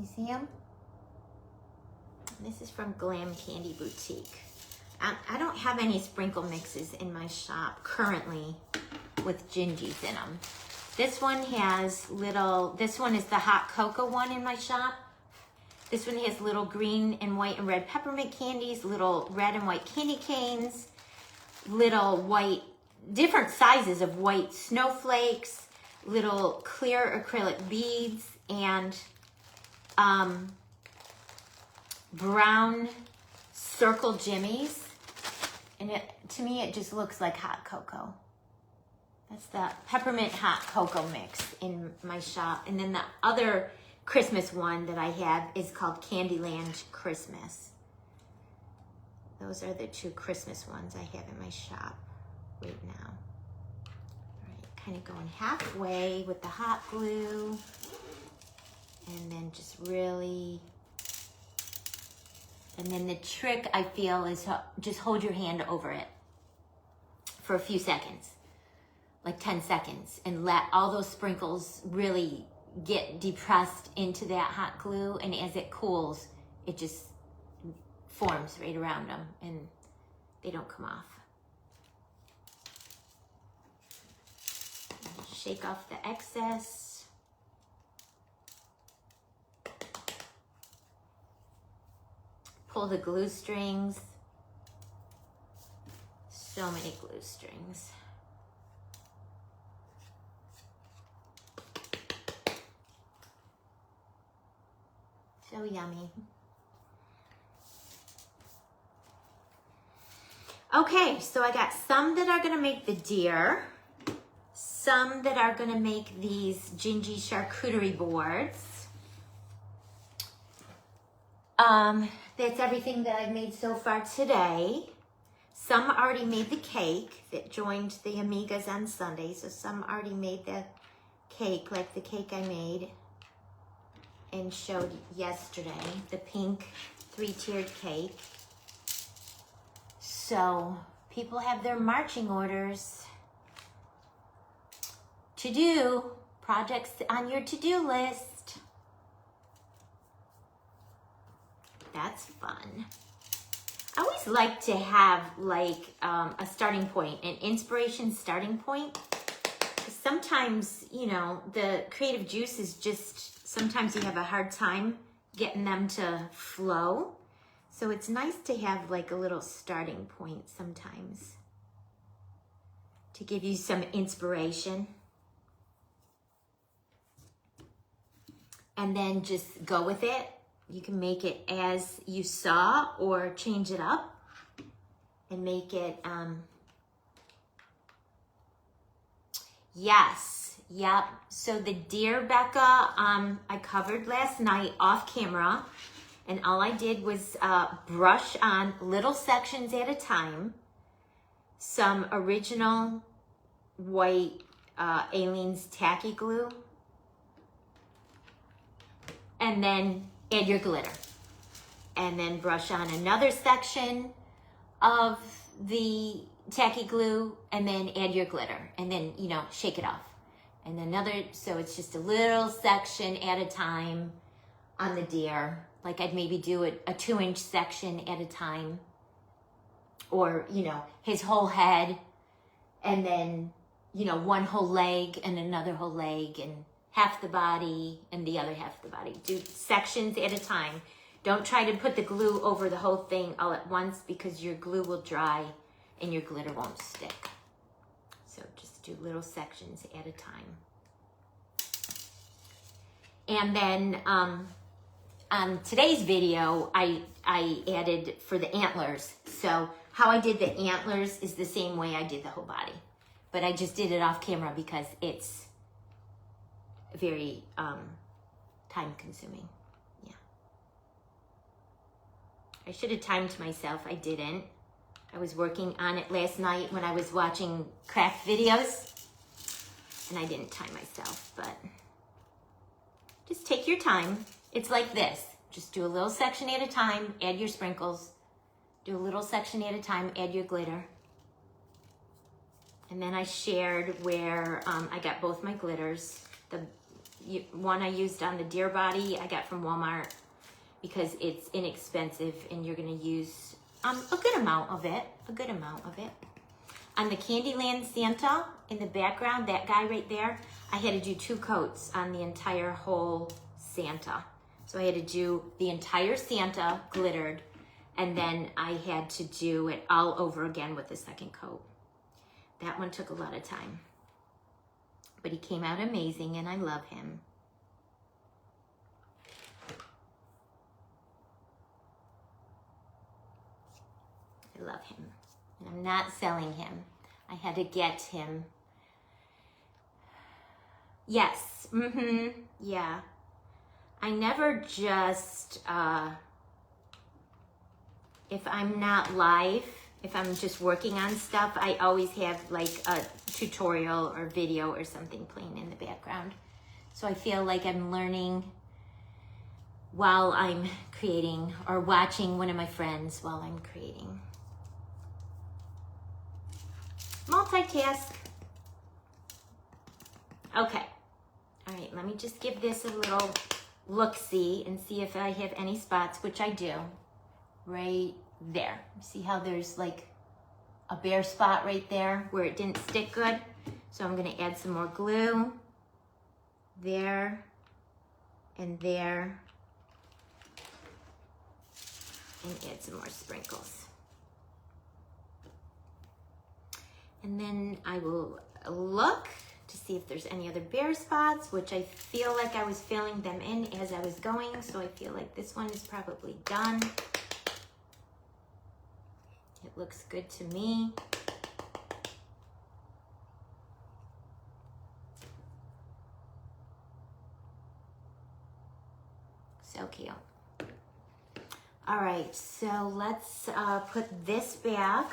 A: You see them? This is from Glam Candy Boutique. I don't have any sprinkle mixes in my shop currently with gingies in them. This one has little, this one is the hot cocoa one in my shop. This one has little green and white and red peppermint candies, little red and white candy canes, little white, different sizes of white snowflakes, little clear acrylic beads, and brown circle jimmies. And to me, it just looks like hot cocoa. That's the peppermint hot cocoa mix in my shop. And then the other Christmas one that I have is called Candyland Christmas. Those are the two Christmas ones I have in my shop right now. All right, kind of going halfway with the hot glue. And then just really, and then the trick I feel is just hold your hand over it for a few seconds, like 10 seconds, and let all those sprinkles really get depressed into that hot glue. And as it cools, it just forms right around them and they don't come off. Shake off the excess. Pull the glue strings. So many glue strings. So yummy. Okay, so I got some that are gonna make the deer, some that are gonna make these Gingie Charcuterie boards. That's everything that I've made so far today. Some already made the cake that joined the Amigas on Sunday, so some already made the cake, like the cake I made and showed yesterday, the pink 3-tiered cake. So people have their marching orders to do, projects on your to-do list. That's fun. I always like to have like a starting point, an inspiration starting point. Sometimes, you know, the creative juices just, sometimes you have a hard time getting them to flow. So it's nice to have like a little starting point sometimes to give you some inspiration. And then just go with it. You can make it as you saw or change it up and make it, yes, yep. So the deer Becca, I covered last night off camera, and all I did was brush on little sections at a time, some original white Aleene's tacky glue, and then add your glitter, and then brush on another section of the tacky glue, and then add your glitter, and then, you know, shake it off. And another, so it's just a little section at a time on the deer. Like I'd maybe do a 2-inch section at a time, or, you know, his whole head, and then, you know, one whole leg and another whole leg, and half the body and the other half of the body. Do sections at a time. Don't try to put the glue over the whole thing all at once because your glue will dry and your glitter won't stick. So just do little sections at a time. And then on today's video, I added for the antlers. So how I did the antlers is the same way I did the whole body. But I just did it off camera because it's very time consuming. Yeah. I should have timed myself. I didn't. I was working on it last night when I was watching craft videos. And I didn't time myself, but just take your time. It's like this. Just do a little section at a time, add your sprinkles. Do a little section at a time, add your glitter. And then I shared where I got both my glitters. The one I used on the deer body I got from Walmart because it's inexpensive and you're gonna use a good amount of it, On the Candyland Santa in the background, that guy right there, I had to do 2 coats on the entire whole Santa. So I had to do the entire Santa glittered, and then I had to do it all over again with the second coat. That one took a lot of time. But he came out amazing, and I love him. I love him. And I'm not selling him. I had to get him. Yes. Yeah. I never just, if I'm not live, if I'm just working on stuff, I always have like a tutorial or video or something playing in the background. So I feel like I'm learning while I'm creating or watching one of my friends while I'm creating. Multitask. Okay. All right, let me just give this a little look-see and see if I have any spots, which I do, right there. See how there's like a bare spot right there where it didn't stick good? So I'm gonna add some more glue there and there and add some more sprinkles. And then I will look to see if there's any other bare spots, which I feel like I was filling them in as I was going. So I feel like this one is probably done. It looks good to me. So cute. All right, so let's put this back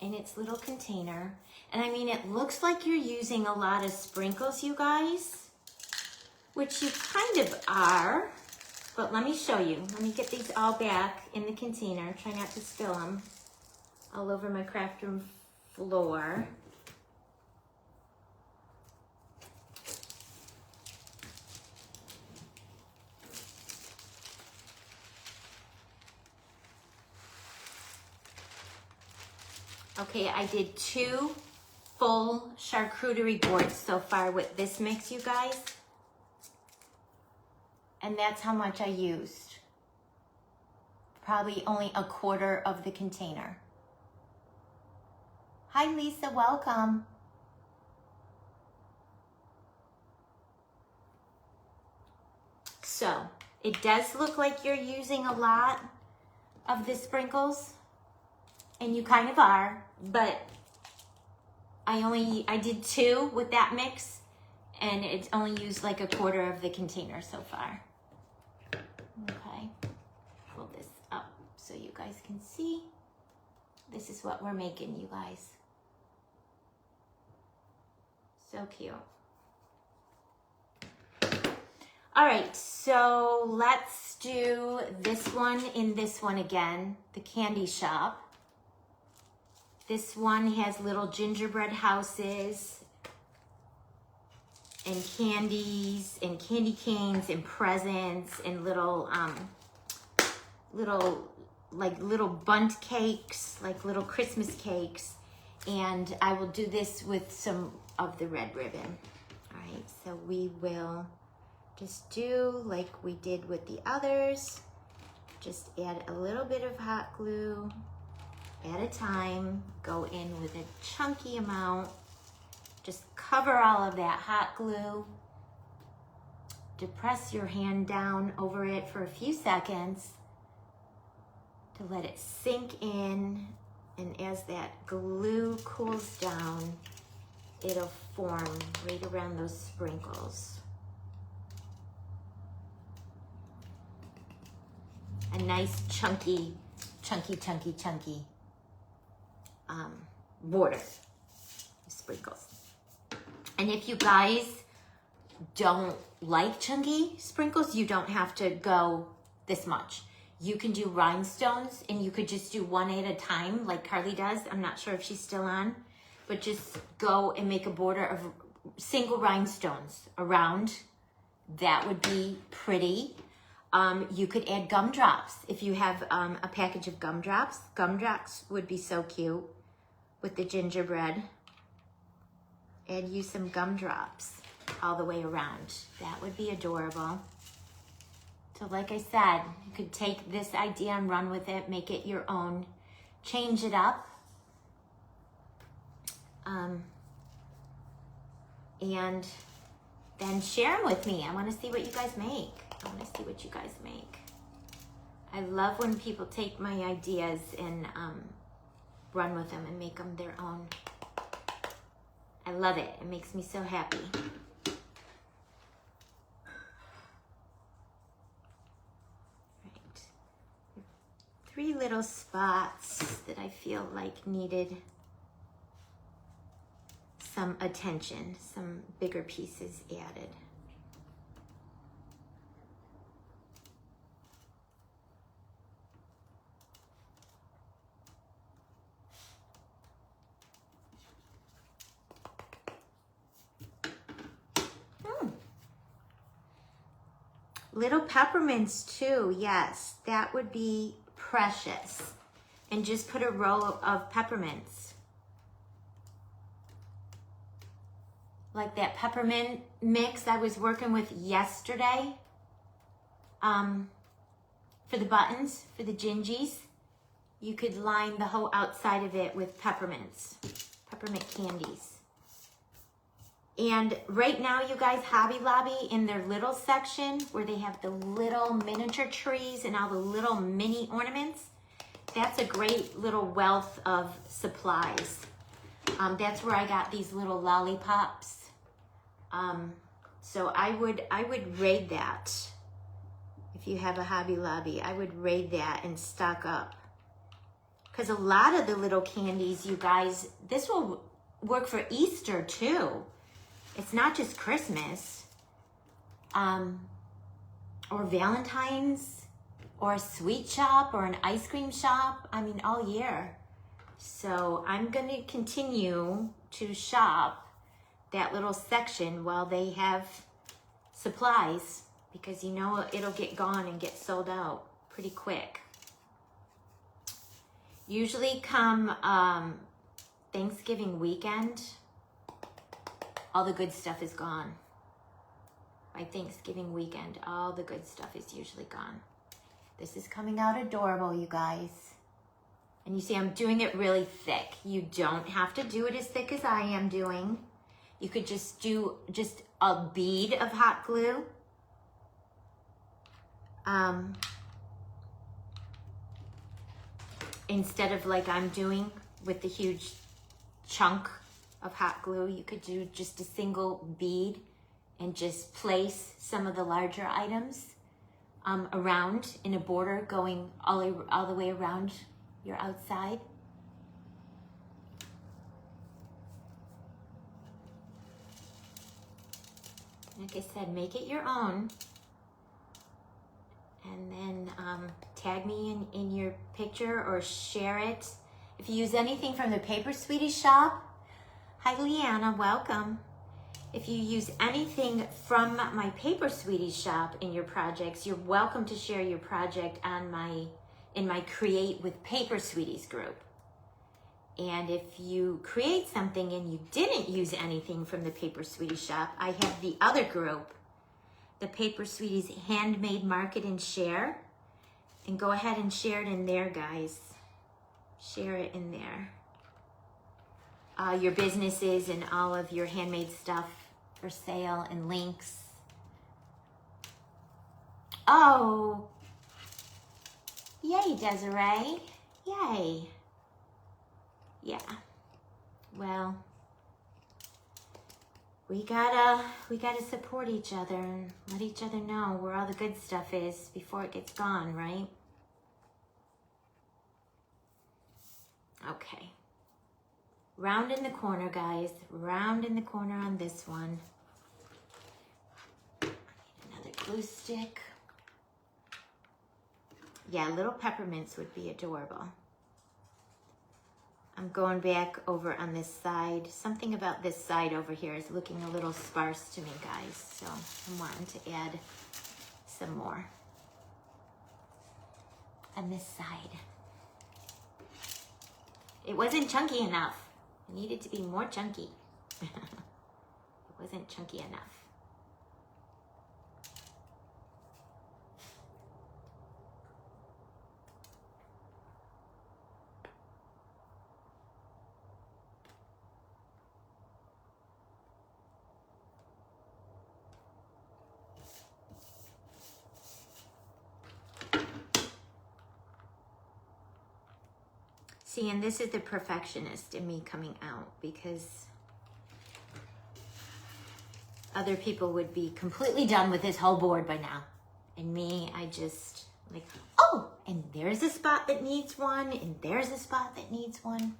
A: in its little container. And I mean, it looks like you're using a lot of sprinkles, you guys, which you kind of are, but let me show you. Let me get these all back in the container. Try not to spill them all over my craft room floor. Okay, I did 2 full charcuterie boards so far with this mix, you guys. And that's how much I used. Probably only a quarter of the container. Hi, Lisa, welcome. So, it does look like you're using a lot of the sprinkles. And you kind of are, but I did 2 with that mix, and it's only used like a quarter of the container so far. Okay, pull this up so you guys can see. This is what we're making, you guys. So cute. All right, so let's do this one in this one again, the candy shop. This one has little gingerbread houses and candies and candy canes and presents and little bundt cakes, like little Christmas cakes. And I will do this with some of the red ribbon. All right, so we will just do like we did with the others. Just add a little bit of hot glue at a time. Go in with a chunky amount. Just cover all of that hot glue. Depress your hand down over it for a few seconds to let it sink in. And as that glue cools down, it'll form right around those sprinkles. A nice chunky border of sprinkles. And if you guys don't like chunky sprinkles, you don't have to go this much. You can do rhinestones, and you could just do one at a time like Carly does. I'm not sure if she's still on, but just go and make a border of single rhinestones around. That would be pretty. You could add gumdrops. If you have a package of gumdrops would be so cute with the gingerbread. Add you some gumdrops all the way around. That would be adorable. So like I said, you could take this idea and run with it, make it your own, change it up. And then share them with me. I want to see what you guys make. I love when people take my ideas and run with them and make them their own. I love it. It makes me so happy. Right. 3 little spots that I feel like needed some attention, some bigger pieces added. Little peppermints too, yes, that would be precious. And just put a row of peppermints. Like that peppermint mix I was working with yesterday for the buttons, for the gingies. You could line the whole outside of it with peppermints, peppermint candies. And right now, you guys, Hobby Lobby, in their little section where they have the little miniature trees and all the little mini ornaments, that's a great little wealth of supplies. That's where I got these little lollipops. So I would raid that. If you have a Hobby Lobby, I would raid that and stock up. Because a lot of the little candies, you guys, this will work for Easter too. It's not just Christmas, or Valentine's, or a sweet shop, or an ice cream shop. I mean, all year. So I'm going to continue to shop that little section while they have supplies, because you know it'll get gone and get sold out pretty quick. Usually come Thanksgiving weekend, all the good stuff is gone. By Thanksgiving weekend, all the good stuff is usually gone. This is coming out adorable, you guys. And you see I'm doing it really thick. You don't have to do it as thick as I am doing. You could just do just a bead of hot glue. Instead of like I'm doing with the huge chunk of hot glue, you could do just a single bead and just place some of the larger items around in a border going all the way around your outside. Like I said, make it your own. And then tag me in your picture or share it. If you use anything from the Paper Sweetie shop, hi Leanna, welcome. If you use anything from my Paper Sweetie shop in your projects, you're welcome to share your project on in my Create with Paper Sweeties group. And if you create something and you didn't use anything from the Paper Sweetie shop, I have the other group, the Paper Sweeties Handmade Market and Share. And go ahead and share it in there, guys. Share it in there. Your businesses and all of your handmade stuff for sale and links. Oh, yay, Desiree. Yay. Yeah. Well, we gotta support each other and let each other know where all the good stuff is before it gets gone, right? Okay. Round in the corner, guys. Round in the corner on this one. I need another glue stick. Yeah, little peppermints would be adorable. I'm going back over on this side. Something about this side over here is looking a little sparse to me, guys. So I'm wanting to add some more on this side. It wasn't chunky enough. It needed to be more chunky. It wasn't chunky enough. See, and this is the perfectionist in me coming out, because other people would be completely done with this whole board by now. And me, I just like, oh, and there's a spot that needs one, and there's a spot that needs one.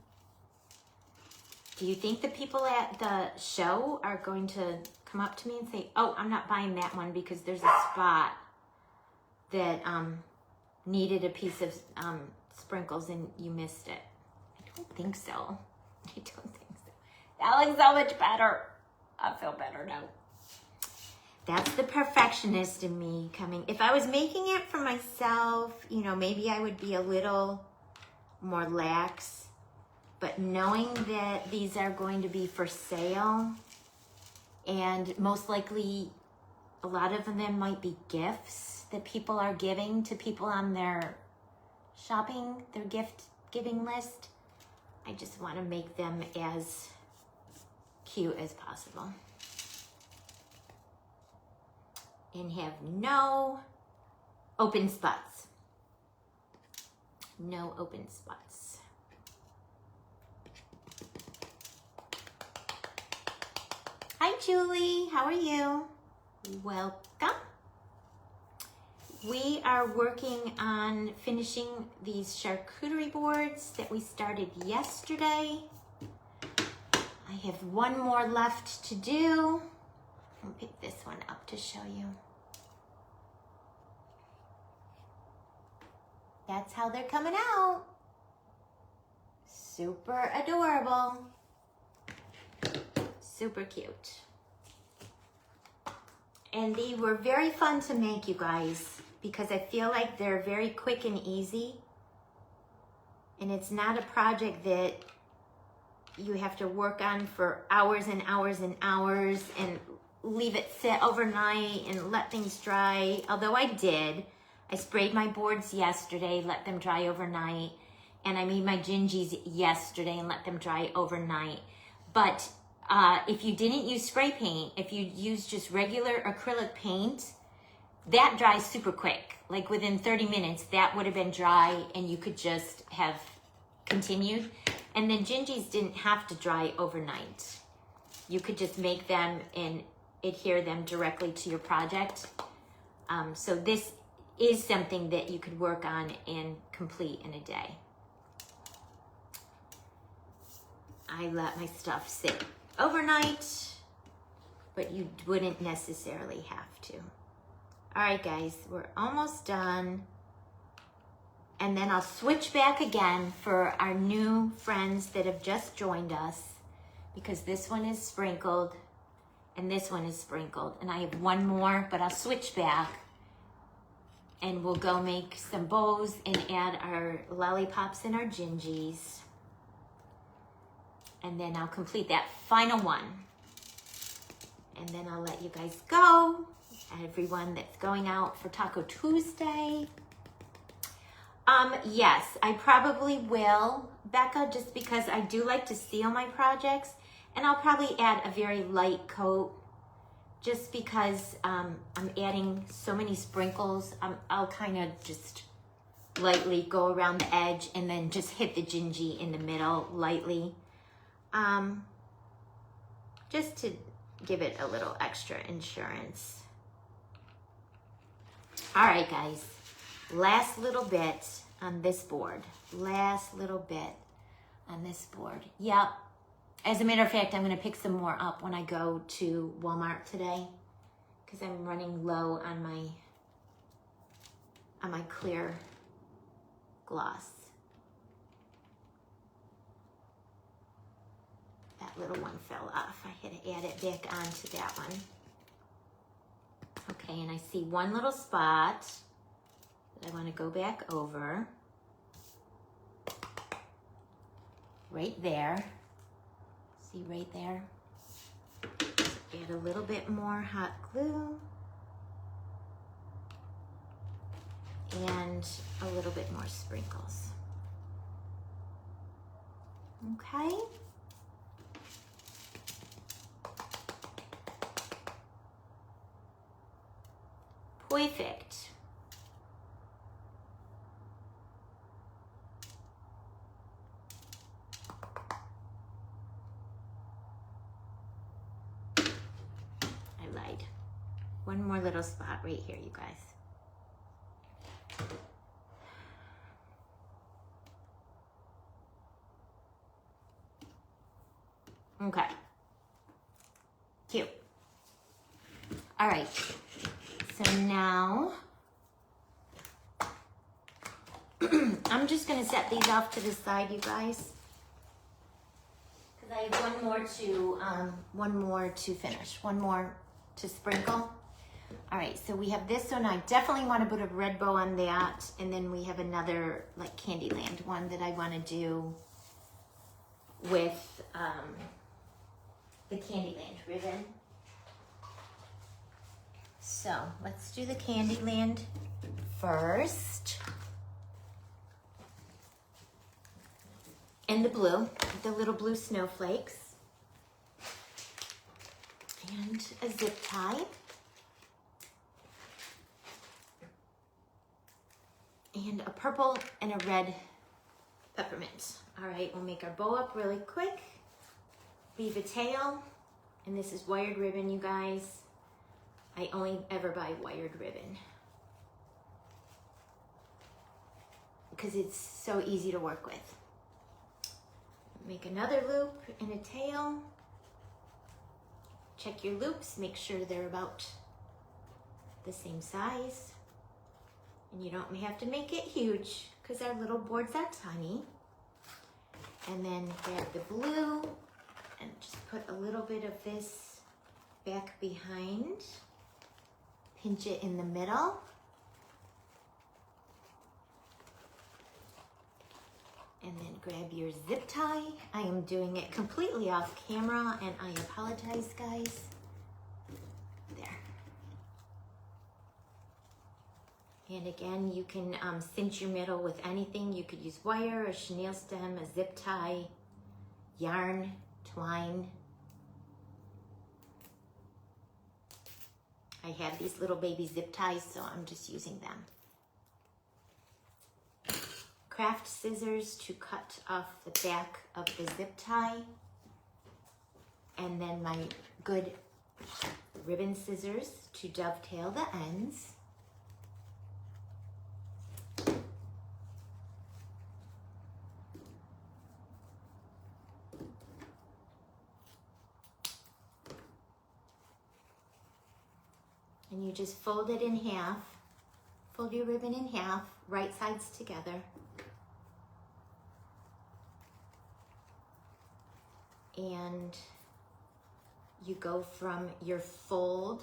A: Do you think the people at the show are going to come up to me and say, oh, I'm not buying that one because there's a spot that needed a piece of sprinkles and you missed it? I don't think so. I don't think so. That looks so much better. I feel better now. That's the perfectionist in me coming. If I was making it for myself, you know, maybe I would be a little more lax. But knowing that these are going to be for sale, and most likely a lot of them might be gifts that people are giving to people on their shopping, their gift giving list, I just want to make them as cute as possible. And have no open spots. No open spots. Hi, Julie. How are you? Welcome. We are working on finishing these charcuterie boards that we started yesterday. I have one more left to do. I'll pick this one up to show you. That's how they're coming out. Super adorable. Super cute. And they were very fun to make, you guys, because I feel like they're very quick and easy. And it's not a project that you have to work on for hours and hours and hours and leave it sit overnight and let things dry. Although I did. I sprayed my boards yesterday, let them dry overnight. And I made my gingies yesterday and let them dry overnight. But if you didn't use spray paint, if you use just regular acrylic paint, that dries super quick. Like within 30 minutes, that would have been dry and you could just have continued. And then gingies didn't have to dry overnight. You could just make them and adhere them directly to your project. So this is something that you could work on and complete in a day. I let my stuff sit overnight, but you wouldn't necessarily have to. All right, guys, we're almost done. And then I'll switch back again for our new friends that have just joined us, because this one is sprinkled and this one is sprinkled. And I have one more, but I'll switch back and we'll go make some bows and add our lollipops and our gingies. and then I'll complete that final one. And then I'll let you guys go. Everyone that's going out for Taco Tuesday. Yes, I probably will, Becca, just because I do like to seal my projects. And I'll probably add a very light coat just because I'm adding so many sprinkles. I'll kind of just lightly go around the edge and then just hit the gingy in the middle lightly. Just to give it a little extra insurance. All right, guys, last little bit on this board. Last little bit on this board. Yep. As a matter of fact, I'm gonna pick some more up when I go to Walmart today because I'm running low on my clear gloss. That little one fell off. I had to add it back onto that one. Okay, and I see one little spot that I want to go back over. Right there. See right there? Add a little bit more hot glue. And a little bit more sprinkles. Okay. Perfect. I lied. One more little spot right here, you guys. Okay. Cute. All right. So now, I'm just going to set these off to the side, you guys. Because I have one more to finish. One more to sprinkle. All right, so we have this one. I definitely want to put a red bow on that. And then we have another like Candyland one that I want to do with the Candyland ribbon. So let's do the Candyland first. And the blue, the little blue snowflakes. And a zip tie. And a purple and a red peppermint. All right, we'll make our bow up really quick. Leave a tail. And this is wired ribbon, you guys. I only ever buy wired ribbon because it's so easy to work with. Make another loop and a tail. Check your loops, make sure they're about the same size. And you don't have to make it huge because our little boards are tiny. And then grab the blue and just put a little bit of this back behind. Pinch it in the middle. And then grab your zip tie. I am doing it completely off camera and I apologize, guys. There. And again, you can cinch your middle with anything. You could use wire, a chenille stem, a zip tie, yarn, twine. I have these little baby zip ties, so I'm just using them. Craft scissors to cut off the back of the zip tie. And then my good ribbon scissors to dovetail the ends. And you just fold it in half. Fold your ribbon in half, right sides together. And you go from your fold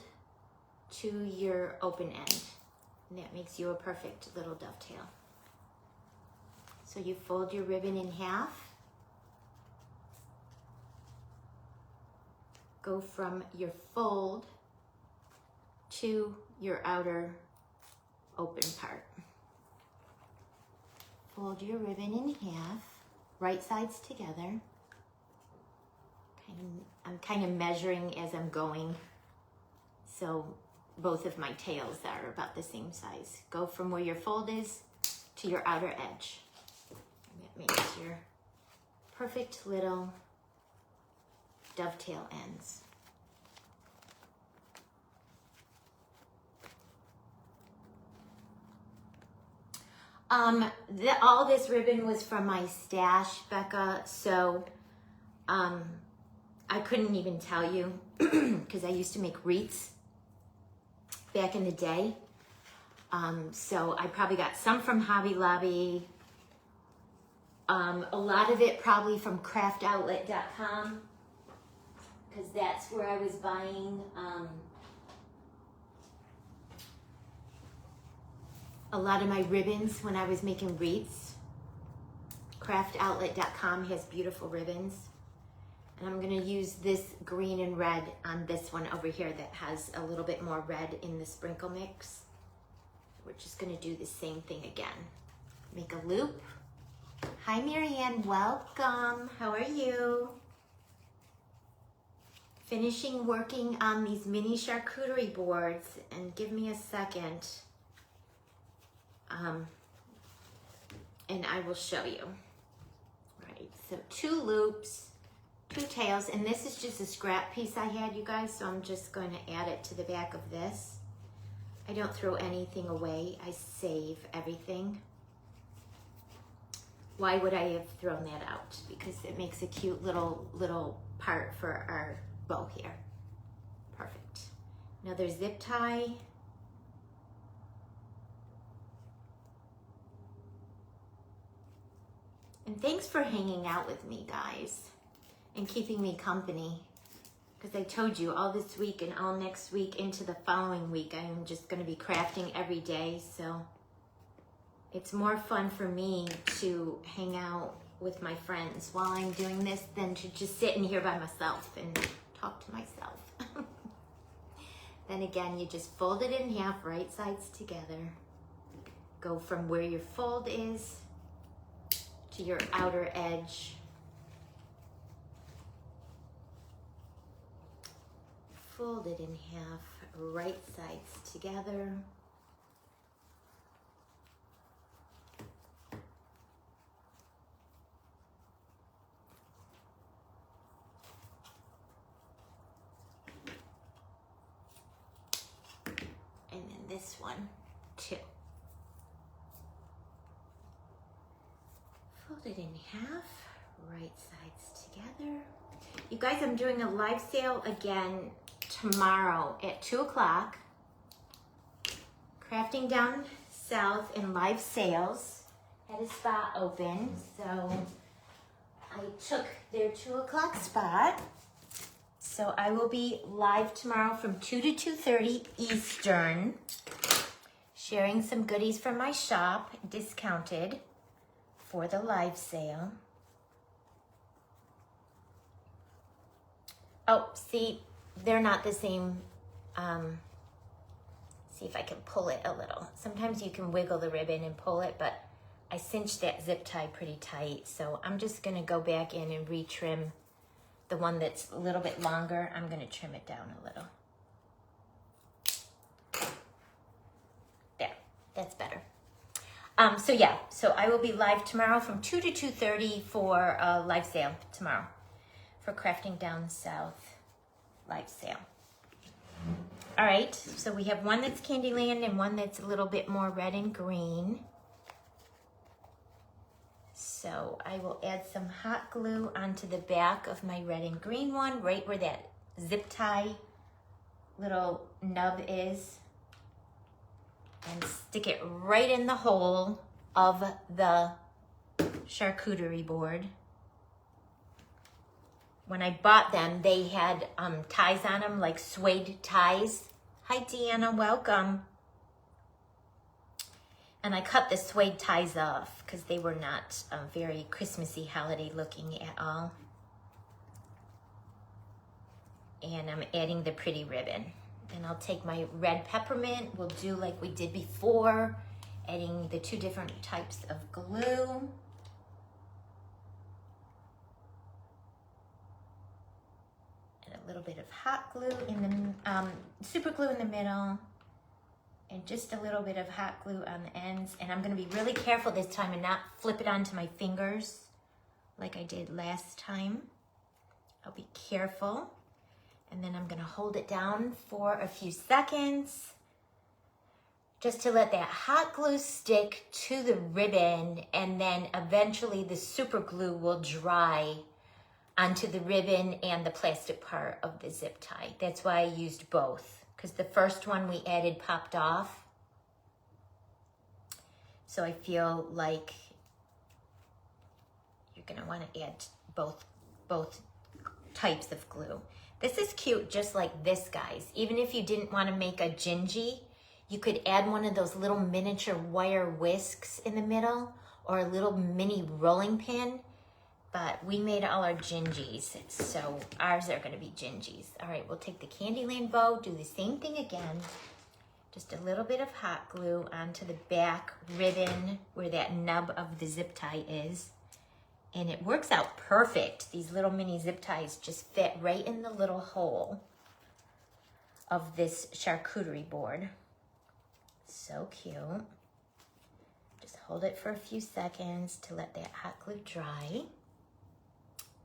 A: to your open end. And that makes you a perfect little dovetail. So you fold your ribbon in half. go from your fold to your outer open part. Fold your ribbon in half, right sides together. I'm kind of measuring as I'm going, so both of my tails are about the same size. Go from where your fold is to your outer edge. And that makes your perfect little dovetail ends. All this ribbon was from my stash, Becca, so I couldn't even tell you because I used to make wreaths back in the day. So I probably got some from Hobby Lobby. A lot of it probably from craftoutlet.com because that's where I was buying a lot of my ribbons when I was making wreaths. Craftoutlet.com has beautiful ribbons. And I'm gonna use this green and red on this one over here that has a little bit more red in the sprinkle mix. We're just gonna do the same thing again. Make a loop. Hi, Marianne, welcome. How are you? Finishing working on these mini charcuterie boards, and give me a second. And I will show you. Right, so 2 loops, 2 tails, and this is just a scrap piece I had, you guys, so I'm just going to add it to the back of this. I don't throw anything away. I save everything. Why would I have thrown that out? Because it makes a cute little part for our bow here. Perfect. Another zip tie. And thanks for hanging out with me, guys, and keeping me company. Because I told you, all this week and all next week into the following week, I'm just going to be crafting every day. So it's more fun for me to hang out with my friends while I'm doing this than to just sit in here by myself and talk to myself. Then again, you just fold it in half, right sides together. Go from where your fold is to your outer edge. Fold it in half, right sides together. And then this one too. Fold it in half, right sides together. You guys, I'm doing a live sale again tomorrow at 2 o'clock. Crafting Down South in live sales. Had a spot open, so I took their 2 o'clock spot. So I will be live tomorrow from 2 to 2:30 Eastern, sharing some goodies from my shop, discounted for the live sale. Oh, see, they're not the same. See if I can pull it a little. Sometimes you can wiggle the ribbon and pull it, but I cinched that zip tie pretty tight. So I'm just gonna go back in and retrim the one that's a little bit longer. I'm gonna trim it down a little. There, that's better. So yeah, so I will be live tomorrow from 2 to 2:30 for a live sale tomorrow for Crafting Down South live sale. All right, so we have one that's Candyland and one that's a little bit more red and green. So I will add some hot glue onto the back of my red and green one, right where that zip tie little nub is, and stick it right in the hole of the charcuterie board. When I bought them, they had ties on them, like suede ties. Hi, Deanna, welcome. And I cut the suede ties off because they were not very Christmassy, holiday looking at all. and I'm adding the pretty ribbon. And I'll take my red peppermint, we'll do like we did before, adding the 2 different types of glue. And a little bit of hot glue in the, super glue in the middle, and just a little bit of hot glue on the ends. And I'm gonna be really careful this time and not flip it onto my fingers like I did last time. I'll be careful. And then I'm gonna hold it down for a few seconds just to let that hot glue stick to the ribbon, and then eventually the super glue will dry onto the ribbon and the plastic part of the zip tie. That's why I used both, because the first one we added popped off. So I feel like you're gonna wanna add both types of glue. This is cute just like this, guys. Even if you didn't want to make a Gingie, you could add one of those little miniature wire whisks in the middle, or a little mini rolling pin. But we made all our Gingies, so ours are going to be Gingies. All right, we'll take the Candyland bow, do the same thing again. Just a little bit of hot glue onto the back ribbon where that nub of the zip tie is. And it works out perfect. These little mini zip ties just fit right in the little hole of this charcuterie board. So cute. Just hold it for a few seconds to let that hot glue dry.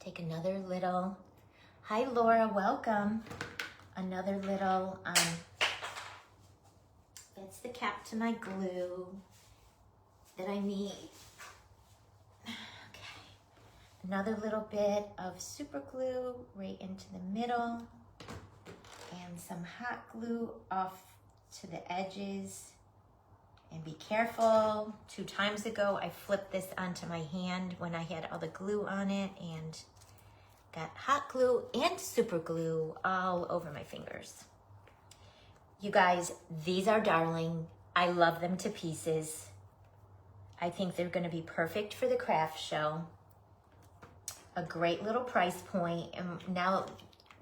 A: Take another little, hi Laura, welcome. Another little, that's the cap to my glue that I need. Another little bit of super glue right into the middle, and some hot glue off to the edges. And be careful, 2 times ago I flipped this onto my hand when I had all the glue on it, and got hot glue and super glue all over my fingers. You guys, these are darling. I love them to pieces. I think they're gonna be perfect for the craft show. A great little price point. And now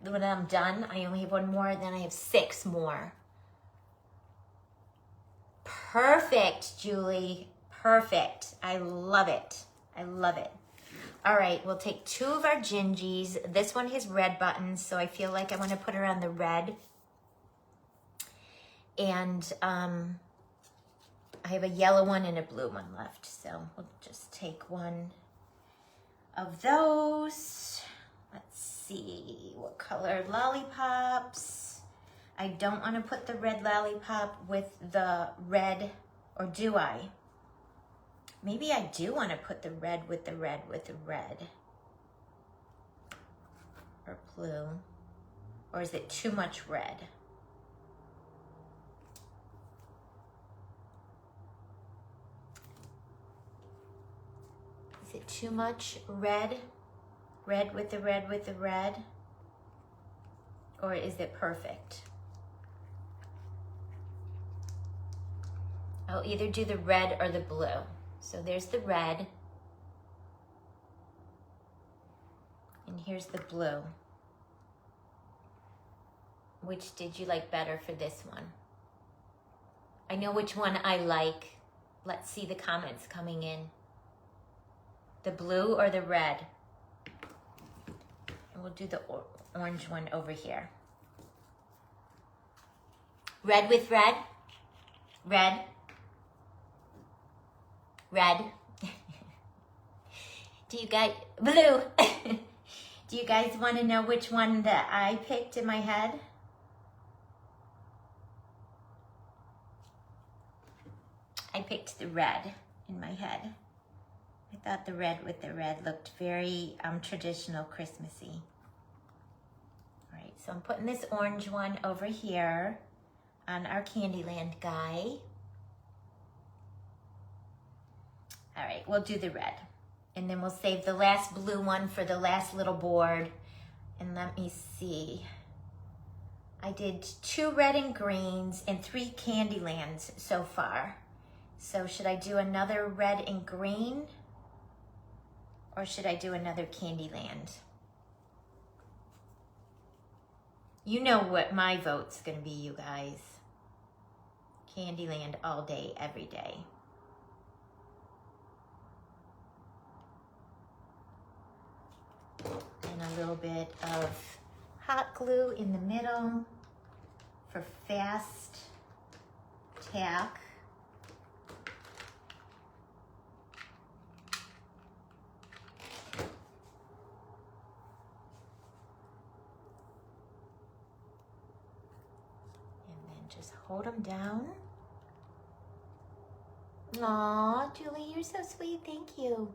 A: when I'm done, I only have 1 more, then I have 6 more. Perfect, Julie. Perfect. I love it. I love it. All right, we'll take 2 of our Gingies. This one has red buttons, so I feel like I want to put her on the red. And I have a yellow one and a blue one left, so we'll just take 1 of those. Let's see, what color lollipops? I don't want to put the red lollipop with the red, or do I? Maybe I do want to put the red with the red with the red. Or blue. Or is it too much red? Is it too much red? Red with the red with the red? Or is it perfect? I'll either do the red or the blue. So there's the red. And here's the blue. Which did you like better for this one? I know which one I like. Let's see the comments coming in. The blue or the red? And we'll do the orange one over here. Red with red? Red? Red. Do you guys, blue. Do you guys want to know which one that I picked in my head? I picked the red in my head. I thought the red with the red looked very traditional Christmassy. All right, so I'm putting this orange one over here on our Candyland guy. All right, we'll do the red. And then we'll save the last blue one for the last little board. And let me see. I did 2 red and greens and 3 Candylands so far. So should I do another red and green? Or should I do another Candyland? You know what my vote's gonna be, you guys. Candyland all day, every day. And a little bit of hot glue in the middle for fast tack. Just hold them down. Aw, Julie, you're so sweet. Thank you.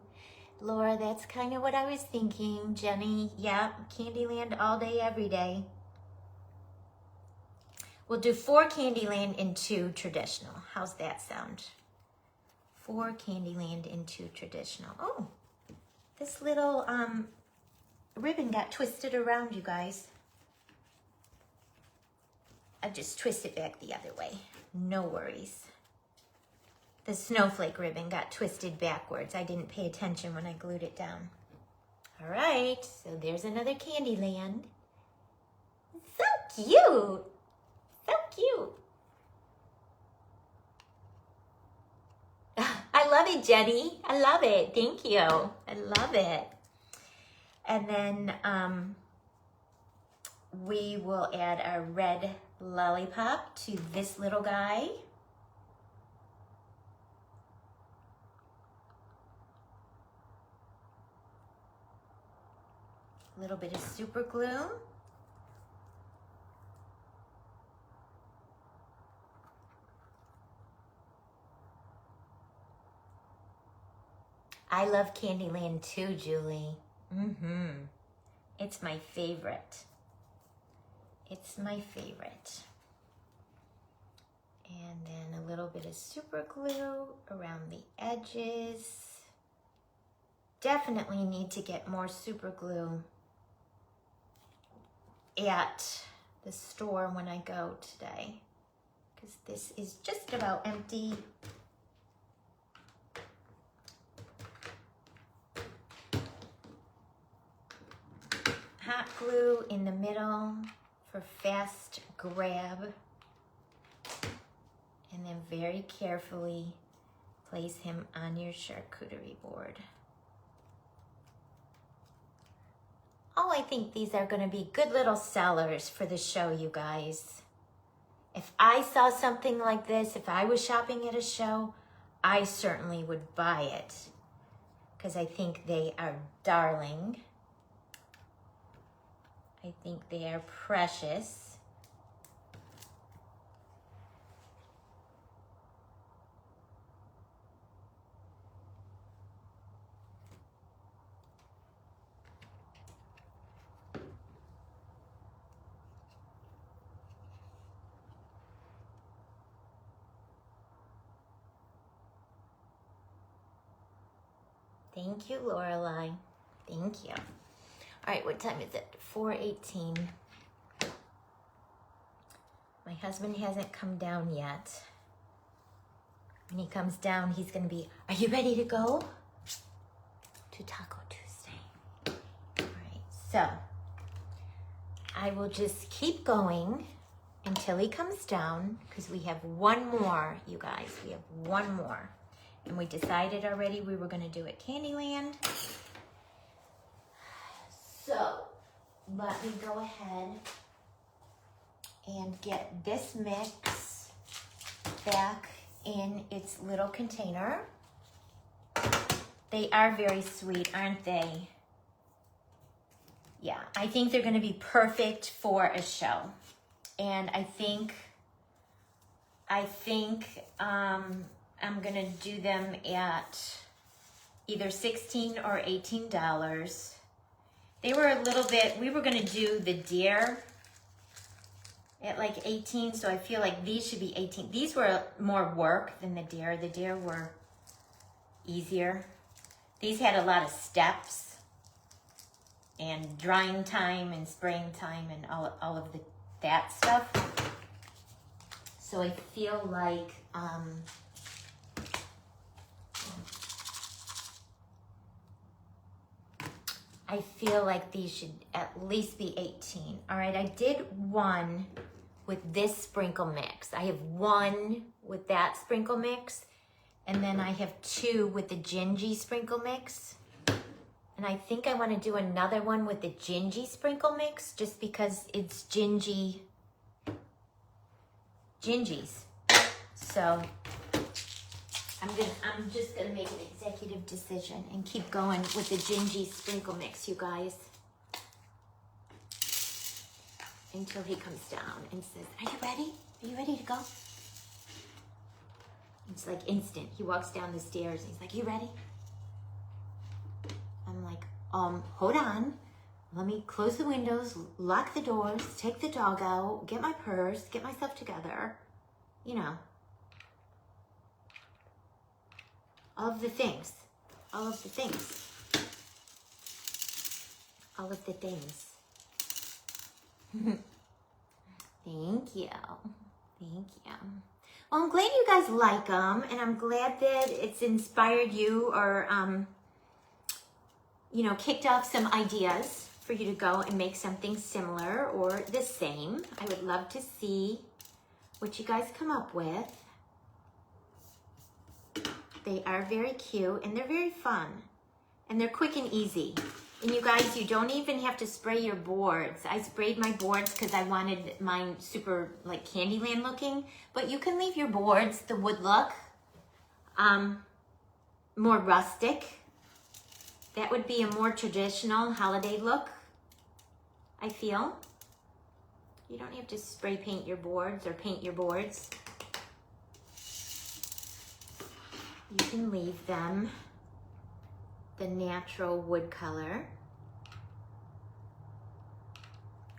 A: Laura, that's kind of what I was thinking. Jenny, yeah, Candyland all day, every day. We'll do 4 Candyland and 2 traditional. How's that sound? 4 Candyland and 2 traditional. Oh, this little ribbon got twisted around, you guys. I just twist it back the other way. No worries. The snowflake ribbon got twisted backwards. I didn't pay attention when I glued it down. All right, so there's another Candyland. So cute. So cute. I love it, Jenny. I love it. Thank you. I love it. And then we will add our red lollipop to this little guy. A little bit of super glue. I love Candyland too, Julie. It's my favorite. It's my favorite. And then a little bit of super glue around the edges. Definitely need to get more super glue at the store when I go today, because this is just about empty. Hot glue in the middle for fast grab, and then very carefully place him on your charcuterie board. Oh, I think these are going to be good little sellers for the show, you guys. If I saw something like this, if I was shopping at a show, I certainly would buy it, because I think they are darling. I think they are precious. Thank you, Lorelai. Thank you. All right, what time is it? 4:18. My husband hasn't come down yet. When he comes down, he's gonna be, are you ready to go to Taco Tuesday? All right, so I will just keep going until he comes down, because we have one more, you guys. We have one more. And we decided already we were gonna do it Candyland. So let me go ahead and get this mix back in its little container. They are very sweet, aren't they? Yeah, I think they're gonna be perfect for a show. And I think I'm gonna do them at either $16 or $18. They were a little bit, we were gonna do the deer at like 18, so I feel like these should be 18. These were more work than the deer. The deer were easier. These had a lot of steps and drying time and spraying time and all of that stuff. So I feel like I feel like these should at least be 18. All right, I did one with this sprinkle mix. I have one with that sprinkle mix, and then I have two with the Gingie sprinkle mix. And I think I want to do another one with the Gingie sprinkle mix, just because it's Gingies. So I'm just gonna make an executive decision and keep going with the Gingie sprinkle mix, you guys, until he comes down and says, "Are you ready? Are you ready to go?" It's like instant. He walks down the stairs and he's like, "You ready?" I'm like, hold on. Let me close the windows, lock the doors, take the dog out, get my purse, get myself together. You know. All of the things. All of the things. All of the things. Thank you. Thank you. Well, I'm glad you guys like them, and I'm glad that it's inspired you or, you know, kicked off some ideas for you to go and make something similar or the same. I would love to see what you guys come up with. They are very cute and they're very fun and they're quick and easy. And you guys, you don't even have to spray your boards. I sprayed my boards because I wanted mine super like Candyland looking, but you can leave your boards, the wood look, more rustic. That would be a more traditional holiday look, I feel. You don't have to spray paint your boards or paint your boards. You can leave them the natural wood color.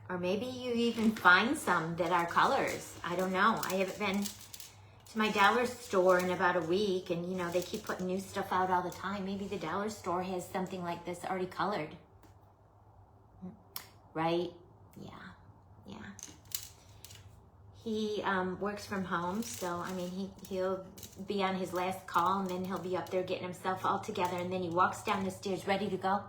A: Or maybe you even find some that are colors. I don't know. I haven't been to my dollar store in about a week, and you know, they keep putting new stuff out all the time. Maybe the dollar store has something like this already colored. Right? Yeah. Yeah. He works from home, so I mean, he'll be on his last call, and then he'll be up there getting himself all together, and then he walks down the stairs ready to go.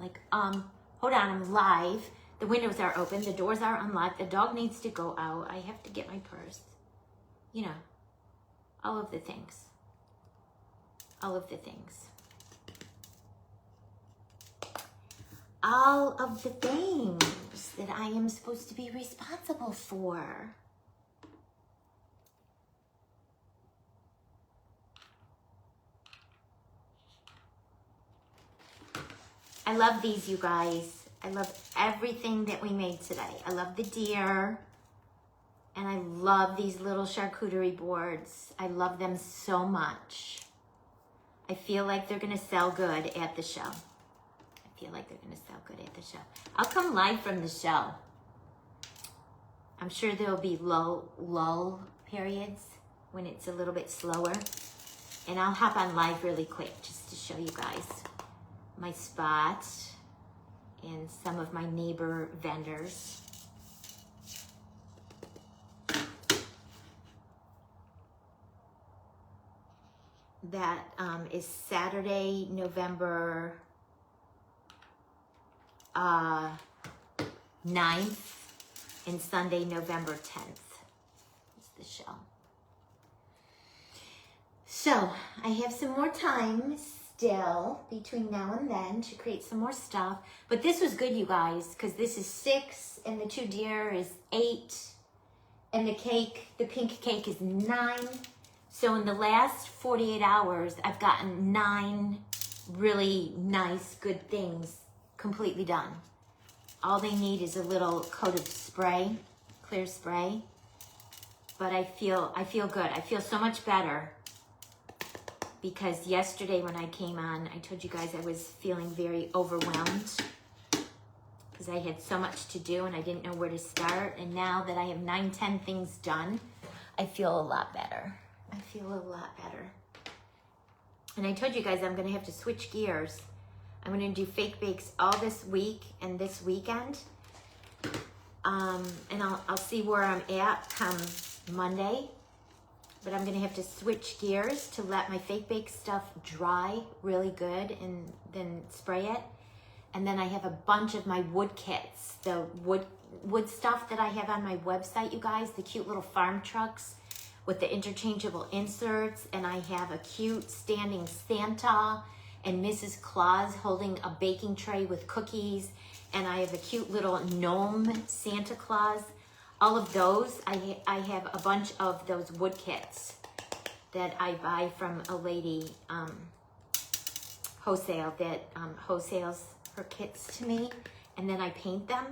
A: Like, hold on, I'm live. The windows are open, the doors are unlocked, the dog needs to go out, I have to get my purse. You know, all of the things. All of the things. All of the things that I am supposed to be responsible for. I love these, you guys. I love everything that we made today. I love the deer. And I love these little charcuterie boards. I love them so much. I feel like they're going to sell good at the show. I feel like they're going to sell good at the show. I'll come live from the show. I'm sure there'll be lull periods when it's a little bit slower. And I'll hop on live really quick just to show you guys my spot and some of my neighbor vendors. That is Saturday, November 9th and Sunday, November 10th is the show. So I have some more time still between now and then to create some more stuff. But this was good, you guys, because this is 6 and the 2 deer is 8 and the cake, the pink cake is 9. So in the last 48 hours, I've gotten 9 really nice, good things completely done. All they need is a little coat of spray, clear spray. But I feel good. I feel so much better. Because yesterday when I came on, I told you guys I was feeling very overwhelmed because I had so much to do and I didn't know where to start. And now that I have 9, 10 things done, I feel a lot better. I feel a lot better. And I told you guys I'm going to have to switch gears. I'm going to do fake bakes all this week and this weekend. And I'll see where I'm at come Monday. But I'm gonna have to switch gears to let my fake bake stuff dry really good and then spray it. And then I have a bunch of my wood kits, the wood stuff that I have on my website, you guys, the cute little farm trucks with the interchangeable inserts. And I have a cute standing Santa and Mrs. Claus holding a baking tray with cookies. And I have a cute little gnome Santa Claus. All of those, I have a bunch of those wood kits that I buy from a lady, wholesale, that wholesales her kits to me, and then I paint them.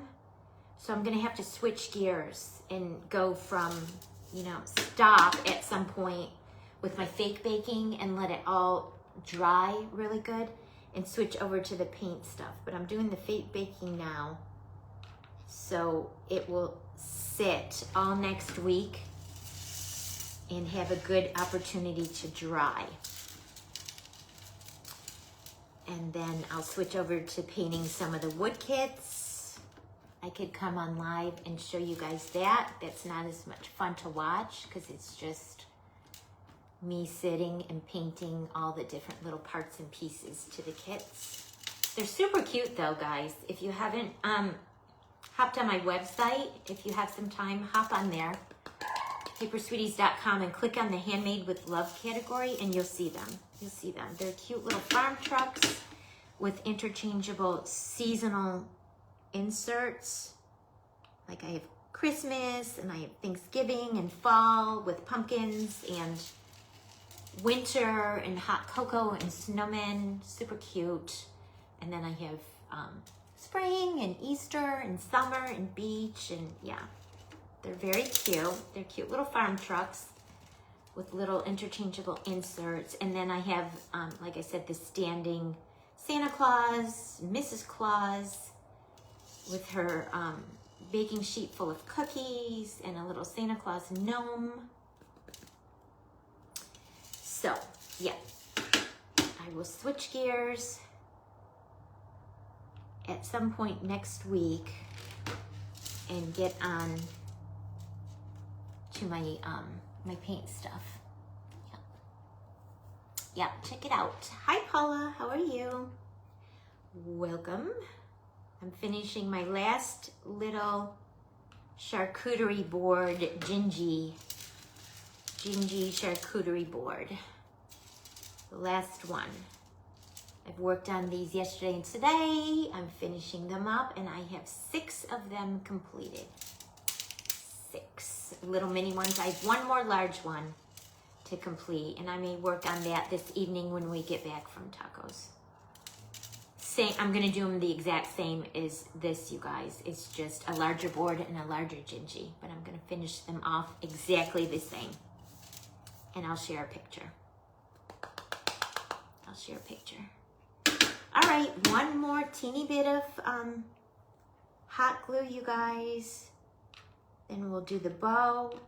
A: So I'm gonna have to switch gears and go from, you know, stop at some point with my fake baking and let it all dry really good and switch over to the paint stuff. But I'm doing the fake baking now, so it will sit all next week and have a good opportunity to dry. And then I'll switch over to painting some of the wood kits. I could come on live and show you guys that. That's not as much fun to watch because it's just me sitting and painting all the different little parts and pieces to the kits. They're super cute though, guys. If you haven't hopped on my website, if you have some time, hop on there, papersweeties.com, and click on the Handmade with Love category, and you'll see them. You'll see them. They're cute little farm trucks with interchangeable seasonal inserts. Like I have Christmas, and I have Thanksgiving and fall with pumpkins, and winter and hot cocoa and snowmen. Super cute. And then I have spring and Easter and summer and beach, and yeah, they're very cute. They're cute little farm trucks with little interchangeable inserts. And then I have, like I said, the standing Santa Claus, Mrs. Claus, with her baking sheet full of cookies, and a little Santa Claus gnome. So, yeah, I will switch gears at some point next week and get on to my my paint stuff. Yeah, check it out. Hi Paula, how are you? Welcome. I'm finishing my last little charcuterie board, Gingie Charcuterie board. The last one. I've worked on these yesterday and today. I'm finishing them up, and I have 6 of them completed. 6 little mini ones. I have one more large one to complete, and I may work on that this evening when we get back from tacos. I'm gonna do them the exact same as this, you guys. It's just a larger board and a larger Gingie, but I'm gonna finish them off exactly the same. And I'll share a picture. I'll share a picture. All right, one more teeny bit of hot glue, you guys. Then we'll do the bow,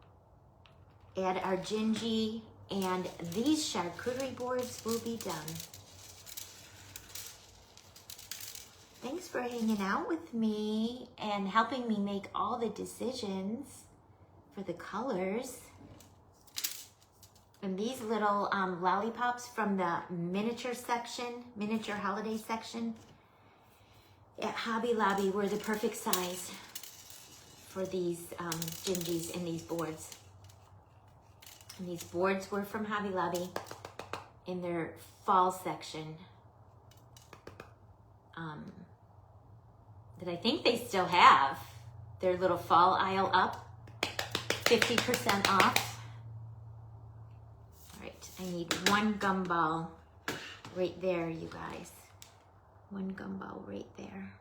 A: add our Gingie, and these charcuterie boards will be done. Thanks for hanging out with me and helping me make all the decisions for the colors. And these little lollipops from the miniature section, miniature holiday section at Hobby Lobby were the perfect size for these Gingies and these boards. And these boards were from Hobby Lobby in their fall section. That I think they still have their little fall aisle up, 50% off. All right, I need one gumball right there, you guys. One gumball right there.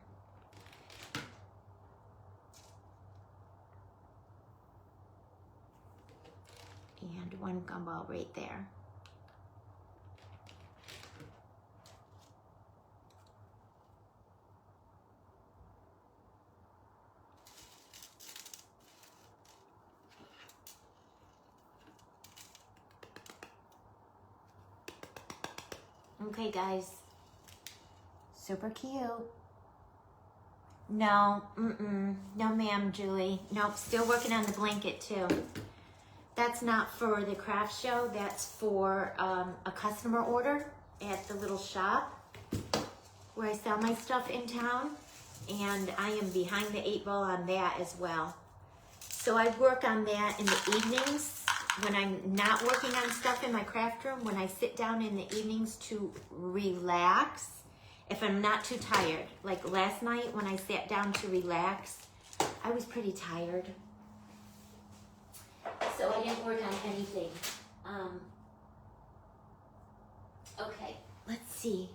A: And one gumball right there. Okay, guys. Super cute. No, no ma'am, Julie. Nope, still working on the blanket too. That's not for the craft show. That's for a customer order at the little shop. where I sell my stuff in town, and I am behind the 8 ball on that as well. So I work on that in the evenings when I'm not working on stuff in my craft room, when I sit down in the evenings to relax, if I'm not too tired. Like last night when I sat down to relax, I was pretty tired. So I didn't work on anything. Okay, let's see.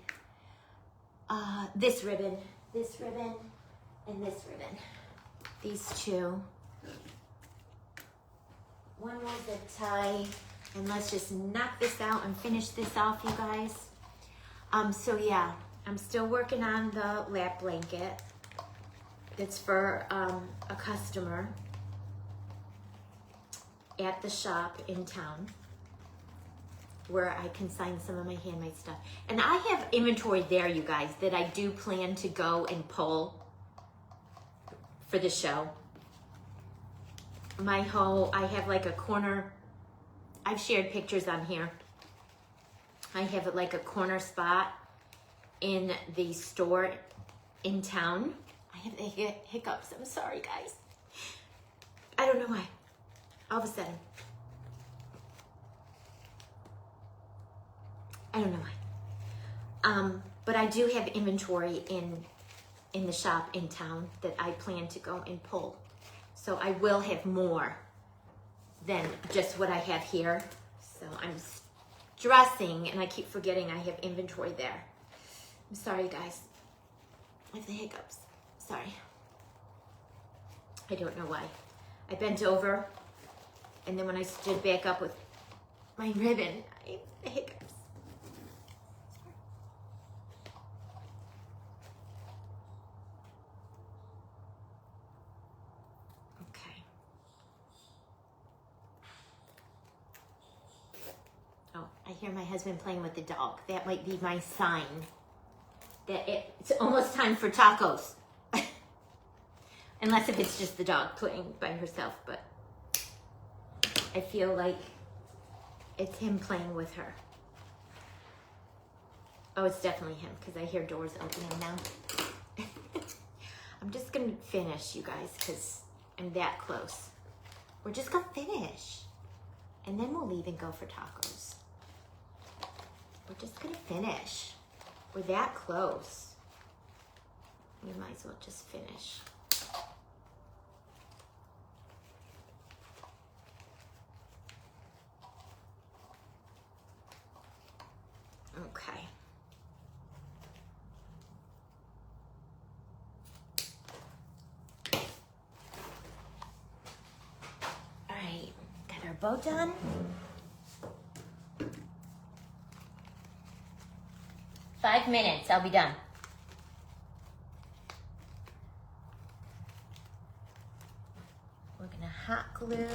A: This ribbon, and this ribbon. These two. One was a tie, and let's just knock this out and finish this off, you guys. So yeah, I'm still working on the lap blanket. It's for a customer at the shop in town where I consign some of my handmade stuff. And I have inventory there, you guys, that I do plan to go and pull for the show. I have like a corner, I've shared pictures on here. I have like a corner spot in the store in town. I have the hiccups, I'm sorry guys. I don't know why, all of a sudden. I don't know why. But I do have inventory in the shop in town that I plan to go and pull. So I will have more than just what I have here. So I'm stressing and I keep forgetting I have inventory there. I'm sorry guys. I have the hiccups. Sorry. I don't know why. I bent over and then when I stood back up with my ribbon, I have the hiccups. I hear my husband playing with the dog. That might be my sign that it's almost time for tacos. Unless if it's just the dog playing by herself, but I feel like it's him playing with her. Oh, it's definitely him because I hear doors opening now. I'm just gonna finish, you guys, because I'm that close. We're just gonna finish and then we'll leave and go for tacos. We're just gonna finish. We're that close. We might as well just finish. Okay. All right, got our bow done. Five minutes, I'll be done. We're gonna hot glue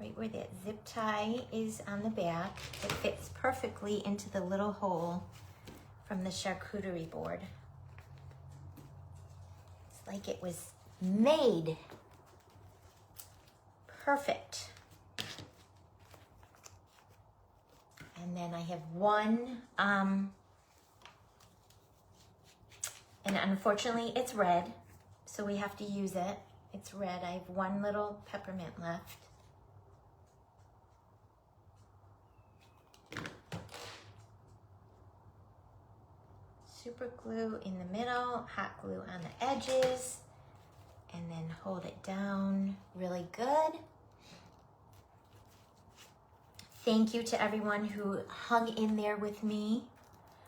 A: right where that zip tie is on the back. It fits perfectly into the little hole from the charcuterie board. It's like it was made perfect. And then I have one, and unfortunately it's red, so we have to use it. It's red. I have one little peppermint left. Super glue in the middle, hot glue on the edges, and then hold it down really good. Thank you to everyone who hung in there with me.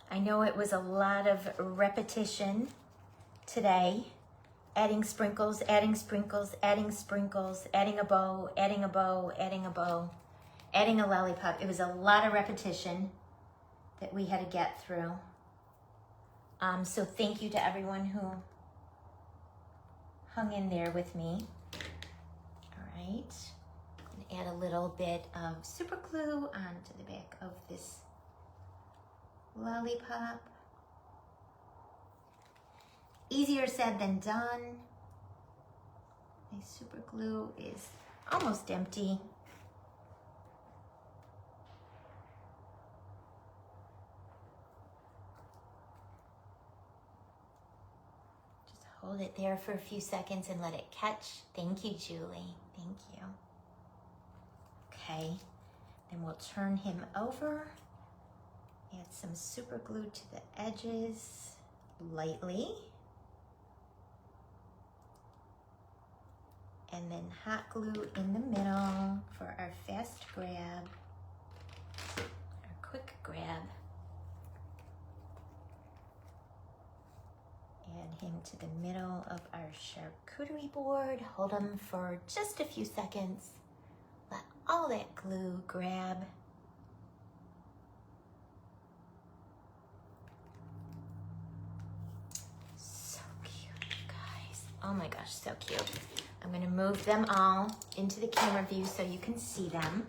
A: I know it was a lot of repetition today. Adding sprinkles, adding sprinkles, adding sprinkles, adding a bow, adding a bow, adding a bow, adding a lollipop. It was a lot of repetition that we had to get through. So thank you to everyone who hung in there with me. All right. Add a little bit of super glue onto the back of this lollipop. Easier said than done. My super glue is almost empty. Hold it there for a few seconds and let it catch. Thank you, Julie. Thank you. Okay, then we'll turn him over. Add some super glue to the edges lightly. And then hot glue in the middle for our fast grab, our quick grab. Add him to the middle of our charcuterie board. Hold him for just a few seconds. Let all that glue grab. So cute, guys. Oh my gosh, so cute. I'm going to move them all into the camera view so you can see them.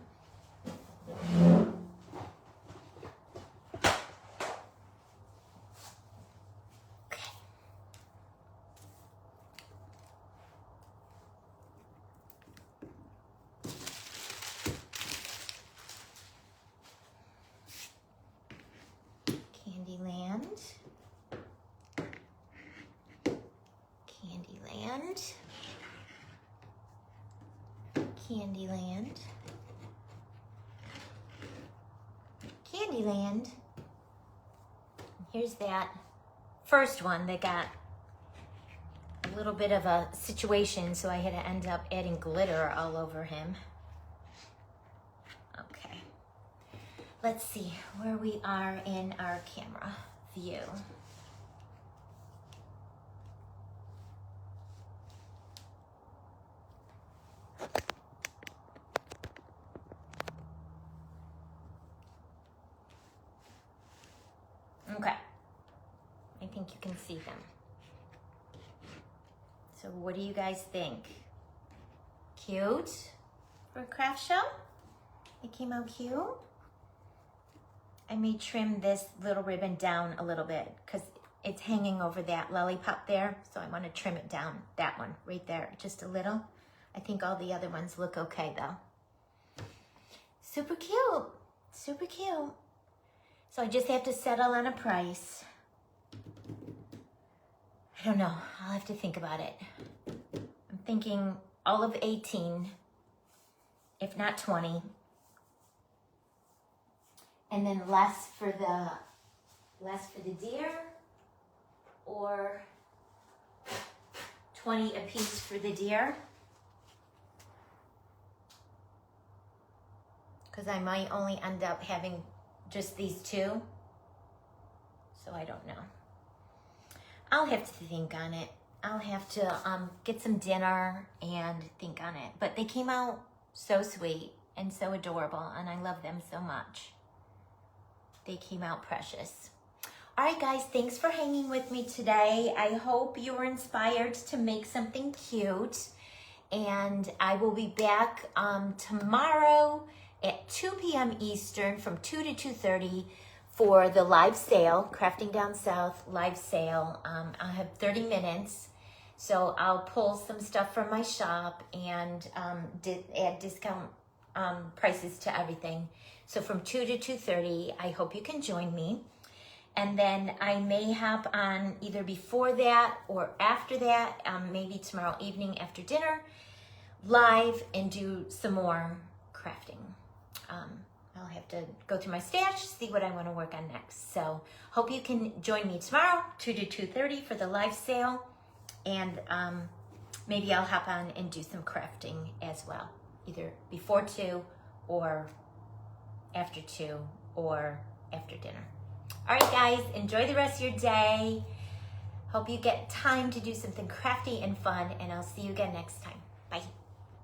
A: Okay. Candyland. Candyland. Candyland. Candyland. Here's that first one that got a little bit of a situation, so I had to end up adding glitter all over him. Okay. Let's see where we are in our camera view. Okay, I think you can see them. So what do you guys think? Cute for a craft show? It came out cute. I may trim this little ribbon down a little bit because it's hanging over that lollipop there. So I want to trim it down, that one right there, just a little. I think all the other ones look okay though. Super cute, super cute. So I just have to settle on a price. I don't know, I'll have to think about it. I'm thinking all of 18, if not 20. And then less for the deer, or 20 a piece for the deer. Because I might only end up having just these two. So I don't know. I'll have to think on it. I'll have to get some dinner and think on it. But they came out so sweet and so adorable, and I love them so much. They came out precious. All right, guys, thanks for hanging with me today. I hope you were inspired to make something cute. And I will be back tomorrow at 2 p.m. Eastern from 2 to 2:30 for the live sale, Crafting Down South live sale. I'll have 30 minutes. So I'll pull some stuff from my shop and add discount prices to everything. So from 2 to 2:30, I hope you can join me. And then I may hop on either before that or after that, maybe tomorrow evening after dinner, live and do some more crafting. I'll have to go through my stash, see what I want to work on next. So hope you can join me tomorrow, 2 to 2:30 for the live sale. And maybe I'll hop on and do some crafting as well, either before 2 or after 2 or after dinner. All right, guys, enjoy the rest of your day. Hope you get time to do something crafty and fun, and I'll see you again next time. Bye.